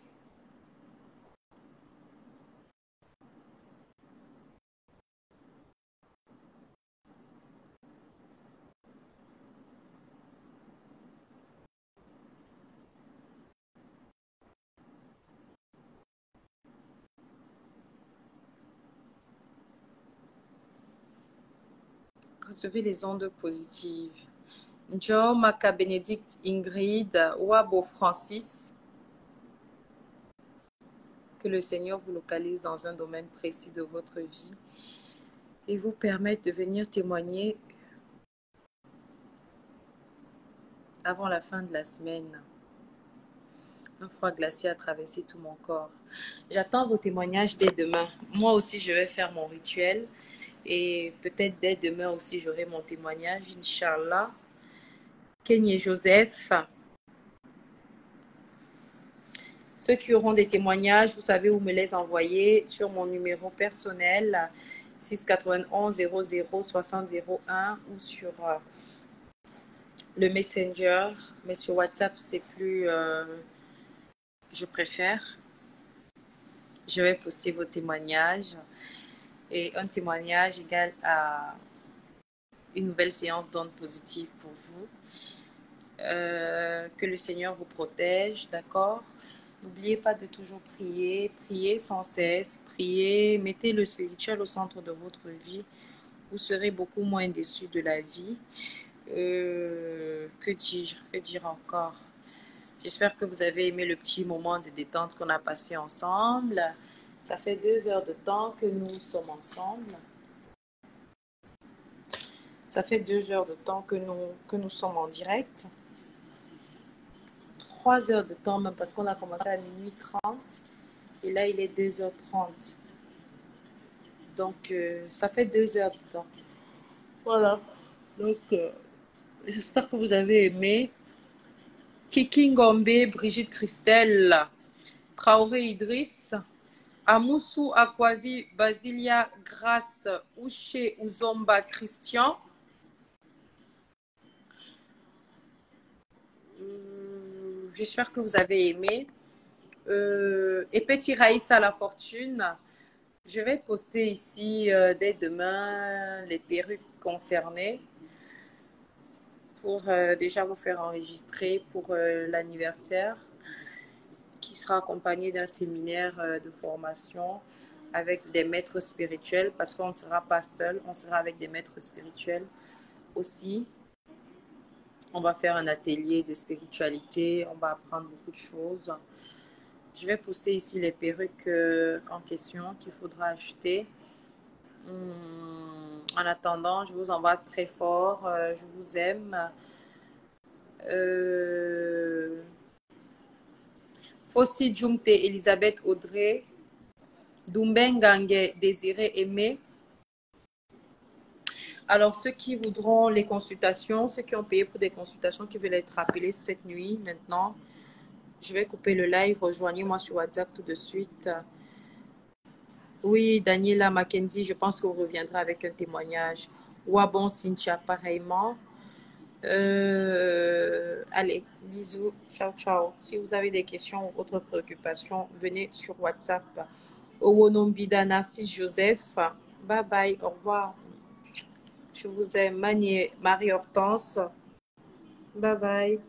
Recevez les ondes positives. Joe, Maca, Bénédicte, Ingrid, Wabo, Francis. Que le Seigneur vous localise dans un domaine précis de votre vie et vous permette de venir témoigner avant la fin de la semaine. Un froid glacial a traversé tout mon corps. J'attends vos témoignages dès demain. Moi aussi, je vais faire mon rituel. Et peut-être dès demain aussi, j'aurai mon témoignage, Inch'Allah. Kenny et Joseph. Ceux qui auront des témoignages, vous savez où me les envoyer sur mon numéro personnel 691 00 60 01 ou sur le Messenger. Mais sur WhatsApp, c'est plus... je préfère. Je vais poster vos témoignages. Et un témoignage égale à une nouvelle séance d'ondes positives pour vous. Que le Seigneur vous protège, d'accord? N'oubliez pas de toujours prier. Priez sans cesse. Priez. Mettez le spirituel au centre de votre vie. Vous serez beaucoup moins déçus de la vie. Que dis-je? Que dire encore? J'espère que vous avez aimé le petit moment de détente qu'on a passé ensemble. Ça fait 2 heures de temps que nous sommes ensemble. Ça fait 2 heures de temps que nous sommes en direct. 3 heures de temps même parce qu'on a commencé à minuit 30 et là il est 2h30. Donc ça fait 2 heures de temps. Voilà. Donc j'espère que vous avez aimé. Kiki Ngombe, Brigitte Christelle, Traoré Idriss, Amoussou Akwavi, Basilia Grace, Ouché Ouzomba Christian. J'espère que vous avez aimé. Et Petit Raïssa La Fortune. Je vais poster ici dès demain les perruques concernées pour déjà vous faire enregistrer pour l'anniversaire qui sera accompagné d'un séminaire de formation avec des maîtres spirituels parce qu'on ne sera pas seul, on sera avec des maîtres spirituels aussi. On va faire un atelier de spiritualité, on va apprendre beaucoup de choses. Je vais poster ici les perruques en question qu'il faudra acheter. En attendant, je vous embrasse très fort. Je vous aime. Fossi Jumte, Elisabeth Audrey. Dumbengange, Désiré Aimé. Alors, ceux qui voudront les consultations, ceux qui ont payé pour des consultations, qui veulent être appelés cette nuit, maintenant, je vais couper le live. Rejoignez-moi sur WhatsApp tout de suite. Oui, Daniela Mackenzie, je pense que vous reviendrez avec un témoignage. Wabon Cynthia, pareillement. Allez, bisous, ciao, ciao. Si vous avez des questions ou autres préoccupations, venez sur WhatsApp. Owonombida Narcisse Joseph. Bye bye, au revoir. Je vous aime, Marie Hortense. Bye bye.